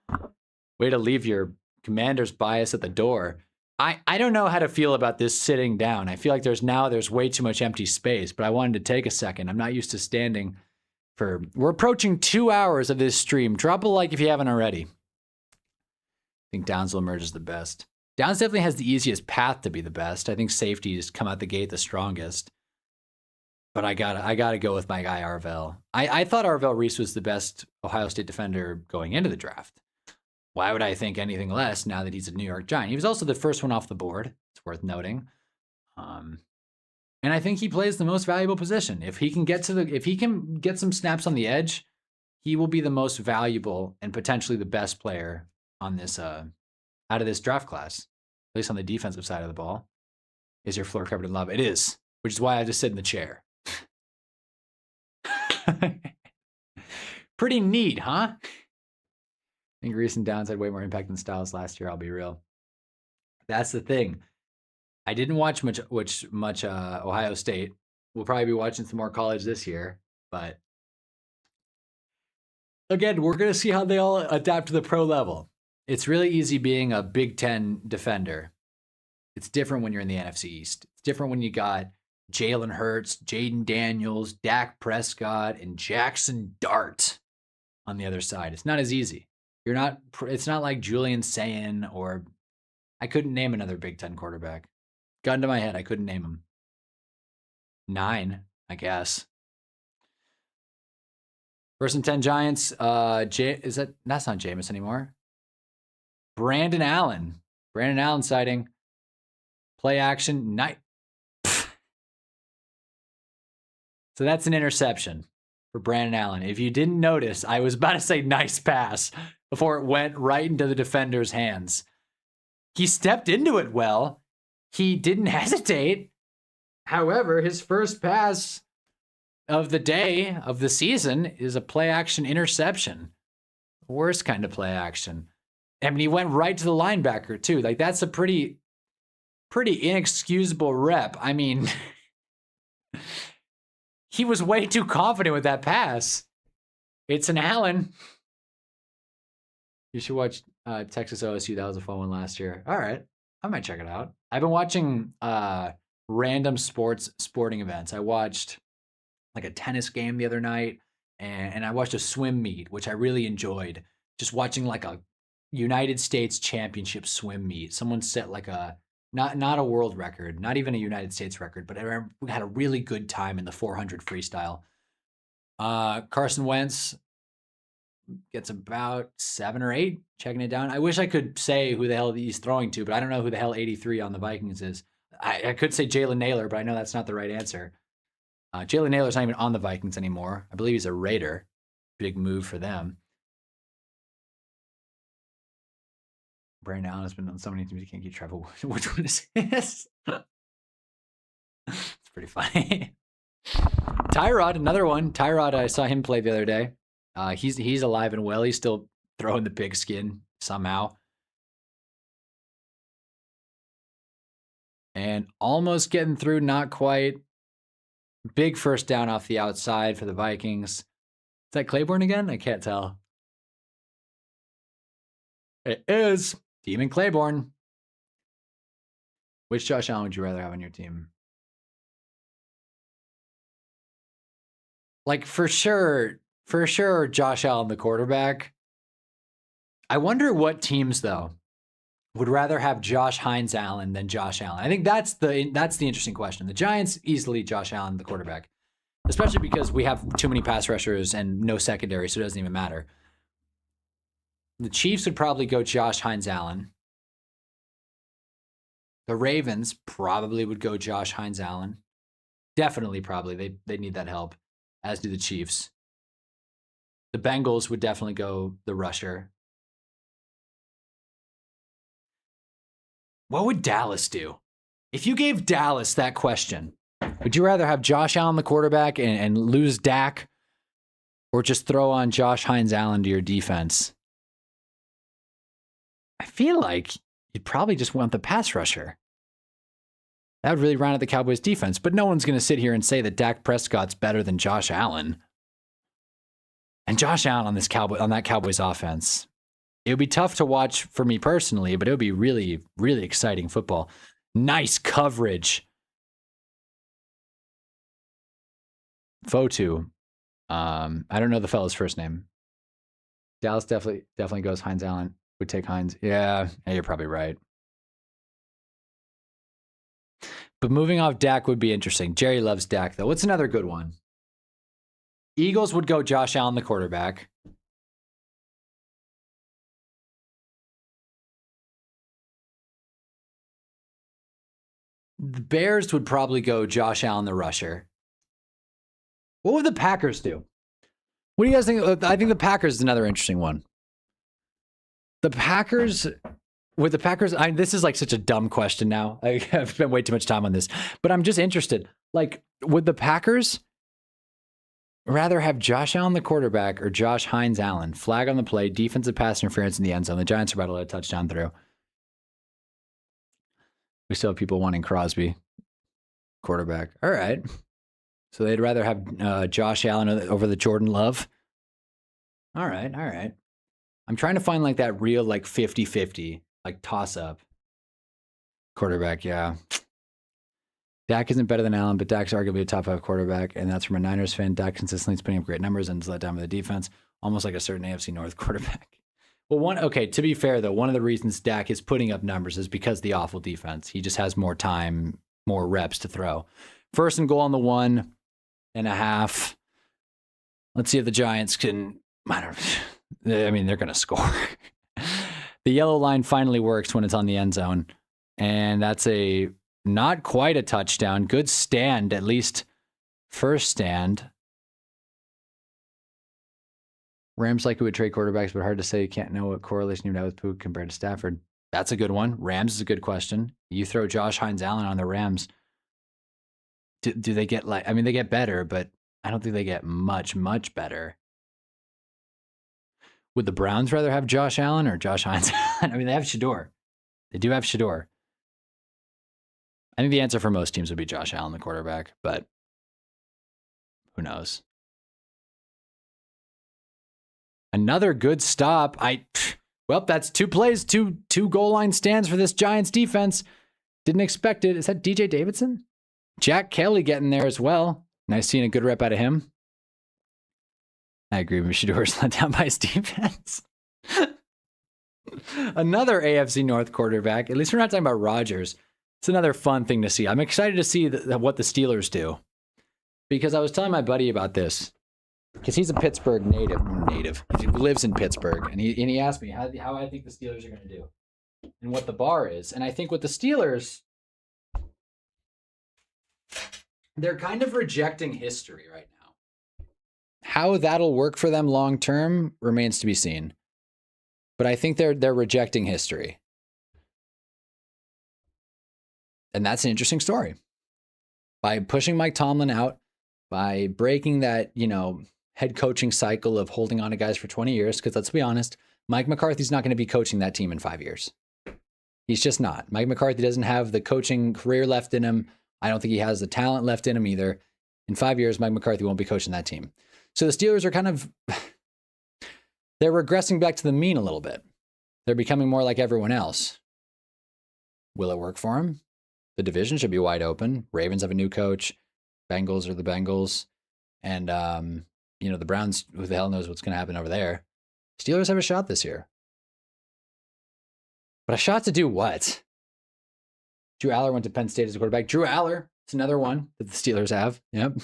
Way to leave your commander's bias at the door. I don't know how to feel about this sitting down. I feel like there's way too much empty space, but I wanted to take a second. I'm not used to standing for... We're approaching 2 hours of this stream. Drop a like if you haven't already. I think Downs will emerge as the best. Downs definitely has the easiest path to be the best. I think safeties come out the gate the strongest. But I gotta go with my guy Arvell. I thought Arvell Reese was the best Ohio State defender going into the draft. Why would I think anything less now that he's a New York Giant? He was also the first one off the board. It's worth noting. And I think he plays the most valuable position. If he can get some snaps on the edge, he will be the most valuable and potentially the best player on this out of this draft class, at least on the defensive side of the ball. Is your floor covered in lava? It is, which is why I just sit in the chair. Pretty neat, huh? I think Reese and Downs had way more impact than Styles last year, I'll be real. That's the thing. I didn't watch much Ohio State. We'll probably be watching some more college this year, but again, we're going to see how they all adapt to the pro level. It's really easy being a Big Ten defender. It's different when you're in the NFC East. It's different when you got Jalen Hurts, Jaden Daniels, Dak Prescott, and Jackson Dart on the other side. It's not as easy. It's not like Julian Sayin or I couldn't name another Big Ten quarterback. Gun to my head, I couldn't name him. 9, I guess. 1st and 10 Giants. That's not Jameis anymore. Brandon Allen. Brandon Allen sighting. Play action. Night. So that's an interception for Brandon Allen. If you didn't notice, I was about to say nice pass before it went right into the defender's hands. He stepped into it well. He didn't hesitate. However, his first pass of the day, of the season, is a play action interception. Worst kind of play action. I mean, he went right to the linebacker too. Like, that's a pretty inexcusable rep. I mean, he was way too confident with that pass. It's an Allen. You should watch Texas OSU. That was a fun one last year. All right. I might check it out. I've been watching random sporting events. I watched like a tennis game the other night, and I watched a swim meet, which I really enjoyed. Just watching like a United States Championship swim meet. Someone set like a not a world record, not even a United States record, but I remember we had a really good time in the 400 freestyle. Carson Wentz gets about 7 or 8, checking it down. I wish I could say who the hell he's throwing to, but I don't know who the hell 83 on the Vikings is. I could say Jalen Naylor, but I know that's not the right answer. Jalen Naylor's not even on the Vikings anymore. I believe he's a Raider. Big move for them. Brandon Allen has been on so many teams you can't keep track of which one is his. It's pretty funny. Tyrod, another one. Tyrod, I saw him play the other day. He's alive and well. He's still throwing the pigskin somehow. And almost getting through, not quite. Big first down off the outside for the Vikings. Is that Claiborne again? I can't tell. It is. Demon Claiborne. Which Josh Allen would you rather have on your team? Like, for sure, Josh Allen, the quarterback. I wonder what teams, though, would rather have Josh Hines Allen than Josh Allen. I think that's the interesting question. The Giants, easily Josh Allen, the quarterback, especially because we have too many pass rushers and no secondary, so it doesn't even matter. The Chiefs would probably go Josh Hines Allen. The Ravens probably would go Josh Hines Allen. Definitely, probably. They need that help, as do the Chiefs. The Bengals would definitely go the rusher. What would Dallas do? If you gave Dallas that question, would you rather have Josh Allen, the quarterback, and lose Dak, or just throw on Josh Hines Allen to your defense? I feel like you'd probably just want the pass rusher. That would really round out the Cowboys' defense, but no one's going to sit here and say that Dak Prescott's better than Josh Allen. And Josh Allen on that Cowboys offense, it would be tough to watch for me personally, but it would be really, really exciting football. Nice coverage. Fotu. I don't know the fellow's first name. Dallas definitely goes Hines Allen. Would take Hines. Yeah, you're probably right. But moving off Dak would be interesting. Jerry loves Dak, though. What's another good one? Eagles would go Josh Allen, the quarterback. The Bears would probably go Josh Allen, the rusher. What would the Packers do? What do you guys think? I think the Packers is another interesting one. The Packers, this is like such a dumb question now. I've spent way too much time on this, but I'm just interested. Like, would the Packers rather have Josh Allen, the quarterback, or Josh Hines Allen? Flag on the play, defensive pass interference in the end zone. The Giants are about to let a touchdown through. We still have people wanting Crosby, quarterback. All right. So they'd rather have Josh Allen over the Jordan Love. All right. All right. I'm trying to find like that real like 50-50, like toss up quarterback. Yeah. Dak isn't better than Allen, but Dak's arguably a top 5 quarterback, and that's from a Niners fan. Dak consistently is putting up great numbers and is let down by the defense, almost like a certain AFC North quarterback. Well, to be fair, though, one of the reasons Dak is putting up numbers is because of the awful defense. He just has more time, more reps to throw. First and goal on the 1.5. Let's see if the Giants can, I mean, they're going to score. The yellow line finally works when it's on the end zone, and that's not quite a touchdown. Good stand, at least first stand. Rams likely would trade quarterbacks, but hard to say. You can't know what correlation you'd have with Puka compared to Stafford. That's a good one. Rams is a good question. You throw Josh Hines Allen on the Rams. Do they get they get better, but I don't think they get much better. Would the Browns rather have Josh Allen or Josh Hines Allen? I mean, they have Shador. They do have Shador. I think the answer for most teams would be Josh Allen, the quarterback, but who knows? Another good stop. Well, that's 2 plays, two goal line stands for this Giants defense. Didn't expect it. Is that DJ Davidson? Jack Kelly getting there as well. Nice seeing a good rep out of him. I agree with Shador's let down by his defense. Another AFC North quarterback. At least we're not talking about Rodgers. It's another fun thing to see. I'm excited to see what the Steelers do. Because I was telling my buddy about this. Because he's a Pittsburgh native. He lives in Pittsburgh. And he asked me how I think the Steelers are going to do. And what the bar is. And I think with the Steelers, they're kind of rejecting history right now. How that'll work for them long term remains to be seen. But I think they're rejecting history. And that's an interesting story. By pushing Mike Tomlin out, by breaking that, head coaching cycle of holding on to guys for 20 years, because let's be honest, Mike McCarthy's not going to be coaching that team in 5 years. He's just not. Mike McCarthy doesn't have the coaching career left in him. I don't think he has the talent left in him either. In 5 years, Mike McCarthy won't be coaching that team. So the Steelers are they're regressing back to the mean a little bit. They're becoming more like everyone else. Will it work for him? The division should be wide open. Ravens have a new coach. Bengals are the Bengals. And, the Browns, who the hell knows what's going to happen over there. Steelers have a shot this year. But a shot to do what? Drew Aller went to Penn State as a quarterback. Drew Aller, it's another one that the Steelers have. Yep.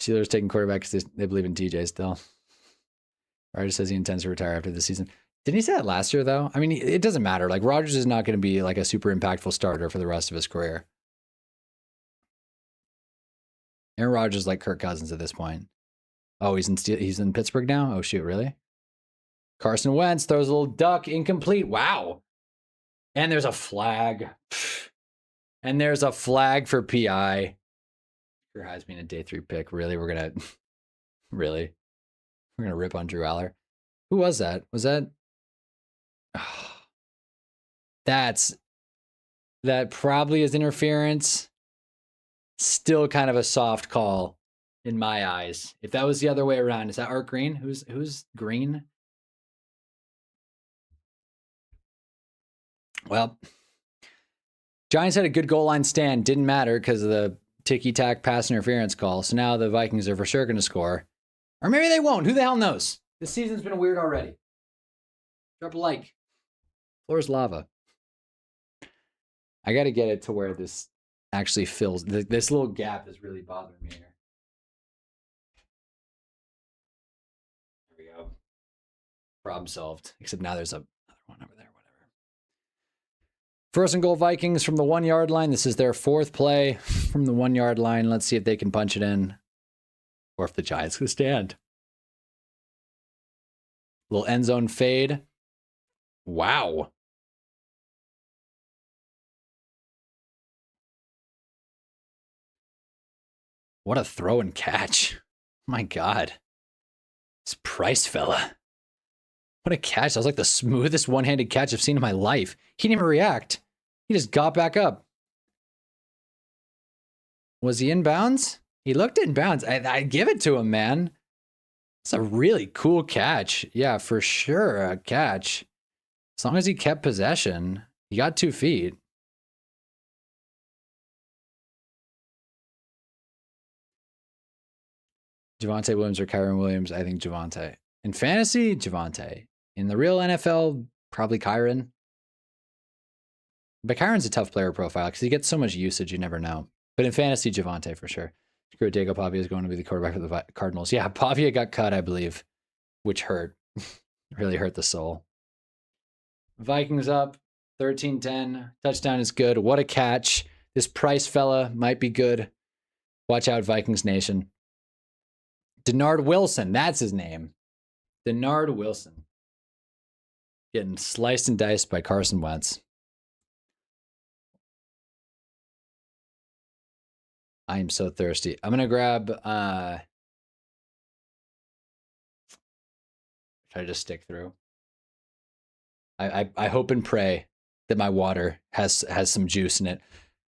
Steelers taking quarterback because they believe in TJ still. Rodgers says he intends to retire after this season. Didn't he say that last year, though? I mean, it doesn't matter. Like, Rodgers is not going to be like a super impactful starter for the rest of his career. Aaron Rodgers is like Kirk Cousins at this point. Oh, he's in Pittsburgh now? Oh, shoot, really? Carson Wentz throws a little duck, incomplete. Wow. And there's a flag. And there's a flag for PI. Sure has been a day 3 pick. Really? We're going to rip on Drew Aller. Who was that? Was that? That probably is interference. Still kind of a soft call in my eyes. If that was the other way around, is that Art Green? Who's Green? Well, Giants had a good goal line stand. Didn't matter because of the ticky-tack pass interference call. So now the Vikings are for sure going to score. Or maybe they won't. Who the hell knows? This season's been weird already. Drop a like. Floor's lava. I got to get it to where this actually fills. This little gap is really bothering me here. There we go. Problem solved. Except now there's another one over there. Whatever. First and goal Vikings from the 1 yard line. This is their 4th play from the 1 yard line. Let's see if they can punch it in. Or if the Giants can stand. Little end zone fade. Wow. What a throw and catch. My God. This Price fella. What a catch. That was like the smoothest one-handed catch I've seen in my life. He didn't even react. He just got back up. Was he in bounds? He looked in bounds. I'd give it to him, man. It's a really cool catch. Yeah, for sure, a catch. As long as he kept possession, he got 2 feet. Javonte Williams or Kyron Williams? I think Javonte. In fantasy, Javonte. In the real NFL, probably Kyron. But Kyron's a tough player profile because he gets so much usage, you never know. But in fantasy, Javonte for sure. Screw Diego Pavia is going to be the quarterback for the Cardinals. Yeah, Pavia got cut, I believe, which hurt. Really hurt the soul. Vikings up 13-10. Touchdown is good. What a catch. This Price fella might be good. Watch out, Vikings Nation. Denard Wilson, that's his name. Denard Wilson. Getting sliced and diced by Carson Wentz. I am so thirsty. I'm going to grab... should I just stick through? I hope and pray that my water has some juice in it.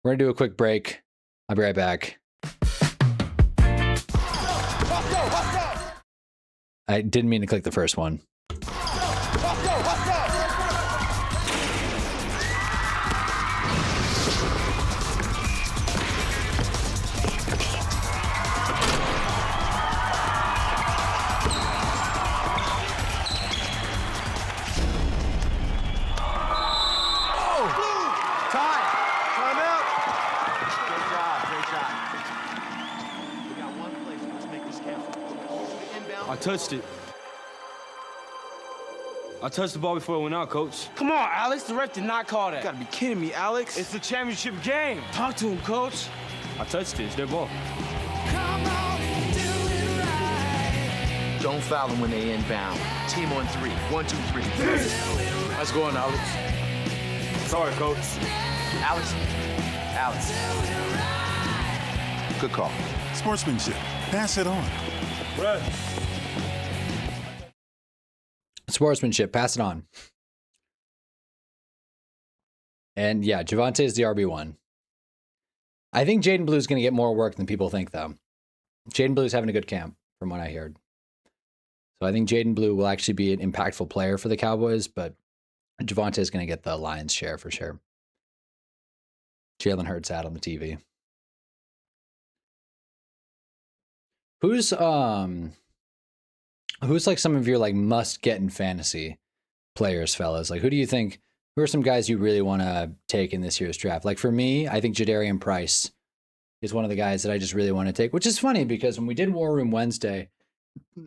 We're going to do a quick break. I'll be right back. I didn't mean to click the first one. I touched it. I touched the ball before it went out, coach. Come on, Alex. The ref did not call that. You gotta be kidding me, Alex. It's the championship game. Talk to him, coach. I touched it. It's their ball. Come on, do it right. Don't foul them when they inbound. Team on 3. 1, 2, 3. Let's go on, Alex. Sorry, coach. Alex. Good call. Sportsmanship. Pass it on. Red. Sportsmanship. Pass it on. And yeah, Javonte is the RB1. I think Jaden Blue is going to get more work than people think, though. Jaden Blue is having a good camp, from what I heard. So I think Jaden Blue will actually be an impactful player for the Cowboys, but Javonte is going to get the lion's share for sure. Jalen Hurts out on the TV. Who's like some of your like must get in fantasy players, fellas? Like, who do you think? Who are some guys you really want to take in this year's draft? Like for me, I think Jadarian Price is one of the guys that I just really want to take. Which is funny because when we did War Room Wednesday,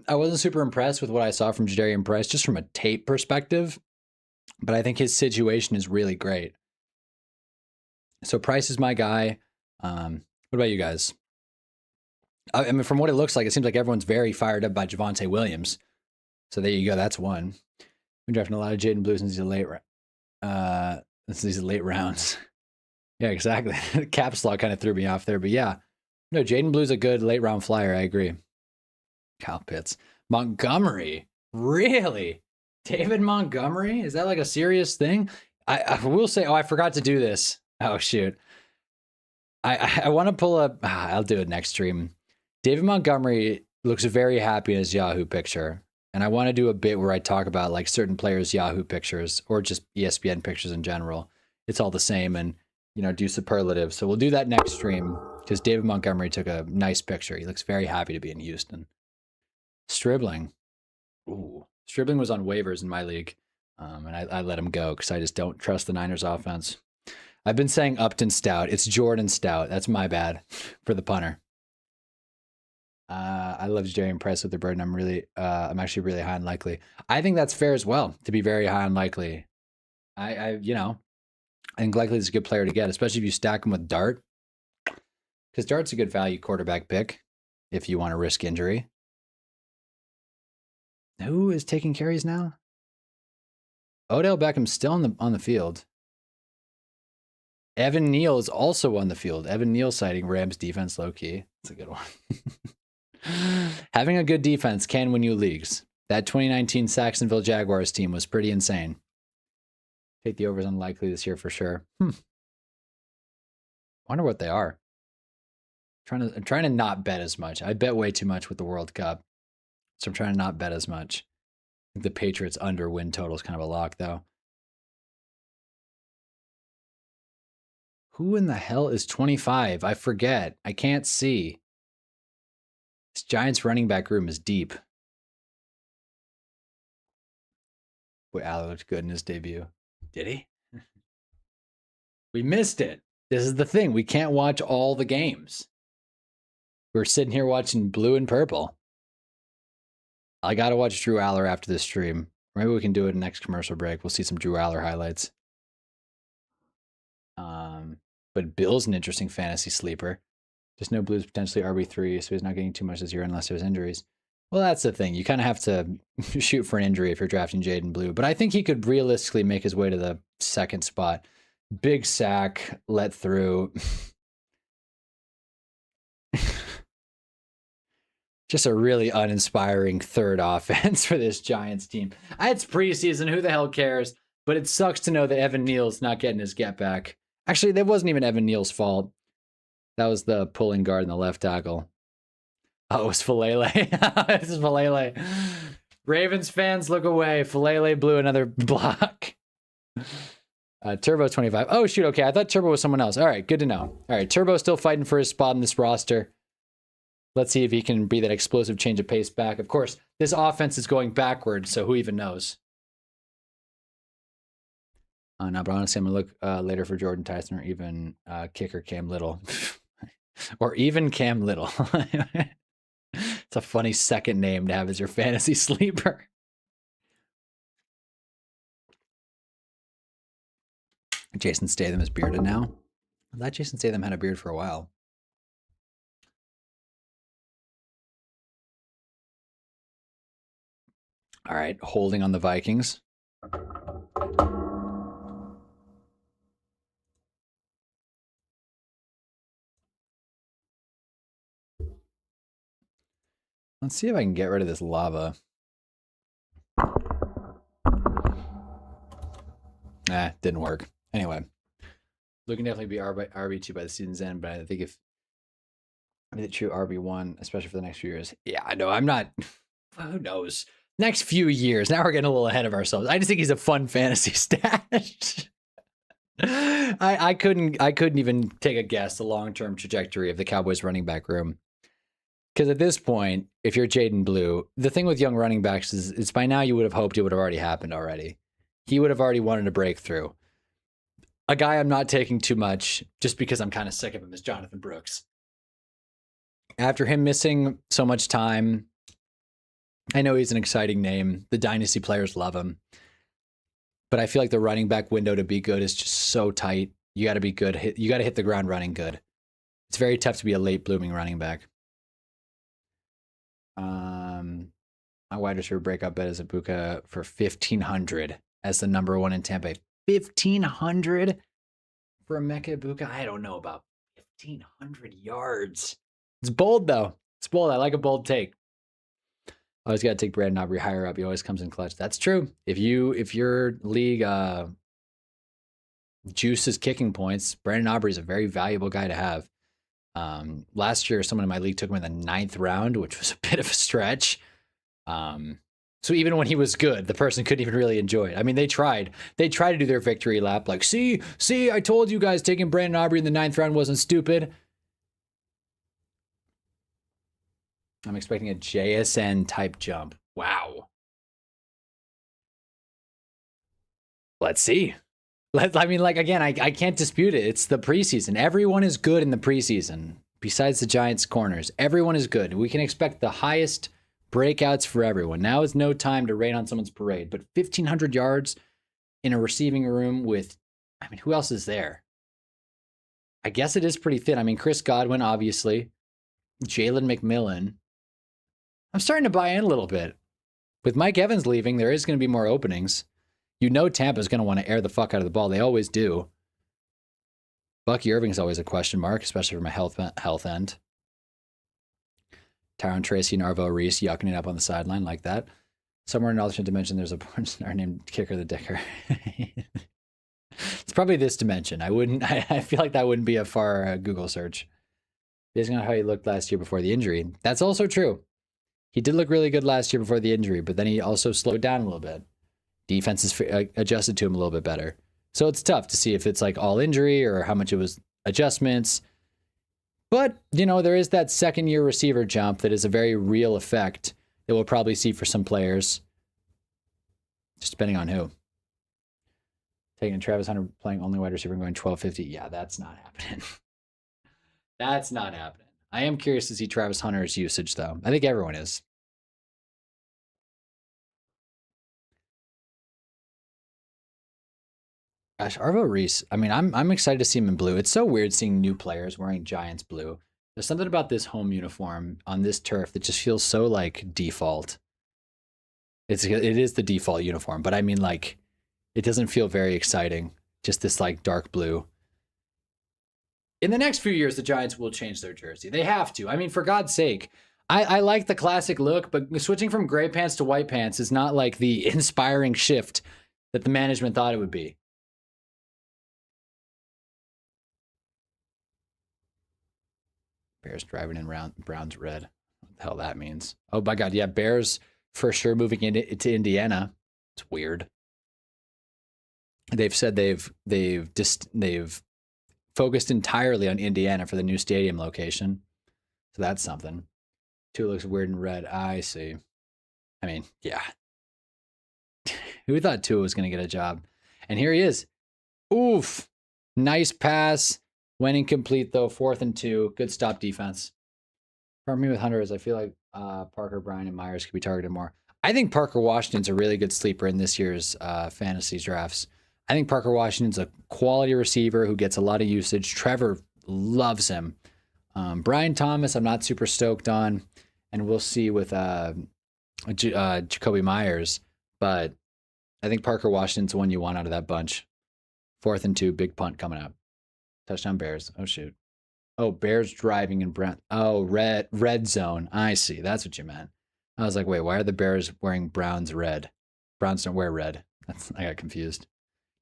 I wasn't super impressed with what I saw from Jadarian Price, just from a tape perspective. But I think his situation is really great. So Price is my guy. What about you guys? I mean, from what it looks like, it seems like everyone's very fired up by Javonte Williams. So there you go. That's one. We're drafting a lot of Jaden Blue since he's late rounds. Yeah, exactly. The caps lock kind of threw me off there, but yeah, no, Jaden Blue's a good late round flyer. I agree. Kyle Pitts, Montgomery, really? David Montgomery? Is that like a serious thing? I will say, I forgot to do this. Oh shoot. I want to pull up. I'll do it next stream. David Montgomery looks very happy in his Yahoo picture. And I want to do a bit where I talk about like certain players' Yahoo pictures or just ESPN pictures in general. It's all the same and, do superlatives. So we'll do that next stream because David Montgomery took a nice picture. He looks very happy to be in Houston. Stribling. Ooh. Stribling was on waivers in my league. And I let him go because I just don't trust the Niners offense. I've been saying Upton Stout. It's Jordan Stout. That's my bad for the punter. I love Jadarian Price with the bird, and I'm actually really high and likely. I think that's fair as well, to be very high and likely. I think likely is a good player to get, especially if you stack him with Dart. Because Dart's a good value quarterback pick if you want to risk injury. Who is taking carries now? Odell Beckham's still on the field. Evan Neal is also on the field. Evan Neal citing Rams defense low key. That's a good one. Having a good defense can win you leagues. That 2019 Saxonville Jaguars team was pretty insane. Take the overs unlikely this year for sure. Wonder what they are. I'm trying to not bet as much. I bet way too much with the World Cup. So I'm trying to not bet as much. I think the Patriots under win total is kind of a lock, though. Who in the hell is 25? I forget. I can't see. This Giants running back room is deep. Boy, Allen looked good in his debut. Did he? We missed it. This is the thing. We can't watch all the games. We're sitting here watching blue and purple. I got to watch Drew Aller after this stream. Maybe we can do it next commercial break. We'll see some Drew Aller highlights. But Bill's an interesting fantasy sleeper. Just no Blues potentially RB3, so he's not getting too much this year unless there's injuries. Well, that's the thing. You kind of have to shoot for an injury if you're drafting Jaden Blue. But I think he could realistically make his way to the second spot. Big sack, let through. Just a really uninspiring third offense for this Giants team. It's preseason. Who the hell cares? But it sucks to know that Evan Neal's not getting his get back. Actually, that wasn't even Evan Neal's fault. That was the pulling guard and the left tackle. Oh, it was Falele. This is Falele. Ravens fans, look away. Falele blew another block. Turbo 25. Oh, shoot. Okay, I thought Turbo was someone else. All right, good to know. All right, Turbo's still fighting for his spot in this roster. Let's see if he can be that explosive change of pace back. Of course, this offense is going backwards, so who even knows? No, but honestly, I'm going to look later for Jordan Tyson or even kicker Cam Little. Or even Cam Little. It's a funny second name to have as your fantasy sleeper. Jason Statham is bearded now. I thought Jason Statham had a beard for a while. All right, holding on the Vikings. Let's see if I can get rid of this lava. Didn't work. Anyway, Luke can definitely be RB2 by the season's end, but I think if I the true RB1, especially for the next few years. Yeah, I know. I'm not. Who knows? Next few years. Now we're getting a little ahead of ourselves. I just think he's a fun fantasy stash. I couldn't even take a guess the long-term trajectory of the Cowboys running back room. Because at this point, if you're Jaden Blue, the thing with young running backs is by now you would have hoped it would have already happened already. He would have already wanted a breakthrough. A guy I'm not taking too much just because I'm kind of sick of him is Jonathan Brooks. After him missing so much time, I know he's an exciting name. The dynasty players love him. But I feel like the running back window to be good is just so tight. You got to be good. You got to hit the ground running good. It's very tough to be a late blooming running back. My wide receiver breakout bet is Ibuka for 1,500 as the number one in Tampa. 1,500 for Emeka Ibuka? I don't know about 1,500 yards. It's bold, though. It's bold. I like a bold take. Always got to take Brandon Aubrey higher up. He always comes in clutch. That's true. If your league juices kicking points, Brandon Aubrey is a very valuable guy to have. Last year, someone in my league took him in the 9th round, which was a bit of a stretch. So even when he was good, the person couldn't even really enjoy it. I mean, they tried to do their victory lap. Like, see, I told you guys taking Brandon Aubrey in the 9th round wasn't stupid. I'm expecting a JSN type jump. Wow. Let's see. I can't dispute it. It's the preseason. Everyone is good in the preseason. Besides the Giants corners, everyone is good. We can expect the highest breakouts for everyone. Now is no time to rain on someone's parade, but 1,500 yards in a receiving room with, who else is there? I guess it is pretty thin. Chris Godwin, obviously. Jalen McMillan. I'm starting to buy in a little bit. With Mike Evans leaving, there is going to be more openings. You know Tampa's going to want to air the fuck out of the ball. They always do. Bucky Irving's always a question mark, especially from a health end. Tyron Tracy and Arvo Reese yucking it up on the sideline like that. Somewhere in an alternate dimension, there's a porn star named Kicker the Dicker. It's probably this dimension. I feel like that wouldn't be a far Google search. Based on how he looked last year before the injury. That's also true. He did look really good last year before the injury, but then he also slowed down a little bit. Defenses adjusted to him a little bit better. So it's tough to see if it's like all injury or how much it was adjustments. But, you know, there is that second-year receiver jump that is a very real effect that we'll probably see for some players. Just depending on who. Taking Travis Hunter playing only wide receiver and going 1250. Yeah, that's not happening. That's not happening. I am curious to see Travis Hunter's usage, though. I think everyone is. Gosh, Arvo Reese. I mean, I'm excited to see him in blue. It's so weird seeing new players wearing Giants blue. There's something about this home uniform on this turf that just feels so like default. It is the default uniform, but I mean, like, it doesn't feel very exciting. Just this like dark blue. In the next few years, the Giants will change their jersey. They have to. I mean, for God's sake. I like the classic look, but switching from gray pants to white pants is not like the inspiring shift that the management thought it would be. Bears driving in Browns red. What the hell that means? Oh my God, yeah, Bears for sure moving into Indiana. It's weird. They've said they've focused entirely on Indiana for the new stadium location. So that's something. Tua looks weird in red. I see. I mean, yeah. Who thought Tua was going to get a job? And here he is. Oof. Nice pass. Went incomplete, though. 4th and 2. Good stop defense. For me with Hunter is I feel like Parker, Bryan, and Myers could be targeted more. I think Parker Washington's a really good sleeper in this year's fantasy drafts. I think Parker Washington's a quality receiver who gets a lot of usage. Trevor loves him. Brian Thomas, I'm not super stoked on. And we'll see with Jacoby Myers. But I think Parker Washington's the one you want out of that bunch. 4th and 2, big punt coming up. Touchdown Bears. Oh, shoot. Oh, Bears driving in Brown. Oh, red zone. I see. That's what you meant. I was like, wait, why are the Bears wearing Browns red? Browns don't wear red. I got confused.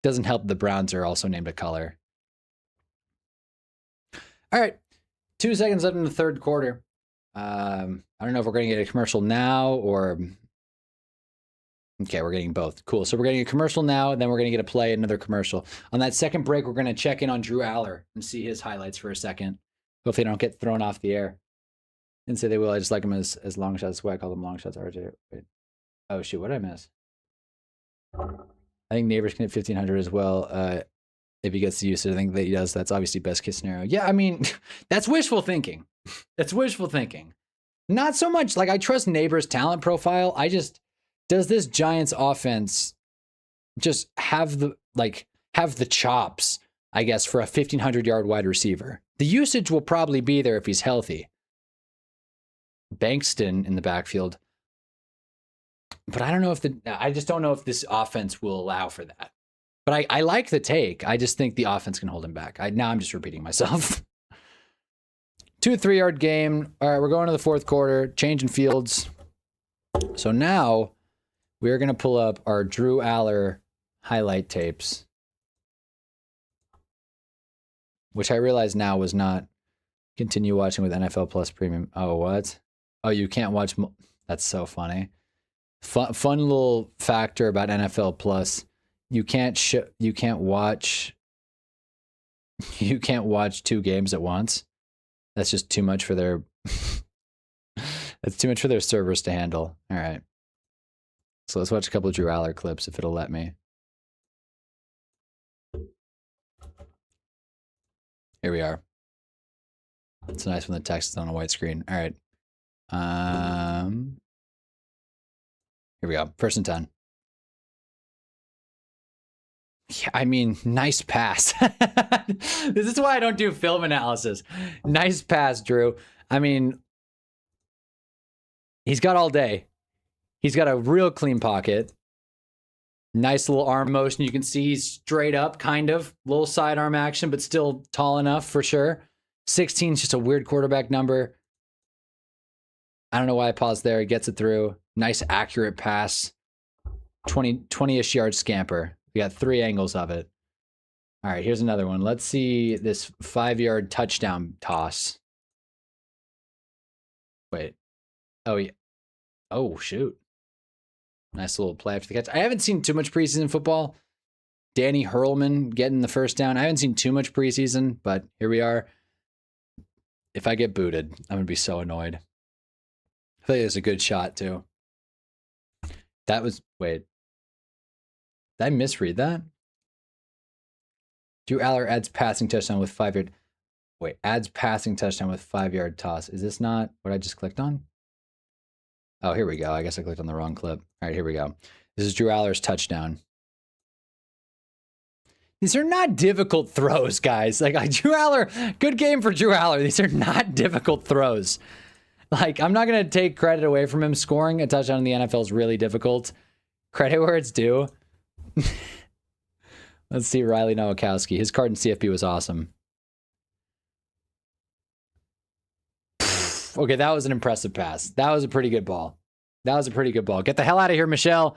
Doesn't help the Browns are also named a color. All right. 2 seconds left in the third quarter. I don't know if we're going to get a commercial now or... Okay, we're getting both. Cool. So we're getting a commercial now, and then we're going to get a play, another commercial. On that second break, we're going to check in on Drew Aller and see his highlights for a second. Hopefully they don't get thrown off the air. Didn't say they will. I just like them as long shots. That's why I call them long shots. RJ. Wait. Oh, shoot. What did I miss? I think Neighbors can hit 1,500 as well. If he gets the usage, I think that he does. That's obviously best case scenario. Yeah, I mean, that's wishful thinking. That's wishful thinking. Not so much. Like, I trust Neighbors' talent profile. I just... Does this Giants offense just have the chops, I guess, for a 1,500-yard wide receiver? The usage will probably be there if he's healthy. Bankston in the backfield. But I just don't know if this offense will allow for that. But I like the take. I just think the offense can hold him back. Now I'm just repeating myself. 2 3-yard game. All right, we're going to the fourth quarter. Changing fields. So now... we're going to pull up our Drew Aller highlight tapes, which I realize now was not continue watching with NFL Plus Premium. Oh, what? Oh, you can't watch. That's so funny. Fun little factor about NFL Plus. You can't watch 2 games at once. That's just too much for their, that's too much for their servers to handle. All right. So let's watch a couple of Drew Aller clips if it'll let me. Here we are. It's nice when the text is on a white screen. All right. Here we go. 1st and 10. Yeah, I mean, nice pass. This is why I don't do film analysis. Nice pass, Drew. I mean, he's got all day. He's got a real clean pocket. Nice little arm motion. You can see he's straight up, kind of. Little sidearm action, but still tall enough for sure. 16 is just a weird quarterback number. I don't know why I paused there. He gets it through. Nice, accurate pass. 20-ish yard scamper. We got 3 angles of it. All right, here's another one. Let's see this 5-yard touchdown toss. Wait. Oh, yeah. Oh, shoot. Nice little play after the catch. I haven't seen too much preseason football. Danny Hurlman getting the first down. I haven't seen too much preseason, but here we are. If I get booted, I'm going to be so annoyed. I think it's a good shot, too. That was... Wait. Did I misread that? Drew Aller adds passing touchdown with 5-yard... Wait, adds passing touchdown with 5-yard toss. Is this not what I just clicked on? Oh, here we go. I guess I clicked on the wrong clip. All right, here we go. This is Drew Aller's touchdown. These are not difficult throws, guys. Like, Drew Aller, good game for Drew Aller. These are not difficult throws. Like, I'm not going to take credit away from him. Scoring a touchdown in the NFL is really difficult. Credit where it's due. Let's see Riley Nowakowski. His card in CFP was awesome. Okay, that was an impressive pass. That was a pretty good ball. That was a pretty good ball. Get the hell out of here, Michelle.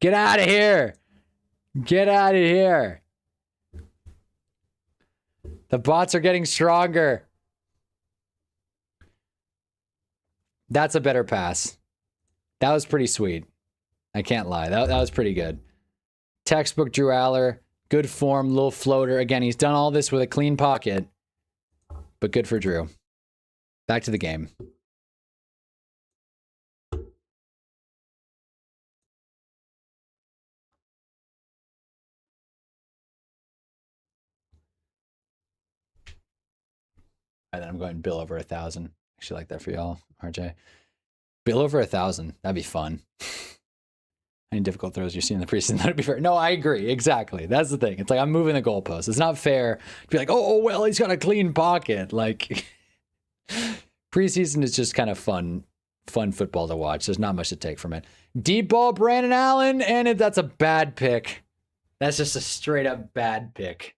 Get out of here. Get out of here. The bots are getting stronger. That's a better pass. That was pretty sweet. I can't lie. That was pretty good. Textbook Drew Aller. Good form, little floater. Again, he's done all this with a clean pocket. But good for Drew. Back to the game. And then I'm going Bill over 1,000. Actually like that for y'all, RJ. Bill over 1,000. That'd be fun. Any difficult throws you're seeing in the preseason, that'd be fair. No, I agree. Exactly. That's the thing. It's like I'm moving the goalposts. It's not fair to be like, oh, well, he's got a clean pocket. Like, preseason is just kind of fun football to watch. There's not much to take from it. Deep ball, Brandon Allen, and that's a bad pick. That's just a straight up bad pick.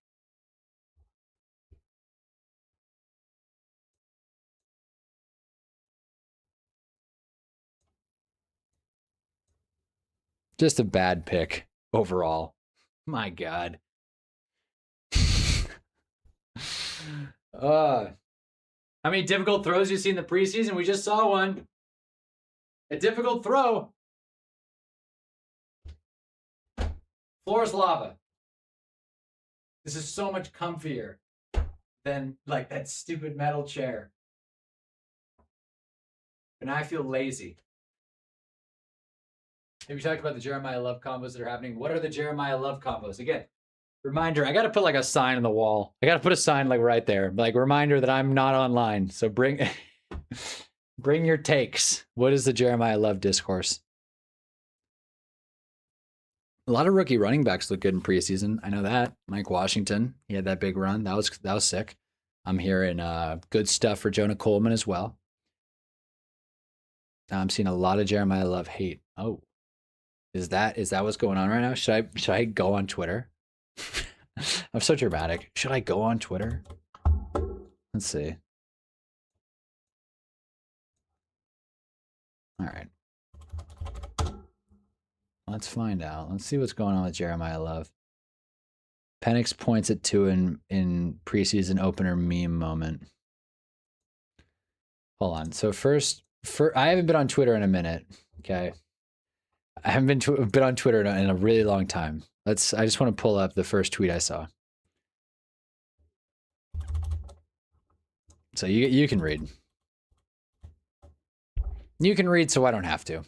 Just a bad pick overall. My God. How many difficult throws you see in the preseason? We just saw one. A difficult throw. Floor is lava. This is so much comfier than like that stupid metal chair. And I feel lazy. Have you talked about the Jeremiah Love combos that are happening? What are the Jeremiah Love combos? Again, reminder, I got to put like a sign on the wall. I got to put a sign like right there. Like reminder that I'm not online. So bring your takes. What is the Jeremiah Love discourse? A lot of rookie running backs look good in preseason. I know that. Mike Washington, he had that big run. That was sick. I'm hearing good stuff for Jonah Coleman as well. I'm seeing a lot of Jeremiah Love hate. Oh. Is that what's going on right now? Should I go on Twitter? I'm so dramatic. Should I go on Twitter? Let's see. All right. Let's find out. Let's see what's going on with Jeremiah Love. Penix points at 2 in preseason opener meme moment. Hold on. So first, I haven't been on Twitter in a minute. Okay. I haven't been on Twitter in a really long time. I just want to pull up the first tweet I saw. So you can read. You can read so I don't have to.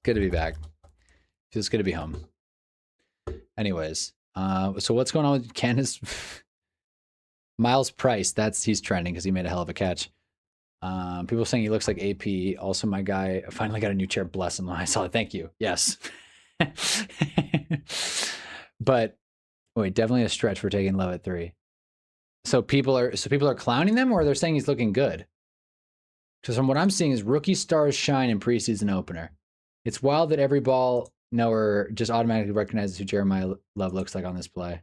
Good to be back. Feels good to be home. Anyways, so what's going on with Candace? Miles Price, he's trending because he made a hell of a catch. People saying he looks like AP. Also, my guy finally got a new chair. Bless him. I saw it. Thank you. Yes. But wait, definitely a stretch for taking Love at 3. So people are clowning them, or they're saying he's looking good. Because from what I'm seeing is rookie stars shine in preseason opener. It's wild that every ball knower just automatically recognizes who Jeremiah Love looks like on this play.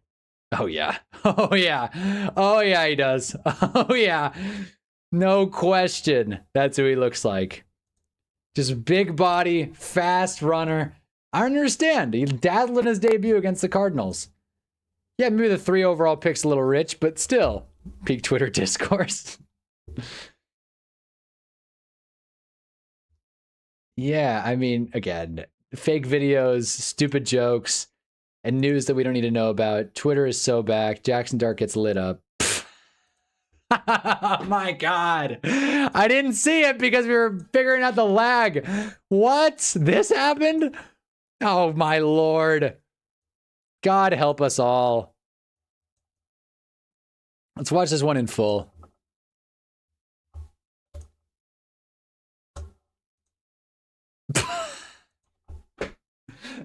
Oh yeah. Oh yeah. Oh yeah, he does. Oh yeah. No question. That's who he looks like. Just big body, fast runner. I understand. He dazzled in his debut against the Cardinals. Yeah, maybe the 3 overall pick's a little rich, but still. Peak Twitter discourse. Yeah, I mean, again, fake videos, stupid jokes, and news that we don't need to know about. Twitter is so back. Jackson Dart gets lit up. Oh my God. I didn't see it because we were figuring out the lag. What? This happened? Oh my Lord. God help us all. Let's watch this one in full.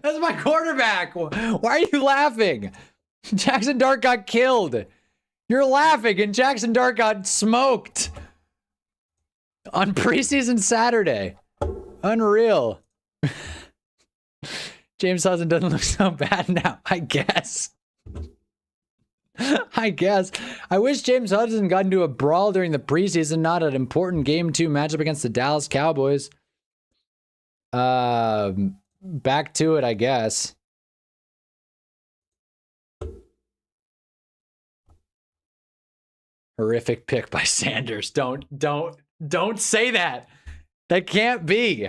That's my quarterback. Why are you laughing? Jackson Dart got killed. You're laughing, and Jackson Dart got smoked on preseason Saturday. Unreal. James Hudson doesn't look so bad now, I guess. I guess. I wish James Hudson got into a brawl during the preseason, not an important Game 2 matchup against the Dallas Cowboys. Back to it, I guess. Horrific pick by Sanders. Don't say that. That can't be.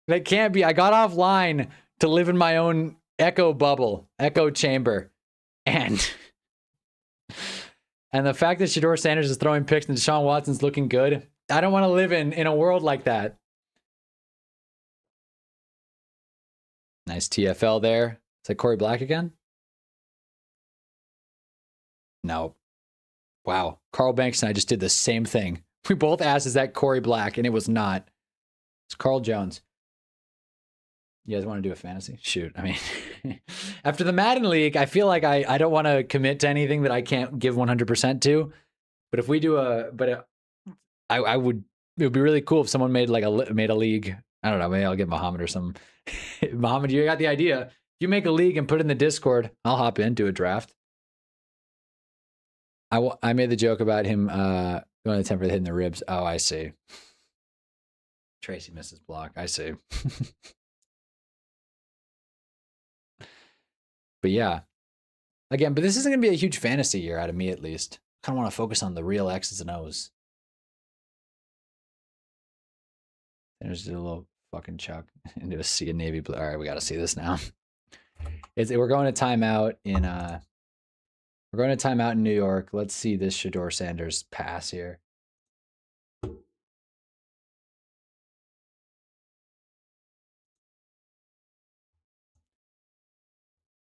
That can't be. I got offline to live in my own echo bubble, echo chamber. And the fact that Shedeur Sanders is throwing picks and Deshaun Watson's looking good. I don't want to live in a world like that. Nice TFL there. Is that Corey Black again? No. Wow. Carl Banks and I just did the same thing. We both asked, is that Corey Black? And it was not. It's Carl Jones. You guys want to do a fantasy? Shoot. I mean, after the Madden League, I feel like I don't want to commit to anything that I can't give 100% to. But if we do I would, it would be really cool if someone made made a league. I don't know. Maybe I'll get Muhammad or some. Muhammad, you got the idea. If you make a league and put it in the Discord, I'll hop in, do a draft. I made the joke about him going to temper hitting the ribs. Oh, I see. Tracy missed his block. I see. But yeah. Again, but this isn't going to be a huge fantasy year out of me, at least. I kind of want to focus on the real X's and O's. There's a little fucking chuck into a sea of navy blue. All right, we got to see this now. We're going to timeout in We're going to timeout in New York. Let's see this Shedeur Sanders pass here.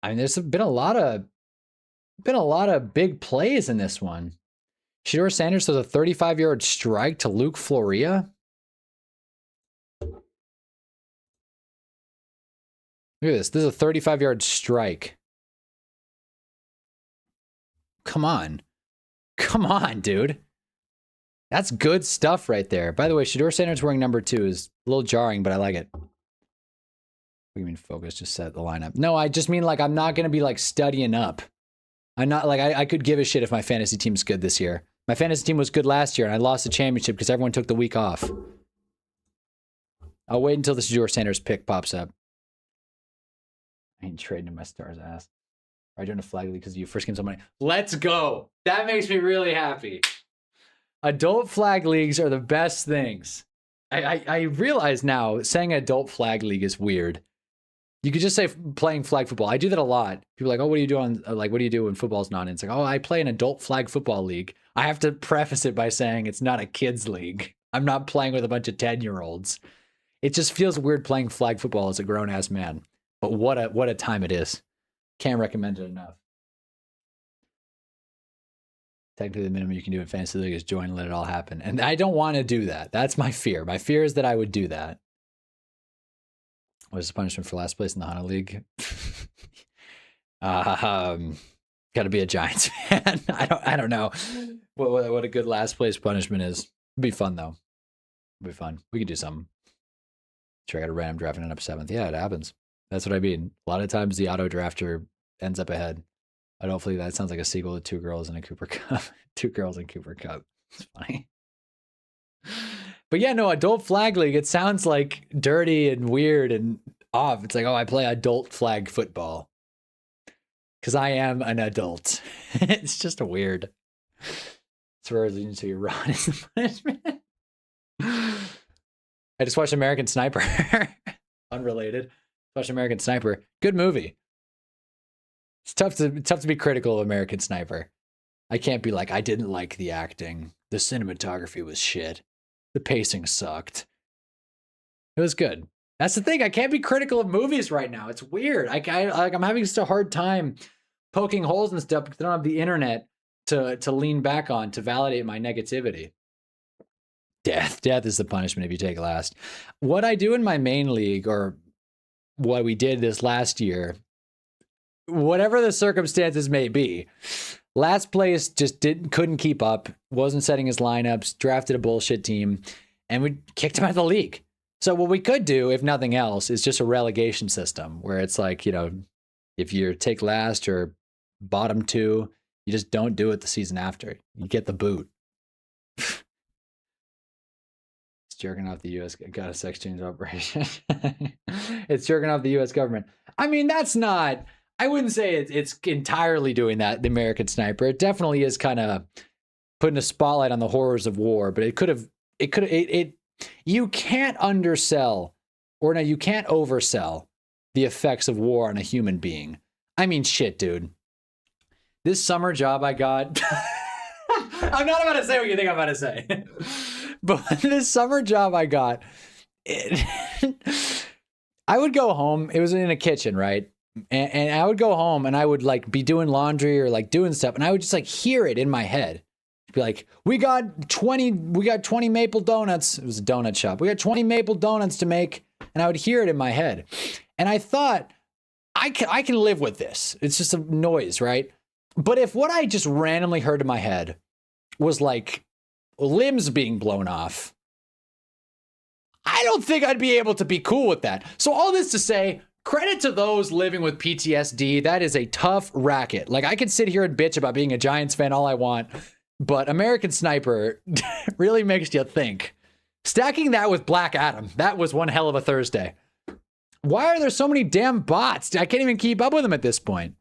I mean, there's been a lot of big plays in this one. Shedeur Sanders throws a 35-yard strike to Luke Floria. Look at this. This is a 35-yard strike. Come on. Come on, dude. That's good stuff right there. By the way, Shedeur Sanders wearing number 2 is a little jarring, but I like it. What do you mean focus? Just set the lineup. No, I just mean like I'm not going to be like studying up. I'm not like I could give a shit if my fantasy team's good this year. My fantasy team was good last year and I lost the championship because everyone took the week off. I'll wait until the Shedeur Sanders pick pops up. I ain't trading in my star's ass. I joined a flag league because you first came to money. Let's go. That makes me really happy. Adult flag leagues are the best things. I realize now saying adult flag league is weird. You could just say playing flag football. I do that a lot. People are like, oh, what do you do on what do you do when football's not in? It's like, oh, I play an adult flag football league. I have to preface it by saying it's not a kids league. I'm not playing with a bunch of 10-year-olds. It just feels weird playing flag football as a grown-ass man. But what a time it is. Can't recommend it enough. Technically, the minimum you can do in fantasy league is join and let it all happen. And I don't want to do that. That's my fear. My fear is that I would do that. What is the punishment for last place in the Hana League? Got to be a Giants fan. I don't know what a good last place punishment is. It'd be fun though. It'd be fun. We could do something. Sure, I got a random draft and end up 7th. Yeah, it happens. That's what I mean. A lot of times the auto drafter ends up ahead. But hopefully that sounds like a sequel to Two Girls in a Cooper Cup. Two Girls in Cooper Cup. It's funny. But yeah, no, adult flag league, it sounds like dirty and weird and off. It's like, oh, I play adult flag football. Because I am an adult. It's just a weird. Swear to your rod is the punishment. I just watched American Sniper. Unrelated. Watched American Sniper. Good movie. It's tough to be critical of American Sniper. I can't be like, I didn't like the acting. The cinematography was shit. The pacing sucked. It was good. That's the thing. I can't be critical of movies right now. It's weird. I'm having just a hard time poking holes and stuff because I don't have the internet to lean back on to validate my negativity. Death is the punishment if you take last. What I do in my main league, or what we did this last year, whatever the circumstances may be, last place just couldn't keep up, wasn't setting his lineups, drafted a bullshit team, and we kicked him out of the league. So what we could do, if nothing else, is just a relegation system where it's like, if you take last or bottom two, you just don't do it the season after. You get the boot. It's jerking off the U.S. Got a sex change operation. It's jerking off the U.S. government. I mean, that's not... I wouldn't say it's entirely doing that, the American Sniper. It definitely is kind of putting a spotlight on the horrors of war, but you can't undersell, or no, you can't oversell the effects of war on a human being. I mean, shit, dude. This summer job I got, I'm not about to say what you think I'm about to say, but this summer job I got, I would go home. It was in a kitchen, right? And I would go home and I would like be doing laundry or like doing stuff, and I would just like hear it in my head. Be like, we got 20 maple donuts. It was a donut shop. We got 20 maple donuts to make. And I would hear it in my head. And I thought, I can live with this. It's just a noise, right? But if what I just randomly heard in my head was like limbs being blown off, I don't think I'd be able to be cool with that. So all this to say, credit to those living with PTSD. That is a tough racket. Like, I could sit here and bitch about being a Giants fan all I want, but American Sniper really makes you think. Stacking that with Black Adam, that was one hell of a Thursday. Why are there so many damn bots? I can't even keep up with them at this point.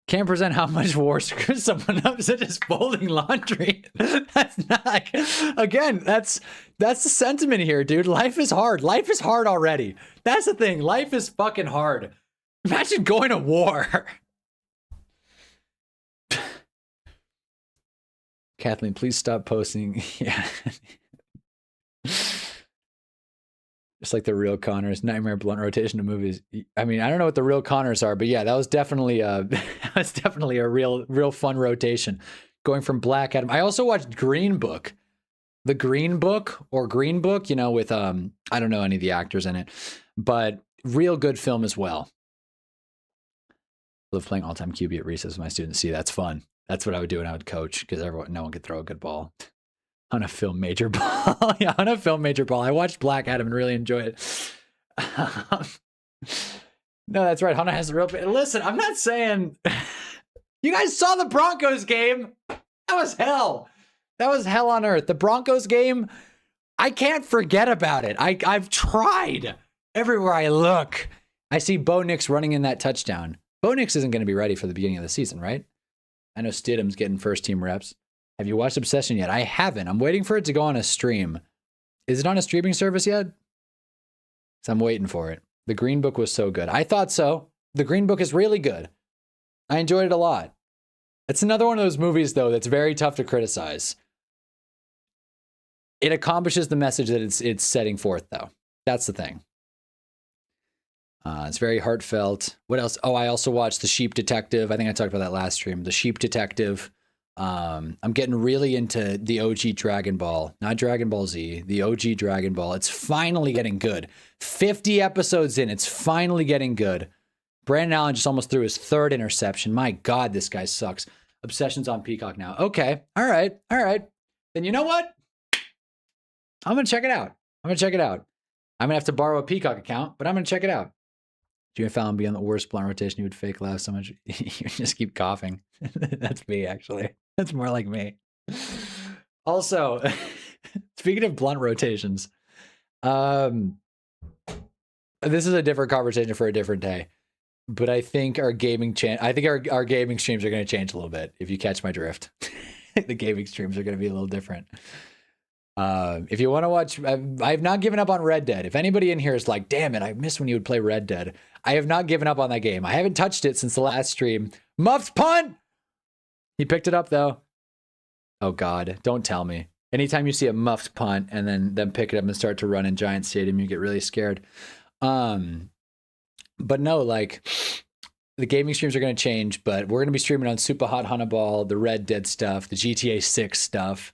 Can't present how much war screws someone up such as folding laundry. That's not like, again, that's the sentiment here, dude. Life is hard. Life is hard already. That's the thing. Life is fucking hard. Imagine going to war. Kathleen, please stop posting. Yeah. Just like the real Connors, Nightmare Blunt rotation of movies. I mean, I don't know what the real Connors are, but yeah, that was definitely a real fun rotation. Going from Black Adam. I also watched Green Book. The Green Book or Green Book, with I don't know any of the actors in it, but real good film as well. I love playing all-time QB at recess with my students. See, that's fun. That's what I would do when I would coach, because no one could throw a good ball. On a film major ball. Yeah, on a film major ball. I watched Black Adam and really enjoyed it. No, that's right. Hunter has the real... Listen, I'm not saying... You guys saw the Broncos game. That was hell. That was hell on earth. The Broncos game, I can't forget about it. I've tried. Everywhere I look, I see Bo Nix running in that touchdown. Bo Nix isn't going to be ready for the beginning of the season, right? I know Stidham's getting first-team reps. Have you watched Obsession yet? I haven't. I'm waiting for it to go on a stream. Is it on a streaming service yet? So I'm waiting for it. The Green Book was so good. I thought so. The Green Book is really good. I enjoyed it a lot. It's another one of those movies, though, that's very tough to criticize. It accomplishes the message that it's setting forth, though. That's the thing. It's very heartfelt. What else? Oh, I also watched The Sheep Detective. I think I talked about that last stream. The Sheep Detective. I'm getting really into the OG Dragon Ball, not Dragon Ball Z, the OG Dragon Ball. It's finally getting good. 50 episodes in, it's finally getting good. Brandon Allen just almost threw his third interception. My God, this guy sucks. Obsession's on Peacock now. Okay, all right. Then you know what? I'm going to check it out. I'm going to have to borrow a Peacock account, but I'm going to check it out. Jimmy Fallon be on the worst blunt rotation. You would fake laugh so much. You just keep coughing. That's me, actually. That's more like me. Also, speaking of blunt rotations, this is a different conversation for a different day. But I think our gaming our gaming streams are going to change a little bit. If you catch my drift, the gaming streams are going to be a little different. If you want to watch, I've not given up on Red Dead. If anybody in here is like, damn it, I miss when you would play Red Dead. I have not given up on that game. I haven't touched it since the last stream. Muff's punt! He picked it up though. Oh God, don't tell me. Anytime you see a muffed punt and then them pick it up and start to run in Giant Stadium, you get really scared. But no, like the gaming streams are going to change, but we're going to be streaming on Super Hunnaball, the Red Dead stuff, the GTA 6 stuff.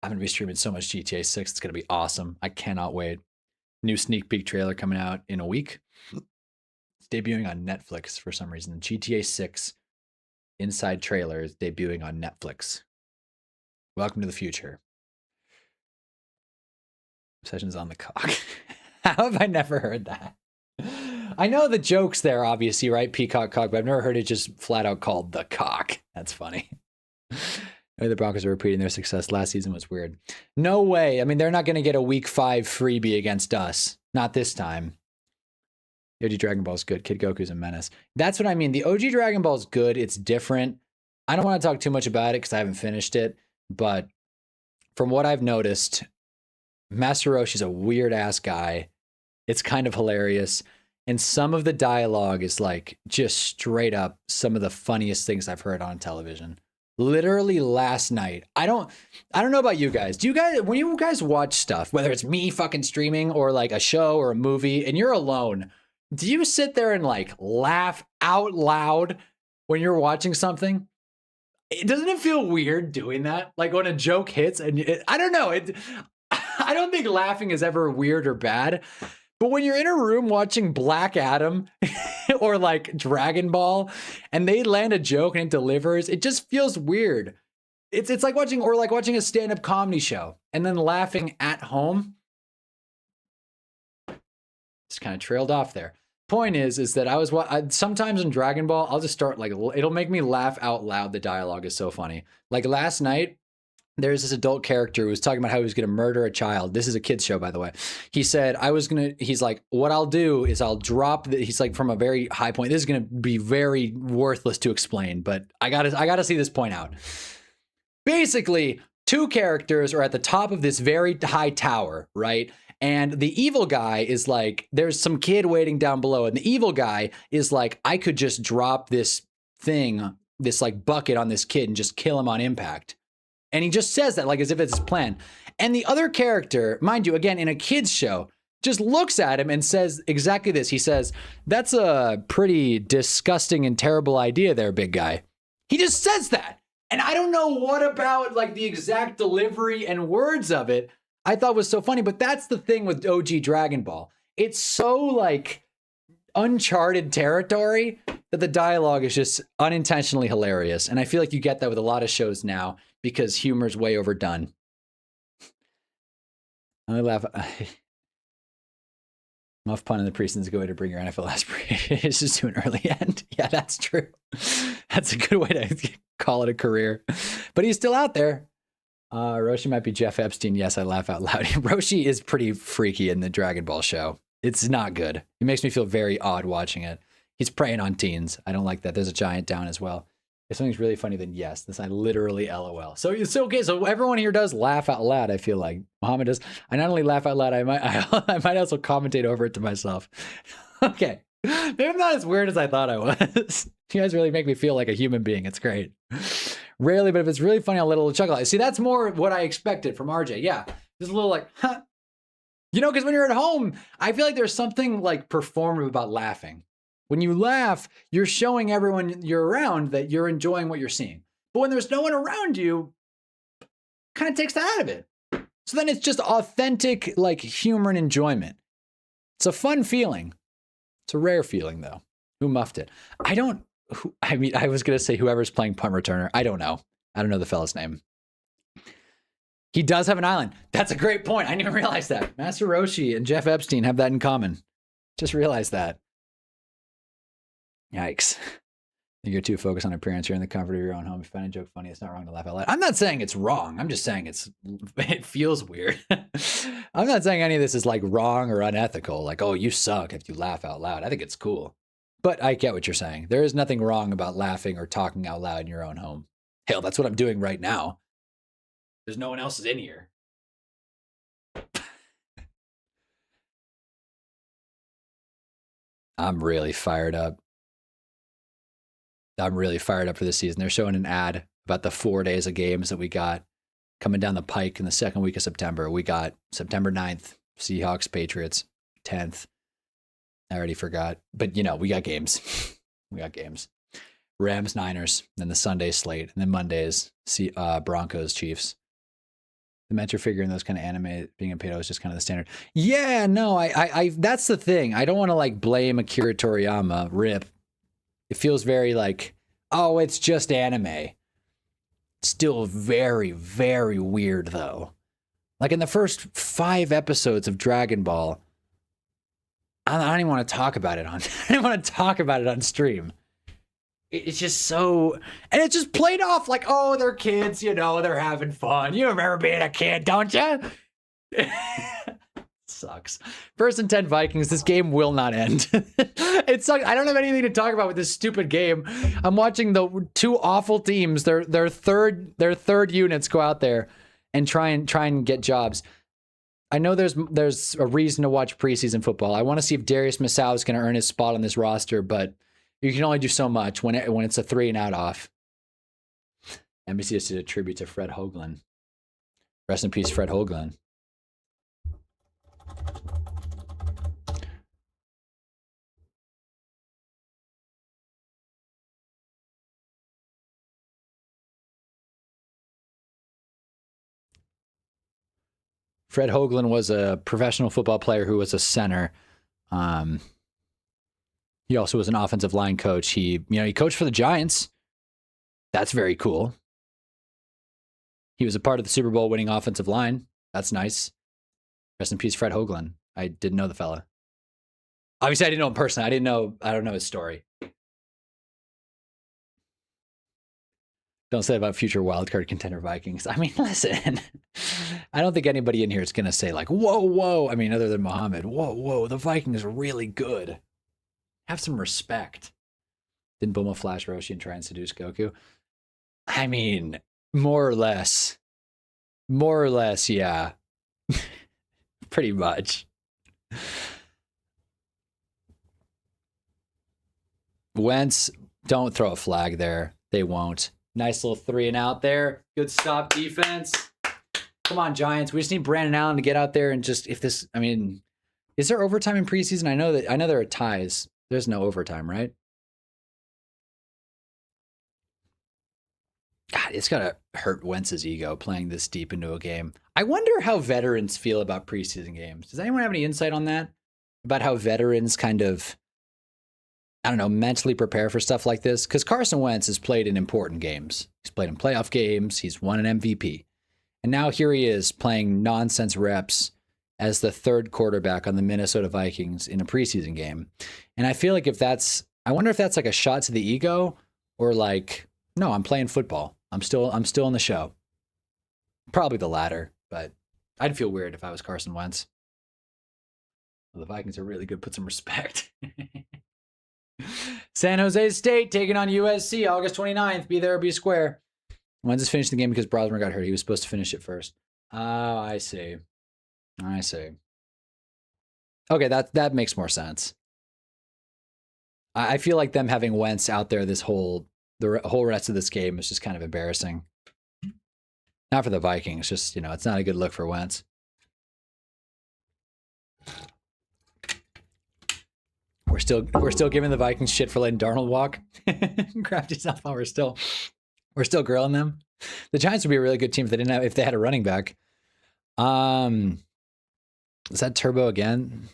I'm going to be streaming so much GTA 6. It's going to be awesome. I cannot wait. New sneak peek trailer coming out in a week. It's debuting on Netflix for some reason. GTA 6 inside trailer is debuting on Netflix. Welcome to the future. Obsession's on the cock. How have I never heard that? I know the jokes there, obviously, right? Peacock cock, but I've never heard it just flat out called the cock. That's funny. The Broncos are repeating their success last season was weird. No way. I mean, they're not going to get a week 5 freebie against us. Not this time. The OG Dragon Ball is good. Kid Goku's a menace. That's what I mean. The OG Dragon Ball is good. It's different. I don't want to talk too much about it because I haven't finished it. But from what I've noticed, Master Roshi's a weird ass guy. It's kind of hilarious. And some of the dialogue is like just straight up some of the funniest things I've heard on television. Literally last night. I don't know about you guys. Do you guys, when you guys watch stuff, whether it's me fucking streaming or like a show or a movie and you're alone, do you sit there and like laugh out loud when you're watching something? Doesn't it feel weird doing that? Like when a joke hits and I don't know. I don't think laughing is ever weird or bad. But when you're in a room watching Black Adam or like Dragon Ball and they land a joke and it delivers, it just feels weird. It's like watching a stand-up comedy show and then laughing at home. Just kind of trailed off there. Point is that sometimes in Dragon Ball, I'll just start like, it'll make me laugh out loud. The dialogue is so funny. Like last night, there's this adult character who was talking about how he was going to murder a child. This is a kid's show, by the way. He said, he's like, what I'll do is I'll drop he's like from a very high point. This is going to be very worthless to explain, but I gotta see this point out. Basically, two characters are at the top of this very high tower, right? And the evil guy is like, there's some kid waiting down below. And the evil guy is like, I could just drop this thing, this like bucket on this kid and just kill him on impact. And he just says that like as if it's his plan. And the other character, mind you, again, in a kid's show, just looks at him and says exactly this. He says, that's a pretty disgusting and terrible idea there, big guy. He just says that. And I don't know what about like the exact delivery and words of it I thought was so funny. But that's the thing with OG Dragon Ball. It's so like uncharted territory that the dialogue is just unintentionally hilarious. And I feel like you get that with a lot of shows now because humor's way overdone. I laugh. Muff pun in the preseason's a good way to bring your NFL aspirations just to an early end. Yeah, that's true. That's a good way to call it a career. But he's still out there. Roshi might be Jeff Epstein. Yes, I laugh out loud. Roshi is pretty freaky in the Dragon Ball show. It's not good. It makes me feel very odd watching it. He's preying on teens. I don't like that. There's a giant down as well. If something's really funny, then yes. This I literally LOL. So it's okay. So everyone here does laugh out loud. I feel like Muhammad does. I not only laugh out loud, I might also commentate over it to myself. Okay, maybe I'm not as weird as I thought I was. You guys really make me feel like a human being. It's great. Rarely, but if it's really funny, I'll let a little chuckle. See, that's more what I expected from RJ. Yeah, just a little like, huh. You know, because when you're at home, I feel like there's something like performative about laughing. When you laugh, you're showing everyone you're around that you're enjoying what you're seeing. But when there's no one around you, kind of takes that out of it. So then it's just authentic, like humor and enjoyment. It's a fun feeling. It's a rare feeling, though. Who muffed it? I was going to say whoever's playing punt returner. I don't know. I don't know the fella's name. He does have an island. That's a great point. I didn't even realize that. Master Roshi and Jeff Epstein have that in common. Just realized that. Yikes. You're too focused on appearance. You're in the comfort of your own home. If you find a joke funny, it's not wrong to laugh out loud. I'm not saying it's wrong. I'm just saying it feels weird. I'm not saying any of this is like wrong or unethical. Like, oh, you suck if you laugh out loud. I think it's cool. But I get what you're saying. There is nothing wrong about laughing or talking out loud in your own home. Hell, that's what I'm doing right now. There's no one else in here. I'm really fired up. I'm really fired up for this season. They're showing an ad about the 4 days of games that we got coming down the pike in the second week of September. We got September 9th, Seahawks, Patriots, 10th. I already forgot. But, you know, we got games. We got games. Rams, Niners, then the Sunday slate, and then Mondays, Broncos, Chiefs. The mentor figure in those kind of anime being a pedo is just kind of the standard. Yeah, no, I that's the thing. I don't want to like blame Akira Toriyama, rip. It feels very like, oh, it's just anime. Still very, very weird though. Like in the first 5 episodes of Dragon Ball, I don't even want to talk about it on. I don't want to talk about it on stream. It's just so, and it just played off like, oh, they're kids, you know, they're having fun. You remember being a kid, don't you? Sucks. 1st and 10 Vikings. This game will not end. It sucks. I don't have anything to talk about with this stupid game. I'm watching the 2 awful teams. Their third units go out there and try and get jobs. I know there's a reason to watch preseason football. I want to see if Darius Masau is going to earn his spot on this roster, but you can only do so much when it's a 3 and out off. NBC just did a tribute to Fred Hoagland. Rest in peace, Fred Hoagland. Fred Hoagland was a professional football player who was a center. He also was an offensive line coach. He coached for the Giants. That's very cool. He was a part of the Super Bowl winning offensive line. That's nice. Rest in peace, Fred Hoagland. I didn't know the fella. Obviously, I didn't know him personally. I don't know his story. Don't say about future wildcard contender Vikings. I mean, listen, I don't think anybody in here is going to say like, whoa. I mean, other than Muhammad, whoa, the Vikings are really good. Have some respect. Didn't Bulma flash Roshi and try and seduce Goku? I mean, more or less, yeah. Pretty much. Wentz, don't throw a flag there. They won't. Nice little 3 and out there. Good stop defense. Come on, Giants. We just need Brandon Allen to get out there and just, is there overtime in preseason? I know there are ties. There's no overtime, right? God, it's got to hurt Wentz's ego playing this deep into a game. I wonder how veterans feel about preseason games. Does anyone have any insight on that? About how veterans kind of, I don't know, mentally prepare for stuff like this? Because Carson Wentz has played in important games. He's played in playoff games. He's won an MVP. And now here he is playing nonsense reps as the 3rd quarterback on the Minnesota Vikings in a preseason game. And I feel like I wonder if that's like a shot to the ego or like, no, I'm playing football. I'm still in the show. Probably the latter, but I'd feel weird if I was Carson Wentz. Well, the Vikings are really good. Put some respect. San Jose State taking on USC August 29th. Be there or be square. Wentz is finishing the game because Brosmer got hurt. He was supposed to finish it first. Oh, I see. Okay, that makes more sense. I feel like them having Wentz out there the whole rest of this game is just kind of embarrassing. Not for the Vikings, just, it's not a good look for Wentz. We're still giving the Vikings shit for letting Darnold walk. Crafty stuff. We're still grilling them. The Giants would be a really good team if they had a running back. Is that Turbo again?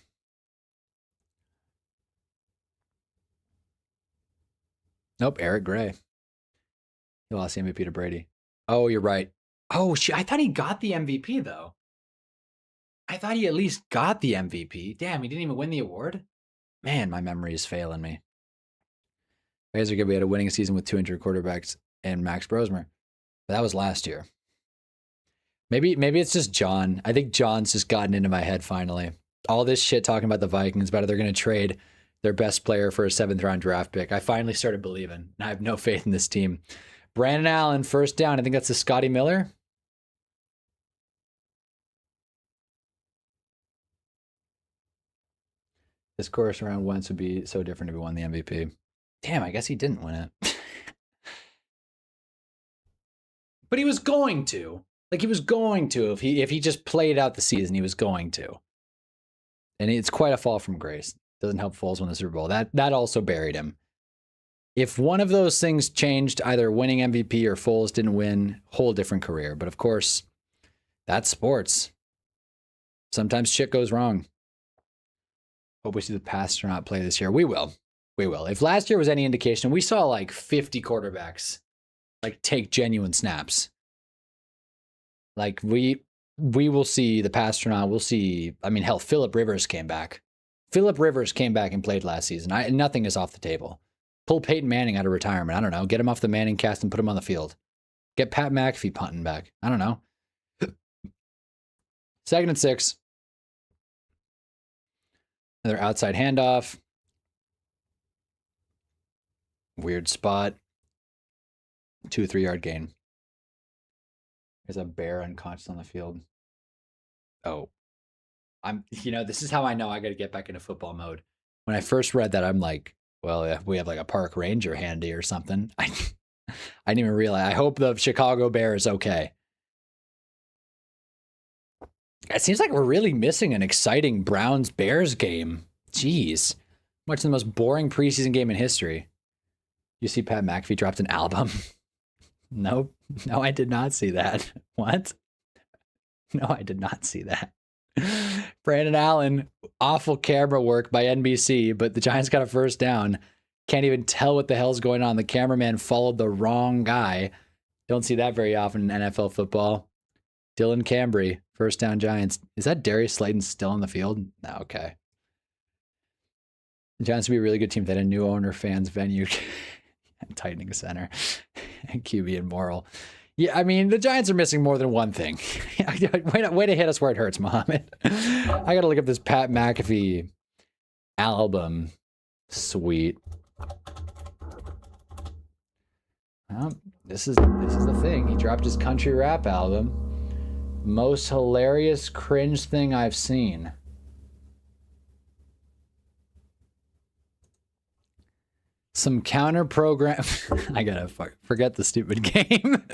Nope, Eric Gray. He lost the MVP to Brady. Oh, you're right. Oh, I thought he got the MVP, though. I thought he at least got the MVP. Damn, he didn't even win the award? Man, my memory is failing me. guys are good. We had a winning season with 200 quarterbacks and Max Brosmer. But that was last year. Maybe it's just John. I think John's just gotten into my head finally. All this shit talking about the Vikings, about they're going to trade their best player for a 7th round draft pick. I finally started believing. I have no faith in this team. Brandon Allen, first down. I think that's the Scotty Miller. This course around Wentz would be so different if he won the MVP. Damn, I guess he didn't win it. But he was going to. Like, he was going to. If he just played out the season, he was going to. And it's quite a fall from grace. Doesn't help Foles win the Super Bowl. That also buried him. If one of those things changed, either winning MVP or Foles didn't win, whole different career. But of course, that's sports. Sometimes shit goes wrong. Hope we see the Pasternak play this year. We will. We will. If last year was any indication, we saw like 50 quarterbacks like take genuine snaps. Like we will see the Pasternak. We'll see. I mean, hell, Phillip Rivers came back. Phillip Rivers came back and played last season. Nothing is off the table. Pull Peyton Manning out of retirement. I don't know. Get him off the Manning cast and put him on the field. Get Pat McAfee punting back. I don't know. 2nd and 6. Another outside handoff. Weird spot. 2-3 yard gain. There's a bear unconscious on the field. Oh. This is how I know I got to get back into football mode. When I first read that, I'm like, well, if we have like a park ranger handy or something. I didn't even realize. I hope the Chicago Bear is okay. It seems like we're really missing an exciting Browns-Bears game. Jeez. Much the most boring preseason game in history. You see Pat McAfee dropped an album? Nope. No, I did not see that. What? No, I did not see that. Brandon Allen, awful camera work by NBC, but the Giants got a first down. Can't even tell what the hell's going on. The cameraman followed the wrong guy. Don't see that very often in NFL football. Dylan Cambry, first down Giants. Is that Darius Slayton still on the field? No, okay. The Giants would be a really good team if they had a new owner, fans, venue, tightening center, and QB and moral. Yeah, I mean, the Giants are missing more than one thing. Way to hit us where it hurts, Mohammed. I got to look up this Pat McAfee album. Sweet. Well, this is the thing. He dropped his country rap album. Most hilarious cringe thing I've seen. Some counter program. I gotta forget the stupid game.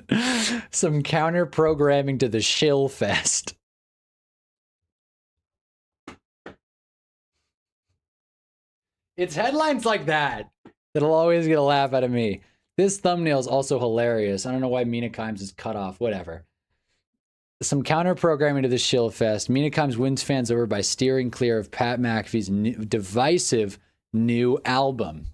Some counter programming to the Shill Fest. It's headlines like that that'll always get a laugh out of me. This thumbnail is also hilarious. I don't know why Mina Kimes is cut off. Whatever. Some counter programming to the Shill Fest. Mina Kimes wins fans over by steering clear of Pat McAfee's divisive new album.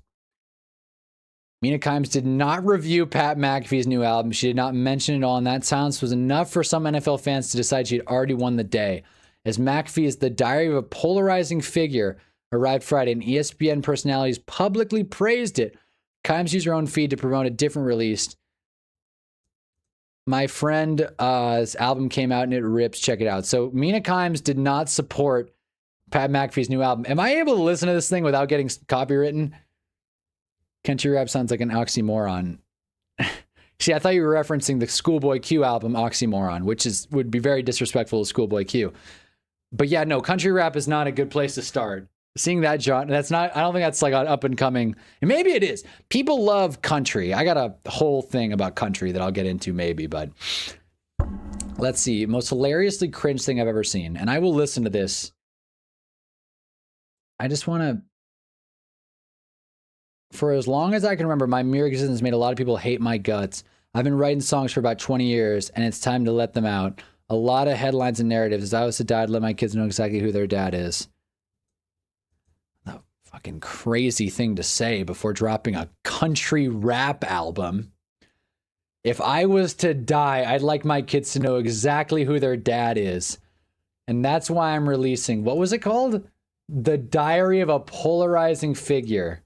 Mina Kimes did not review Pat McAfee's new album. She did not mention it all, and that silence was enough for some NFL fans to decide she had already won the day. As McAfee is the diary of a polarizing figure arrived Friday, and ESPN personalities publicly praised it. Kimes used her own feed to promote a different release. My friend's album came out and it rips. Check it out. So Mina Kimes did not support Pat McAfee's new album. Am I able to listen to this thing without getting copywritten? Country rap sounds like an oxymoron. See, I thought you were referencing the Schoolboy Q album, Oxymoron, which would be very disrespectful to Schoolboy Q. But yeah, no, country rap is not a good place to start. Seeing that genre, I don't think that's like an up and coming, and maybe it is. People love country. I got a whole thing about country that I'll get into maybe, but let's see. Most hilariously cringe thing I've ever seen. And I will listen to this. I just want to, for as long as I can remember, my mere existence made a lot of people hate my guts. I've been writing songs for about 20 years, and it's time to let them out. A lot of headlines and narratives. As I was to die, I'd let my kids know exactly who their dad is. The fucking crazy thing to say before dropping a country rap album. If I was to die, I'd like my kids to know exactly who their dad is. And that's why I'm releasing, what was it called? The Diary of a Polarizing Figure.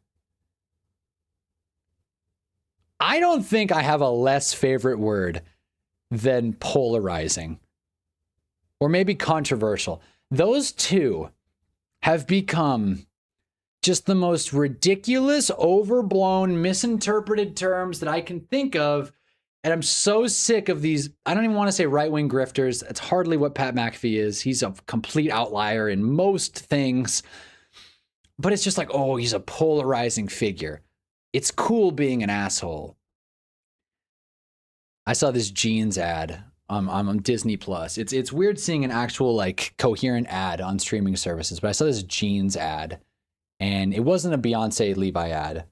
I don't think I have a less favorite word than polarizing or maybe controversial. Those two have become just the most ridiculous, overblown, misinterpreted terms that I can think of. And I'm so sick of these. I don't even want to say right-wing grifters. It's hardly what Pat McAfee is. He's a complete outlier in most things. But it's just like, oh, he's a polarizing figure. It's cool being an asshole. I saw this jeans ad on Disney Plus. It's weird seeing an actual like coherent ad on streaming services, but I saw this jeans ad, and it wasn't a Beyonce Levi ad.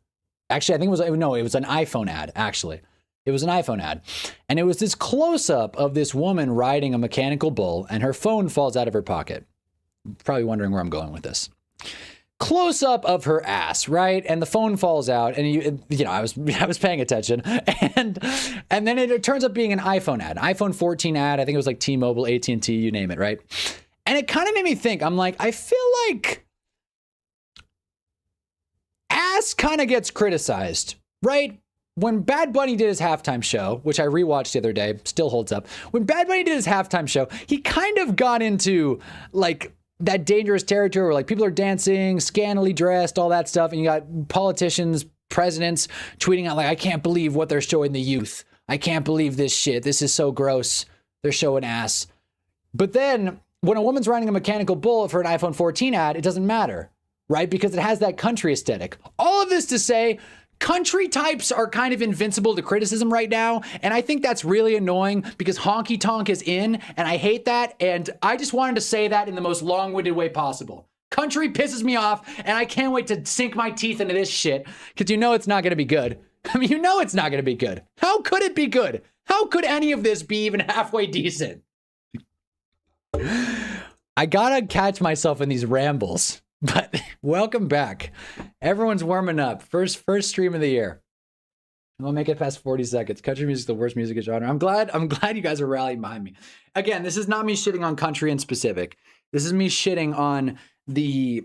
Actually, I think it was an iPhone ad. Actually, it was an iPhone ad, and it was this close up of this woman riding a mechanical bull, and her phone falls out of her pocket. Probably wondering where I'm going with this. Close up of her ass, right? And the phone falls out, and you know, I was paying attention, and then it turns up being an iPhone ad, an iPhone 14 ad. I think it was like T-Mobile, AT&T, you name it, right? And it kind of made me think. I'm like, I feel like ass kind of gets criticized, right? When Bad Bunny did his halftime show, which I rewatched the other day, still holds up. When Bad Bunny did his halftime show, he kind of got into like that dangerous territory where like people are dancing, scantily dressed, all that stuff. And you got politicians, presidents tweeting out like, I can't believe what they're showing the youth. I can't believe this shit. This is so gross. They're showing ass. But then when a woman's riding a mechanical bull for an iPhone 14 ad, it doesn't matter, right? Because it has that country aesthetic. All of this to say, country types are kind of invincible to criticism right now. And I think that's really annoying because honky tonk is in, and I hate that. And I just wanted to say that in the most long-winded way possible. Country pisses me off, and I can't wait to sink my teeth into this shit because you know it's not going to be good. I mean, you know it's not going to be good. How could it be good? How could any of this be even halfway decent? I gotta catch myself in these rambles. But welcome back. Everyone's warming up. First stream of the year. We'll make it past 40 seconds. Country music is the worst music genre. I'm glad you guys are rallying behind me. Again, this is not me shitting on country in specific. This is me shitting on the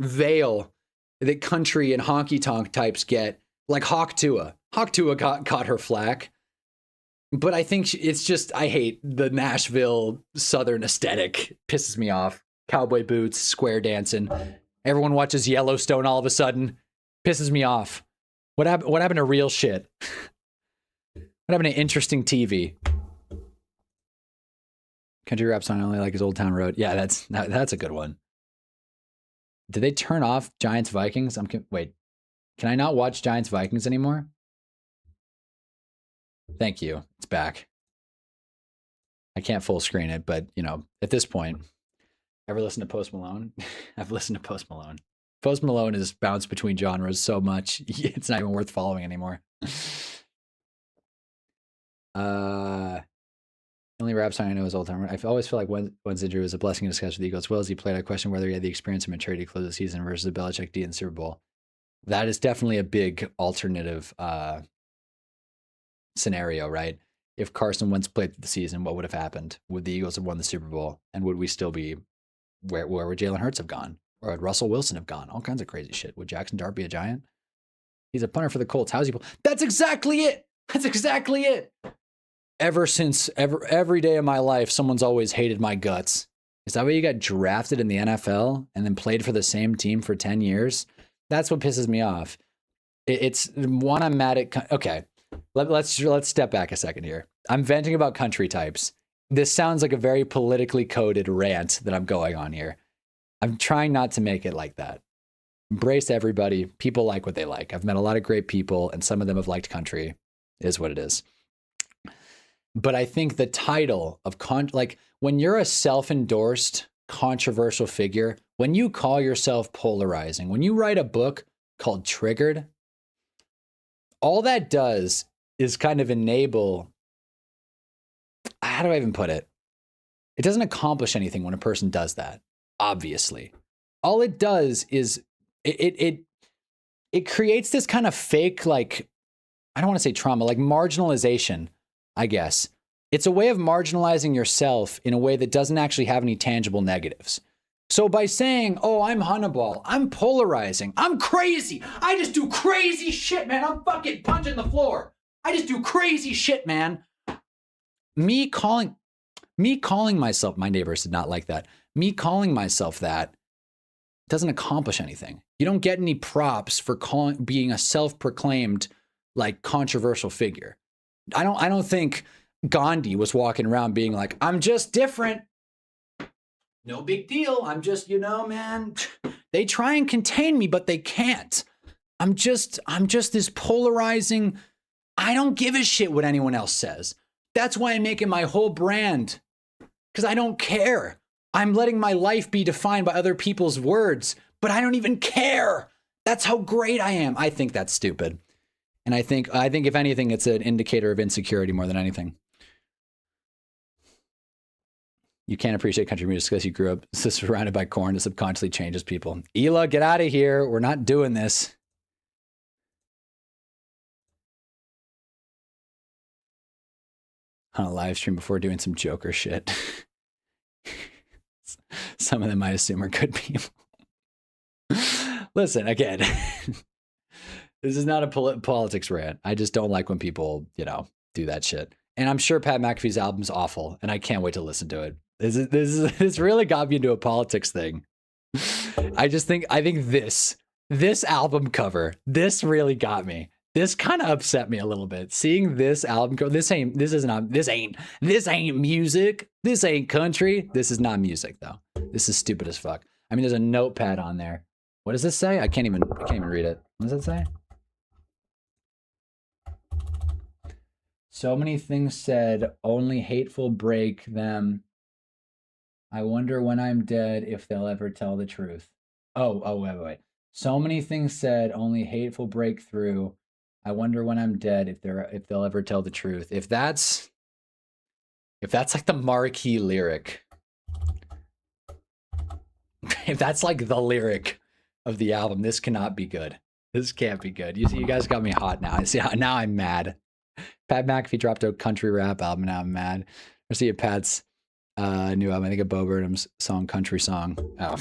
veil that country and honky tonk types get. Like Hawk Tuah. Hawk Tuah caught her flack. But I think it's just, I hate the Nashville Southern aesthetic. Pisses me off. Cowboy boots, square dancing. Everyone watches Yellowstone all of a sudden. Pisses me off. What happened to real shit? What happened to interesting TV? Country rap song I only like is Old Town Road. Yeah, that's a good one. Did they turn off Giants Vikings? Wait. Can I not watch Giants Vikings anymore? Thank you. It's back. I can't full screen it, but you know, at this point, ever listen to Post Malone? I've listened to Post Malone. Post Malone has bounced between genres so much, it's not even worth following anymore. Only rap song I know is Old Time. I always feel like Wentz injury was a blessing in disguise for the Eagles. As well as he played, I question whether he had the experience and maturity to close the season versus the Belichick D in the Super Bowl. That is definitely a big alternative scenario, right? If Carson Wentz played through the season, what would have happened? Would the Eagles have won the Super Bowl? And would we still be where would Jalen Hurts have gone? Or would Russell Wilson have gone? All kinds of crazy shit. Would Jackson Dart be a Giant? He's a punter for the Colts. How's he? That's exactly it. That's exactly it. Every day of my life, someone's always hated my guts. Is that why you got drafted in the NFL and then played for the same team for 10 years? That's what pisses me off. It's one I'm mad at. Okay, let's step back a second here. I'm venting about country types. This sounds like a very politically coded rant that I'm going on here. I'm trying not to make it like that. Embrace everybody. People like what they like. I've met a lot of great people, and some of them have liked country. It is what it is. But I think the title of like when you're a self-endorsed controversial figure, when you call yourself polarizing, when you write a book called Triggered, all that does is kind of enable, how do I even put it? It doesn't accomplish anything when a person does that, obviously. All it does is it creates this kind of fake, like, I don't want to say trauma, like marginalization, I guess. It's a way of marginalizing yourself in a way that doesn't actually have any tangible negatives. So by saying, oh, I'm Hunnaball, I'm polarizing, I'm crazy, I just do crazy shit, man, I'm fucking punching the floor. I just do crazy shit, man. Me calling myself, my neighbors did not like that. Me calling myself that doesn't accomplish anything. You don't get any props for being a self-proclaimed like controversial figure. I don't think Gandhi was walking around being like, I'm just different. No big deal. I'm just, man, they try and contain me, but they can't. I'm just this polarizing, I don't give a shit what anyone else says. That's why I'm making my whole brand, because I don't care. I'm letting my life be defined by other people's words, but I don't even care. That's how great I am. I think that's stupid. And I think if anything, it's an indicator of insecurity more than anything. You can't appreciate country music because you grew up surrounded by corn. It subconsciously changes people. Ela, get out of here. We're not doing this. On a live stream before doing some Joker shit. Some of them I assume are good people. Listen, again, this is not a politics rant. I just don't like when people, do that shit. And I'm sure Pat McAfee's album's awful, and I can't wait to listen to it. This really got me into a politics thing. I think this album cover, this really got me. This kind of upset me a little bit. Seeing this album cover, this ain't music. This ain't country. This is not music though. This is stupid as fuck. I mean, there's a notepad on there. What does this say? I can't even read it. What does it say? So many things said, only hateful break them. I wonder when I'm dead if they'll ever tell the truth. Oh, wait. So many things said, only hateful break through. I wonder when I'm dead if they'll ever tell the truth. If that's like the marquee lyric, if that's like the lyric of the album, this cannot be good. This can't be good. You guys got me hot now. I see how now I'm mad. Pat McAfee dropped a country rap album. Now I'm mad. I see Pat's new album. I think a Bo Burnham's song, Country Song. Oh,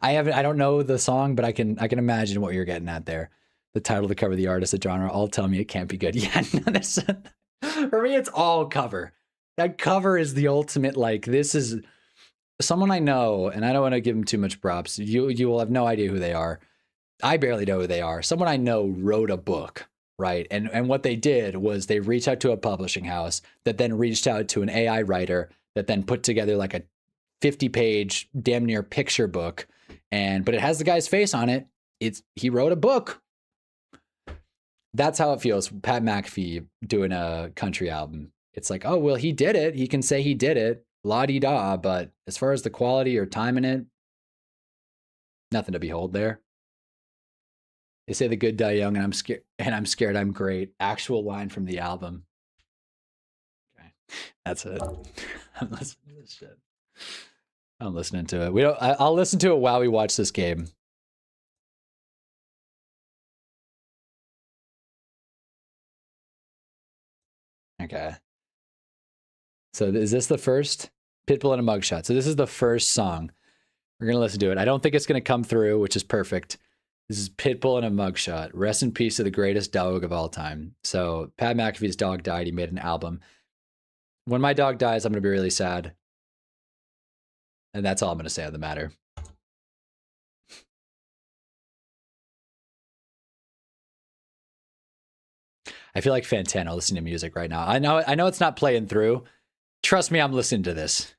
I don't know the song, but I can imagine what you're getting at there. The title, the cover, the artist, the genre, all tell me it can't be good. Yeah, no, for me, it's all cover. That cover is the ultimate, like, this is someone I know, and I don't want to give them too much props. You will have no idea who they are. I barely know who they are. Someone I know wrote a book, right? And what they did was they reached out to a publishing house that then reached out to an AI writer that then put together like a 50-page damn near picture book. But it has the guy's face on it. He wrote a book. That's how it feels. Pat McAfee doing a country album. It's like, oh, well, he did it. He can say he did it. La-di-da. But as far as the quality or time in it, nothing to behold there. They say the good die young, and I'm scared I'm great. Actual line from the album. Okay. That's it. I'm listening to this shit. I'm listening to it. I'll listen to it while we watch this game. Okay. So is this the first? Pitbull in a Mugshot. So this is the first song. We're going to listen to it. I don't think it's going to come through, which is perfect. This is Pitbull in a Mugshot. Rest in peace to the greatest dog of all time. So Pat McAfee's dog died. He made an album. When my dog dies, I'm going to be really sad. And that's all I'm going to say on the matter. I feel like Fantano listening to music right now. I know it's not playing through. Trust me, I'm listening to this.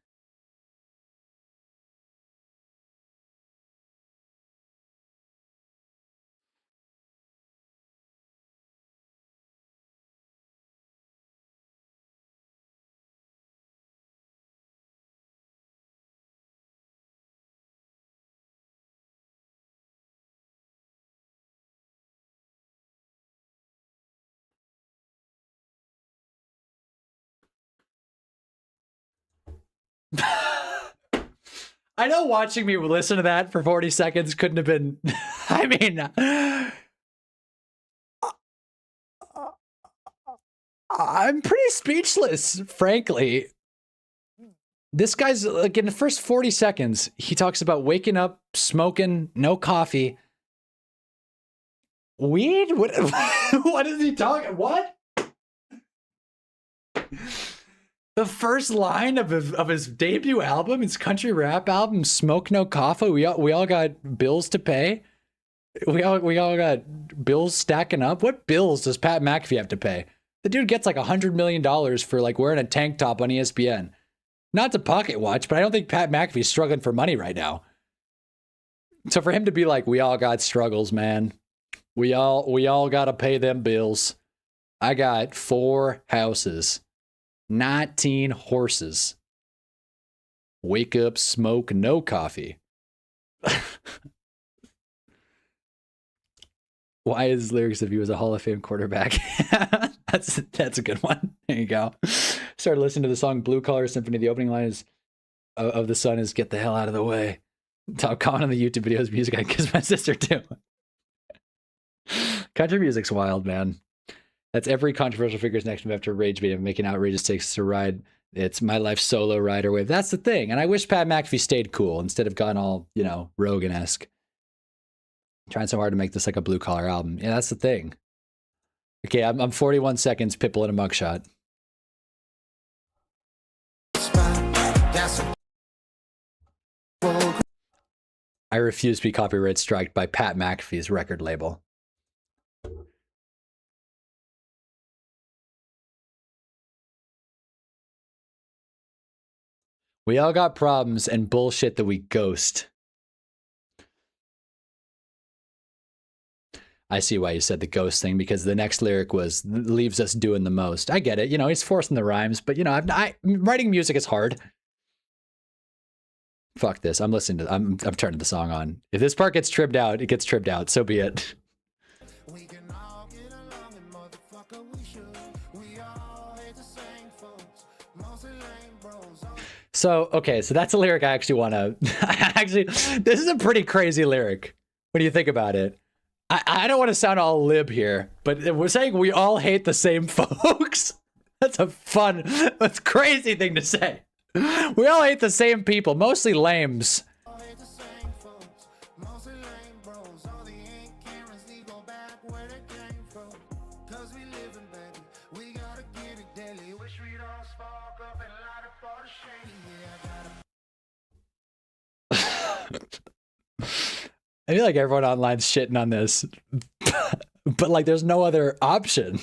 I know watching me listen to that for 40 seconds couldn't have been, I mean, I'm pretty speechless, frankly. This guy's like in the first 40 seconds, he talks about waking up, smoking, no coffee. Weed? What, what is he talking? What? The first line of his debut album, his country rap album, "Smoke No Coffee." We all got bills to pay. We all got bills stacking up. What bills does Pat McAfee have to pay? The dude gets like $100 million for like wearing a tank top on ESPN. Not to pocket watch, but I don't think Pat McAfee's struggling for money right now. So for him to be like, "We all got struggles, man. We all got to pay them bills. I got 4 houses, 19 horses. Wake up, smoke no coffee." Why is lyrics if he was a Hall of Fame quarterback? That's a good one. There you go. Started listening to the song Blue Collar Symphony. The opening line is of the song is "Get the hell out of the way." Top comment on the YouTube videos, music I kiss my sister too. Country music's wild, man. That's every controversial figure's next move after rage bait of making outrageous takes to ride. It's my life solo rider wave. That's the thing. And I wish Pat McAfee stayed cool instead of gone all, Rogan-esque. Trying so hard to make this like a blue collar album. Yeah, that's the thing. Okay, I'm 41 seconds, Pitbull in a mugshot. I refuse to be copyright striked by Pat McAfee's record label. We all got problems and bullshit that we ghost. I see why you said the ghost thing, because the next lyric was leaves us doing the most. I get it. He's forcing the rhymes, but writing music is hard. Fuck this. I'm listening to I'm turning the song on. If this part gets trimmed out, it gets trimmed out. So be it. We can all get along and motherfucker we should. We all hate the same folks. Mostly lame bros. So that's a lyric I actually want to this is a pretty crazy lyric when you think about it. I don't want to sound all lib here, but we're saying we all hate the same folks. That's a crazy thing to say. We all hate the same people, mostly lames. I feel like everyone online's shitting on this, but like there's no other option.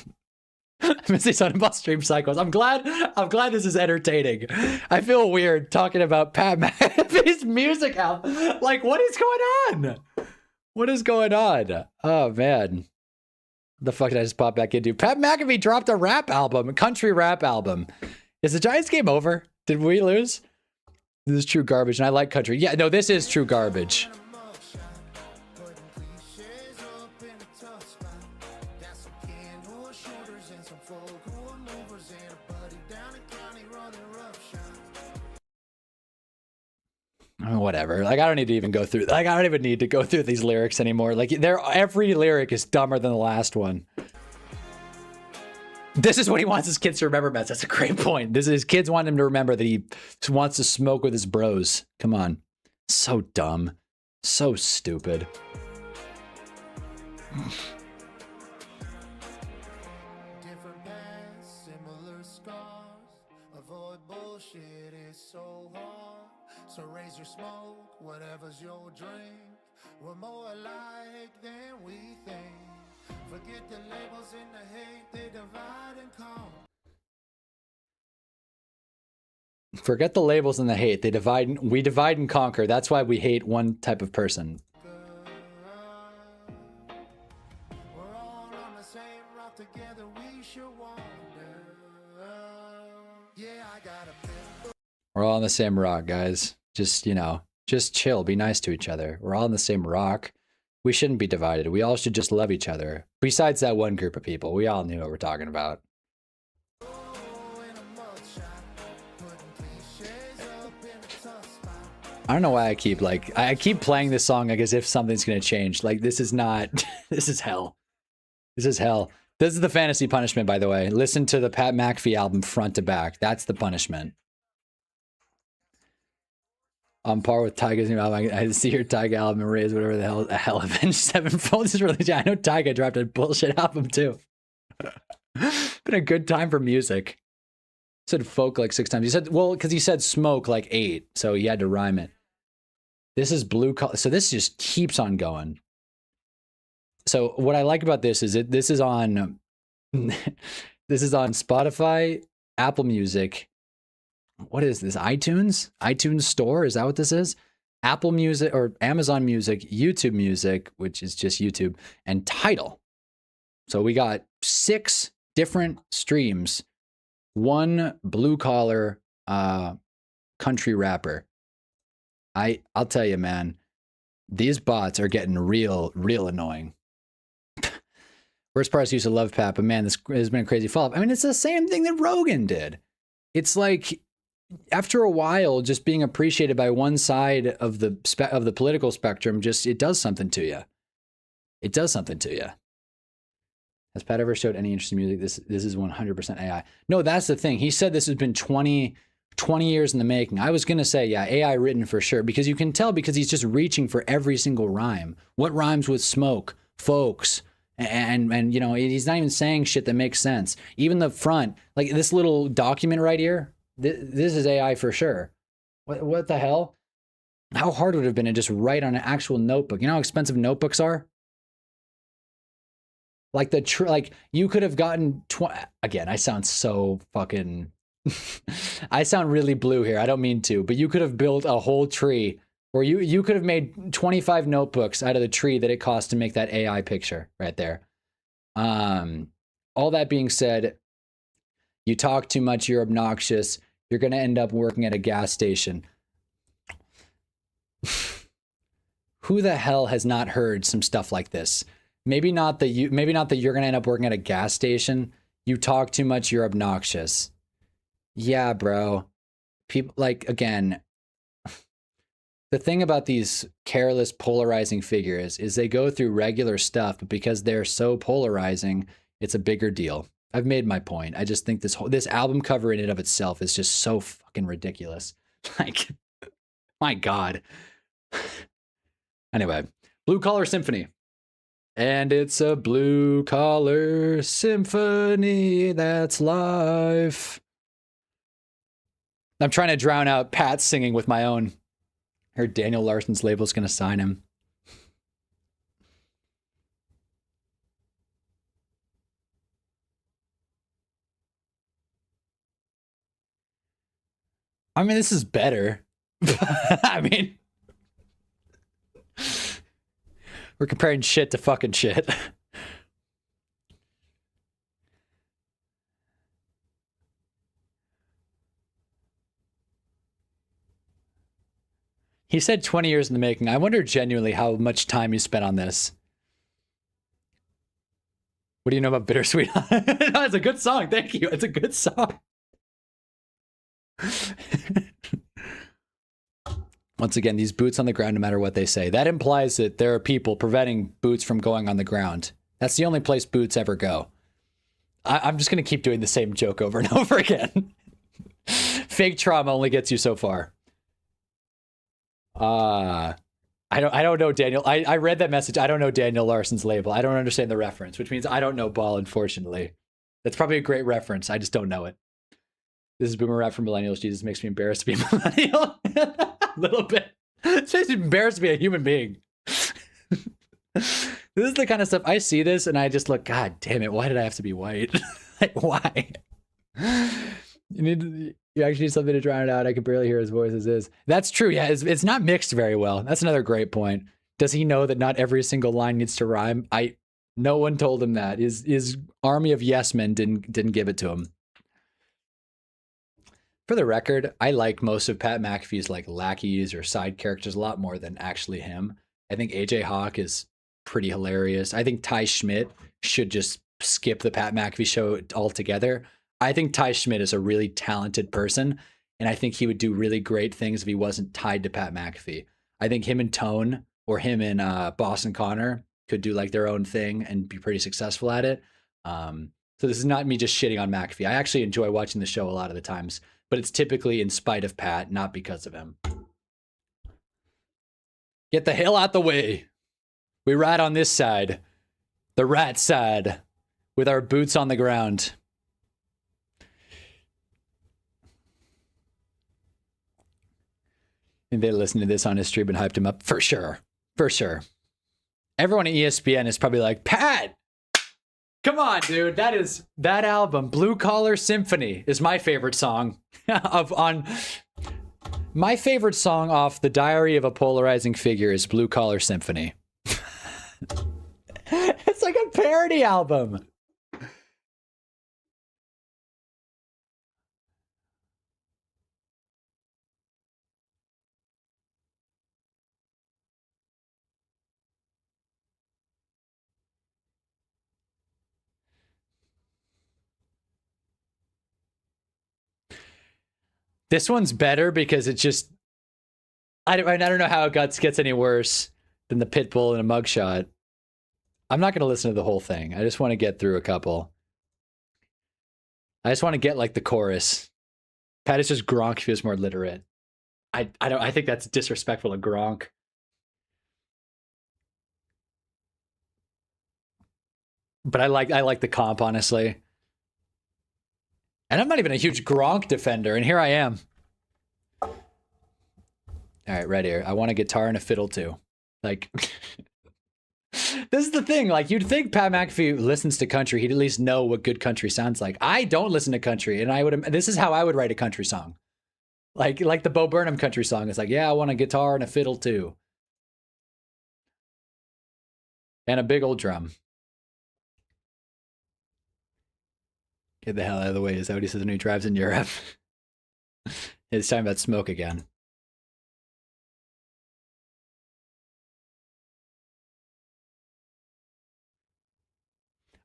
Missy Sunball Stream Cycles. I'm glad this is entertaining. I feel weird talking about Pat McAfee's music album. Like, what is going on? What is going on? Oh man. The fuck did I just pop back into? Pat McAfee dropped a rap album, a country rap album. Is the Giants game over? Did we lose? This is true garbage, and I like country. Yeah, no, this is true garbage. Whatever. Like, I don't need to even go through. Like, I don't even need to go through these lyrics anymore. Like, every lyric is dumber than the last one. This is what he wants his kids to remember, Mets. That's a great point. His kids want him to remember that he wants to smoke with his bros. Come on. So dumb. So stupid. Different paths, similar scars. Avoid bullshit, it's so hard. So raise your smoke, whatever's your drink. We're more alike than we think. Forget the labels and the hate, they divide and conquer. Forget the labels and the hate. We divide and conquer. That's why we hate one type of person. We're all on the same route together, we should wander. Yeah, I got a pimp. We're all on the same rock, guys. Just chill. Be nice to each other. We're all on the same rock. We shouldn't be divided. We all should just love each other. Besides that one group of people, we all knew what we're talking about. I don't know why I keep playing this song like as if something's gonna change. Like, this is not. This is hell. This is hell. This is the fantasy punishment, by the way. Listen to the Pat McAfee album front to back. That's the punishment. On par with Tyga's new album. I see your Tyga album and raise whatever the hell Avenged Sevenfold is released. I know Tyga dropped a bullshit album too. Been a good time for music. Said folk like 6 times. He said, well, because he said smoke like 8, so he had to rhyme it. This is blue collar. So this just keeps on going. So what I like about this is this is on this is on Spotify, Apple Music. What is this? iTunes Store? Is that what this is? Apple Music or Amazon Music, YouTube Music, which is just YouTube, and Tidal. So we got 6 different streams. One blue collar country rapper. I'll tell you, man, these bots are getting real annoying. Worst part is I used to love Pat, but man, this has been a crazy follow-up. I mean, it's the same thing that Rogan did. It's like, after a while, just being appreciated by one side of the political spectrum, just it does something to you. It does something to you. Has Pat ever showed any interest in music? This is 100% AI. No, that's the thing. He said this has been 20 years in the making. I was gonna say, yeah, AI written for sure, because you can tell because he's just reaching for every single rhyme. What rhymes with smoke, folks, and you know, he's not even saying shit that makes sense. Even the front, like this little document right here. This is AI for sure. What the hell? How hard would it have been to just write on an actual notebook? You know how expensive notebooks are? Like like you could have gotten again, I sound so fucking I sound really blue here. I don't mean to, but you could have built a whole tree, or you could have made 25 notebooks out of the tree that it cost to make that AI picture right there. All that being said, you talk too much, you're obnoxious, you're going to end up working at a gas station. Who the hell has not heard some stuff like this? Maybe not that you're going to end up working at a gas station. You talk too much, you're obnoxious. Yeah, bro. People, like, again, the thing about these careless, polarizing figures is they go through regular stuff, but because they're so polarizing, it's a bigger deal. I've made my point. I just think this album cover in and of itself is just so fucking ridiculous. Like, my God. Anyway, Blue Collar Symphony. And it's a blue collar symphony that's life. I'm trying to drown out Pat singing with my own. I heard Daniel Larson's label's going to sign him. I mean, this is better. I mean, we're comparing shit to fucking shit. He said 20 years in the making. I wonder genuinely how much time you spent on this. What do you know about Bittersweet? No, it's a good song. Thank you. It's a good song. Once again, these boots on the ground, no matter what they say. That implies that there are people preventing boots from going on the ground. That's the only place boots ever go. I'm just going to keep doing the same joke over and over again. Fake trauma only gets you so far. I don't know Daniel. I read that message. I don't know Daniel Larson's label. I don't understand the reference, which means I don't know Ball, unfortunately. That's probably a great reference. I just don't know it. This is Boomer Rap for Millennials. Jesus, makes me embarrassed to be a millennial. A little bit. It makes me embarrassed to be a human being. This is the kind of stuff I see this and I just look, God damn it, why did I have to be white? Like, why? You actually need something to drown it out. I can barely hear his voice as is. That's true. Yeah, it's not mixed very well. That's another great point. Does he know that not every single line needs to rhyme? No one told him that. His army of yes men didn't give it to him. For the record, I like most of Pat McAfee's like lackeys or side characters a lot more than actually him. I think AJ Hawk is pretty hilarious. I think Ty Schmidt should just skip the Pat McAfee show altogether. I think Ty Schmidt is a really talented person, and I think he would do really great things if he wasn't tied to Pat McAfee. I think him and Tone, or him and Boston Connor, could do like their own thing and be pretty successful at it. So this is not me just shitting on McAfee. I actually enjoy watching the show a lot of the times, but it's typically in spite of Pat, not because of him. Get the hell out the way. We ride on this side, the rat side, with our boots on the ground. And they listened to this on his stream and hyped him up for sure. For sure. Everyone at ESPN is probably like, Pat, come on, dude. That album, Blue Collar Symphony, is my favorite song my favorite song off The Diary of a Polarizing Figure is Blue Collar Symphony. It's like a parody album. This one's better because it's just I don't know how it gets any worse than the Pitbull and a mugshot. I'm not going to listen to the whole thing. I just want to get through a couple. I just want to get like the chorus. Pat is just Gronk if he was more literate. I think that's disrespectful to Gronk. But I like the comp, honestly. And I'm not even a huge Gronk defender, and here I am. All right, right here. I want a guitar and a fiddle too. Like, this is the thing. Like, you'd think Pat McAfee listens to country. He'd at least know what good country sounds like. I don't listen to country, and this is how I would write a country song. Like the Bo Burnham country song. It's like, yeah, I want a guitar and a fiddle too. And a big old drum. Get the hell out of the way. Is that what he says when he drives in Europe? It's talking about smoke again.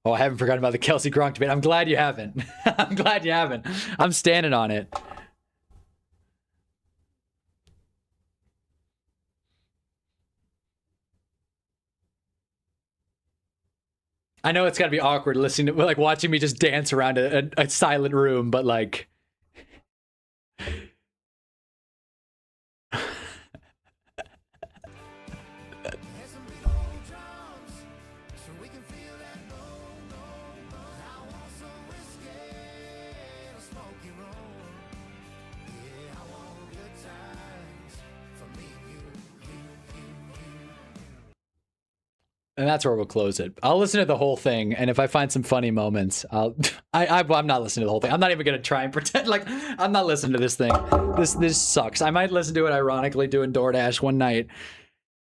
Oh, I haven't forgotten about the Kelsey Gronk debate. I'm glad you haven't. I'm glad you haven't. I'm standing on it. I know it's got to be awkward listening to, like, watching me just dance around a silent room, but like... And that's where we'll close it. I'll listen to the whole thing, and if I find some funny moments, I'm not listening to the whole thing. I'm not even gonna try and pretend like I'm not listening to this thing. This sucks. I might listen to it ironically doing DoorDash one night,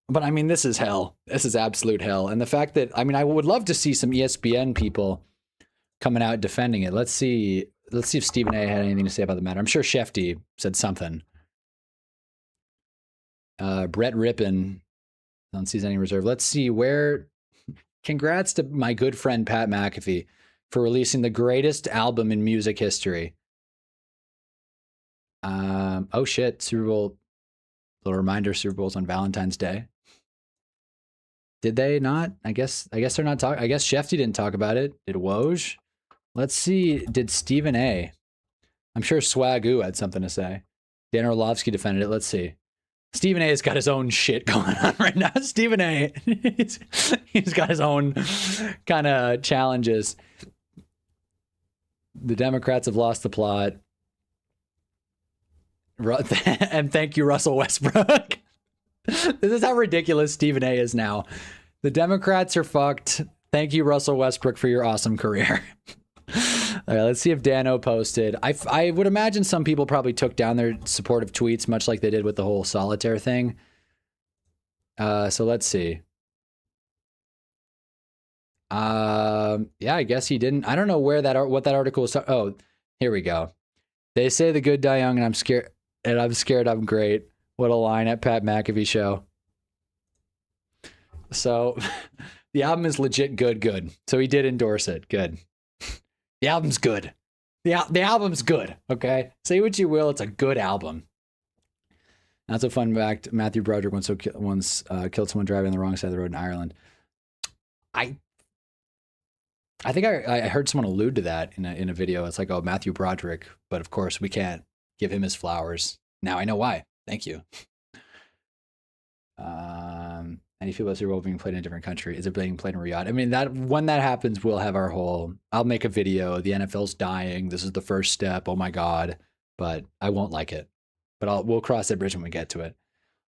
but I mean, this is hell. This is absolute hell. And the fact that, I mean, I would love to see some ESPN people coming out defending it. Let's see if Stephen A. had anything to say about the matter. I'm sure Shefty said something. Brett Rippin on Season Any Reserve. Let's see where. Congrats to my good friend Pat McAfee for releasing the greatest album in music history. Oh shit, Super Bowl. Little reminder: Super Bowl's on Valentine's Day. Did they not? I guess they're not talking. I guess Shefty didn't talk about it. Did Woj? Let's see. Did Stephen A? I'm sure Swagoo had something to say. Dan Orlovsky defended it. Let's see. Stephen A. has got his own shit going on right now. Stephen A. he's got his own kind of challenges. The Democrats have lost the plot. And thank you, Russell Westbrook. This is how ridiculous Stephen A. is now. The Democrats are fucked. Thank you, Russell Westbrook, for your awesome career. All right, let's see if Dano posted. I would imagine some people probably took down their supportive tweets, much like they did with the whole solitaire thing. So let's see. Yeah, I guess he didn't. I don't know where what that article was. Oh, here we go. They say the good die young, and I'm scared. I'm great. What a line at Pat McAfee show. So the album is legit good. So he did endorse it. Good. The album's good. The album's good, okay? Say what you will, it's a good album. That's a fun fact. Matthew Broderick once killed someone driving on the wrong side of the road in Ireland. I think I heard someone allude to that in a video. It's like, oh, Matthew Broderick, but of course we can't give him his flowers. Now I know why. Thank you. Any people at Super Bowl being played in a different country? Is it being played in Riyadh? I mean, that when that happens, we'll have our whole. I'll make a video. The NFL's dying. This is the first step. Oh my god! But I won't like it. But we'll cross that bridge when we get to it.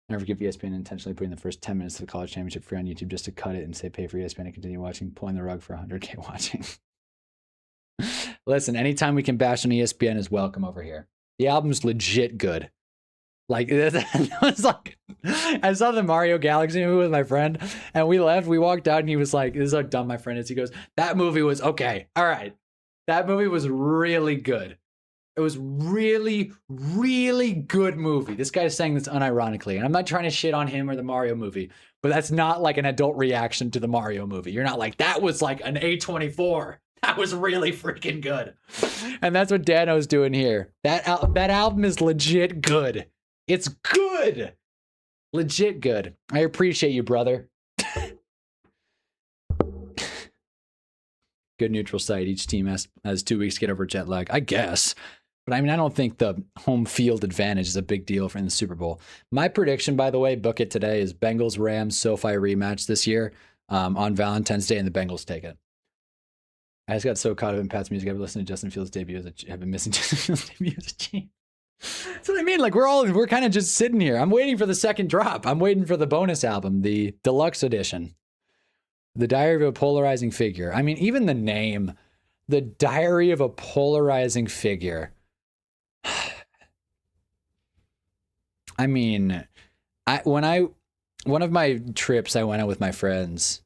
Never forgive ESPN intentionally putting the first 10 minutes of the college championship free on YouTube just to cut it and say pay for ESPN to continue watching, pulling the rug for 100K watching. Listen, anytime we can bash on ESPN is welcome over here. The album's legit good. Like, it was like, I saw the Mario Galaxy movie with my friend, and we left. We walked out, and he was like, "This is how dumb my friend is." He goes, "That movie was okay. All right, that movie was really good. It was really, really good movie." This guy's saying this unironically, and I'm not trying to shit on him or the Mario movie, but that's not like an adult reaction to the Mario movie. You're not like, that was like an A24. That was really freaking good. And that's what Dano's doing here. That album is legit good. It's good. Legit good. I appreciate you, brother. Good neutral site. Each team has 2 weeks to get over jet lag, I guess. But I mean, I don't think the home field advantage is a big deal for in the Super Bowl. My prediction, by the way, book it today, is Bengals-Rams SoFi rematch this year on Valentine's Day, and the Bengals take it. I just got so caught up in Pat's music. I've been listening to Justin Fields' debut I've been missing Justin Fields' debut as a team. That's what I mean. Like, we're kind of just sitting here. I'm waiting for the second drop. I'm waiting for the bonus album, the deluxe edition. The Diary of a Polarizing Figure. I mean, even the name, The Diary of a Polarizing Figure. I mean, one of my trips, I went out with my friends.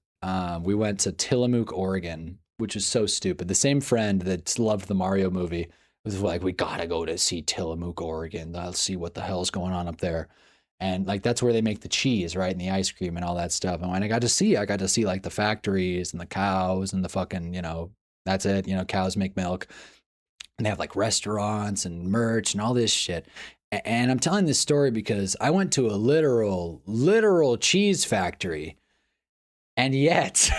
We went to Tillamook, Oregon, which is so stupid. The same friend that loved the Mario movie was like, "We gotta go to see Tillamook, Oregon. I'll see what the hell's going on up there." And like, that's where they make the cheese, right? And the ice cream and all that stuff. And when I got to see like the factories and the cows and the fucking, that's it. Cows make milk. And they have like restaurants and merch and all this shit. And I'm telling this story because I went to a literal cheese factory. And yet,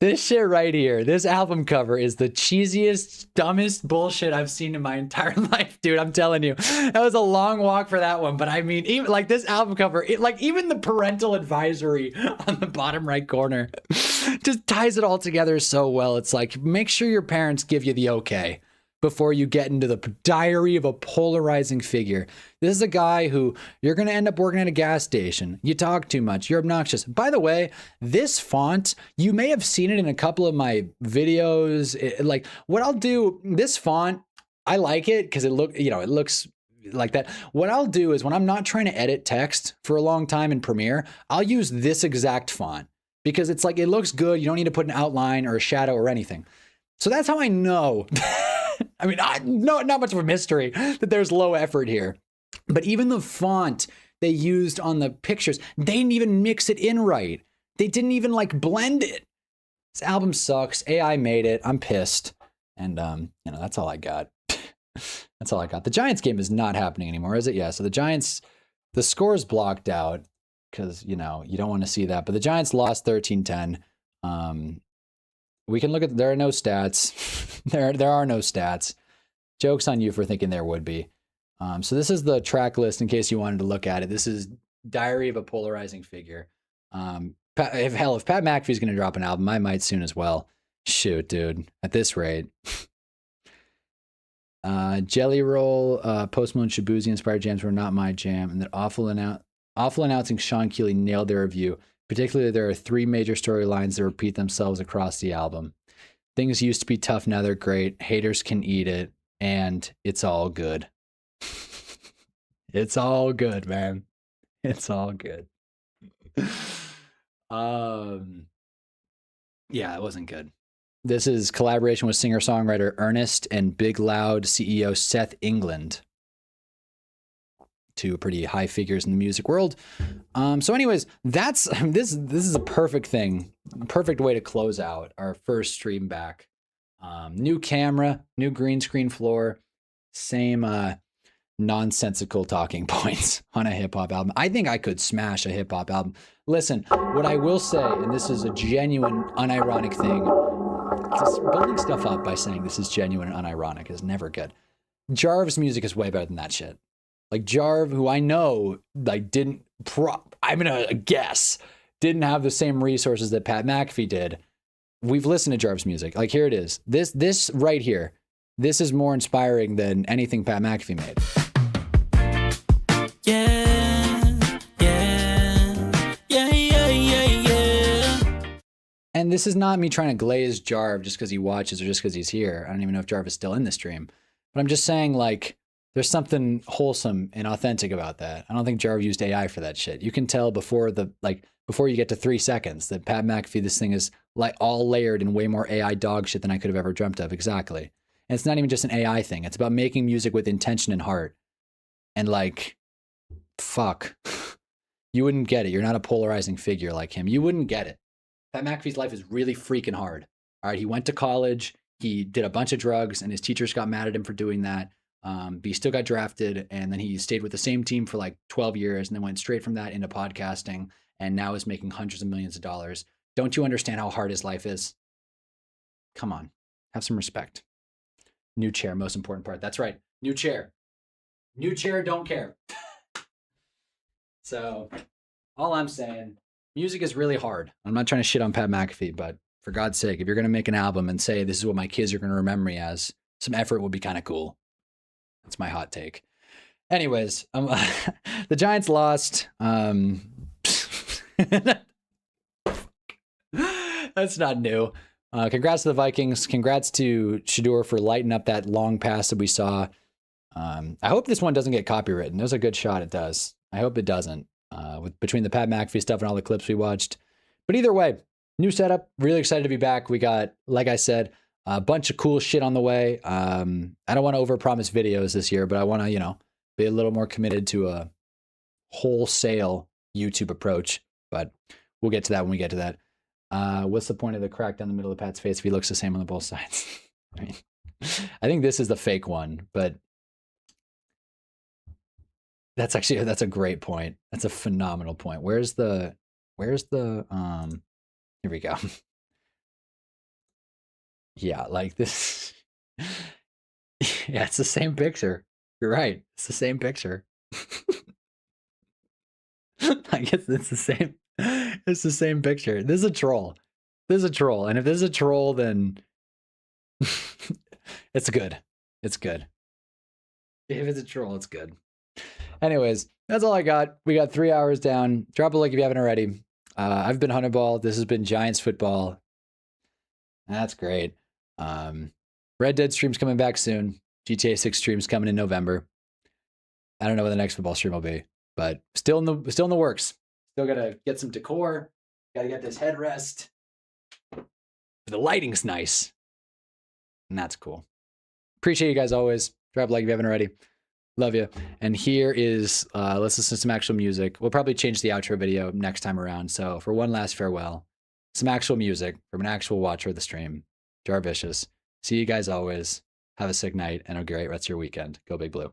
this shit right here, this album cover is the cheesiest, dumbest bullshit I've seen in my entire life, dude. I'm telling you, that was a long walk for that one. But I mean, even like this album cover, even the parental advisory on the bottom right corner just ties it all together so well. It's like, make sure your parents give you the okay before you get into the Diary of a Polarizing Figure. This is a guy who you're going to end up working at a gas station. You talk too much. You're obnoxious. By the way, this font, you may have seen it in a couple of my videos. Like, what I'll do, this font, I like it because it looks like that. What I'll do is when I'm not trying to edit text for a long time in Premiere, I'll use this exact font because it's like, it looks good. You don't need to put an outline or a shadow or anything. So that's how I know. I mean, not much of a mystery that there's low effort here. But even the font they used on the pictures, they didn't even mix it in right. They didn't even like blend it. This album sucks. AI made it. I'm pissed. And, that's all I got. That's all I got. The Giants game is not happening anymore, is it? Yeah. So the Giants, the score's blocked out because, you don't want to see that. But the Giants lost 13-10. We can look at, there are no stats. There are no stats. Joke's on you for thinking there would be. So this is the track list in case you wanted to look at it. This is Diary of a Polarizing Figure. If Pat McAfee's going to drop an album, I might soon as well. Shoot, dude. At this rate. Jelly Roll, Post Malone, Shabuzi inspired jams were not my jam. And that awful announcing Sean Keeley nailed their review. Particularly, there are 3 major storylines that repeat themselves across the album. Things used to be tough, now they're great. Haters can eat it, and it's all good. It's all good, man. It's all good. Yeah, it wasn't good. This is collaboration with singer-songwriter Ernest and Big Loud CEO Seth England. 2 pretty high figures in the music world. So anyways, this is a perfect way to close out our first stream back. New camera, new green screen floor, same nonsensical talking points on a hip hop album. I think I could smash a hip hop album. Listen, what I will say, and this is a genuine unironic thing, just building stuff up by saying this is genuine and unironic is never good. Jarv's music is way better than that shit. Like Jarv, who I know like didn't I'm gonna guess, didn't have the same resources that Pat McAfee did. We've listened to Jarvis' music. Like, here it is. This right here. This is more inspiring than anything Pat McAfee made. And this is not me trying to glaze Jarv just because he watches or just because he's here. I don't even know if Jarv is still in the stream. But I'm just saying, like, there's something wholesome and authentic about that. I don't think Jarv used AI for that shit. You can tell before you get to 3 seconds that Pat McAfee, this thing is like all layered in way more AI dog shit than I could have ever dreamt of. Exactly. And it's not even just an AI thing. It's about making music with intention and heart. And like, fuck. You wouldn't get it. You're not a polarizing figure like him. You wouldn't get it. Pat McAfee's life is really freaking hard. All right, he went to college. He did a bunch of drugs, and his teachers got mad at him for doing that. But he still got drafted, and then he stayed with the same team for like 12 years, and then went straight from that into podcasting, and now is making hundreds of millions of dollars. Don't you understand how hard his life is? Come on, have some respect. New chair, most important part. That's right, new chair. New chair, don't care. So, all I'm saying, music is really hard. I'm not trying to shit on Pat McAfee, but for God's sake, if you're going to make an album and say, this is what my kids are going to remember me as, some effort would be kind of cool. That's my hot take. Anyways, the Giants lost. That's not new. Congrats to the Vikings. Congrats to Shador for lighting up that long pass that we saw. I hope this one doesn't get copywritten. There's a good shot it does. I hope it doesn't. Between the Pat McAfee stuff and all the clips we watched. But either way, new setup. Really excited to be back. We got, like I said, a bunch of cool shit on the way. I don't want to overpromise videos this year, but I want to, be a little more committed to a wholesale YouTube approach. But we'll get to that when we get to that. What's the point of the crack down the middle of Pat's face if he looks the same on both sides? I think this is the fake one, but that's a great point. That's a phenomenal point. Where's the here we go. Yeah, like this. Yeah, it's the same picture. You're right. It's the same picture. I guess it's the same. It's the same picture. This is a troll. This is a troll. And if this is a troll, then it's good. It's good. If it's a troll, it's good. Anyways, that's all I got. We got 3 hours down. Drop a like if you haven't already. I've been Hunnaball. This has been Giants football. That's great. Red Dead stream's coming back soon. GTA 6 stream's coming in November. I don't know when the next football stream will be, but still in the works. Still gotta get some decor. Gotta get this headrest. The lighting's nice, and that's cool. Appreciate you guys always. Drop a like if you haven't already. Love you. And here is, let's listen to some actual music. We'll probably change the outro video next time around. So for one last farewell, some actual music from an actual watcher of the stream, Jarvicious. See you guys always. Have a sick night and a great rest of your weekend. Go Big Blue.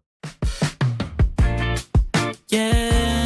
Yeah.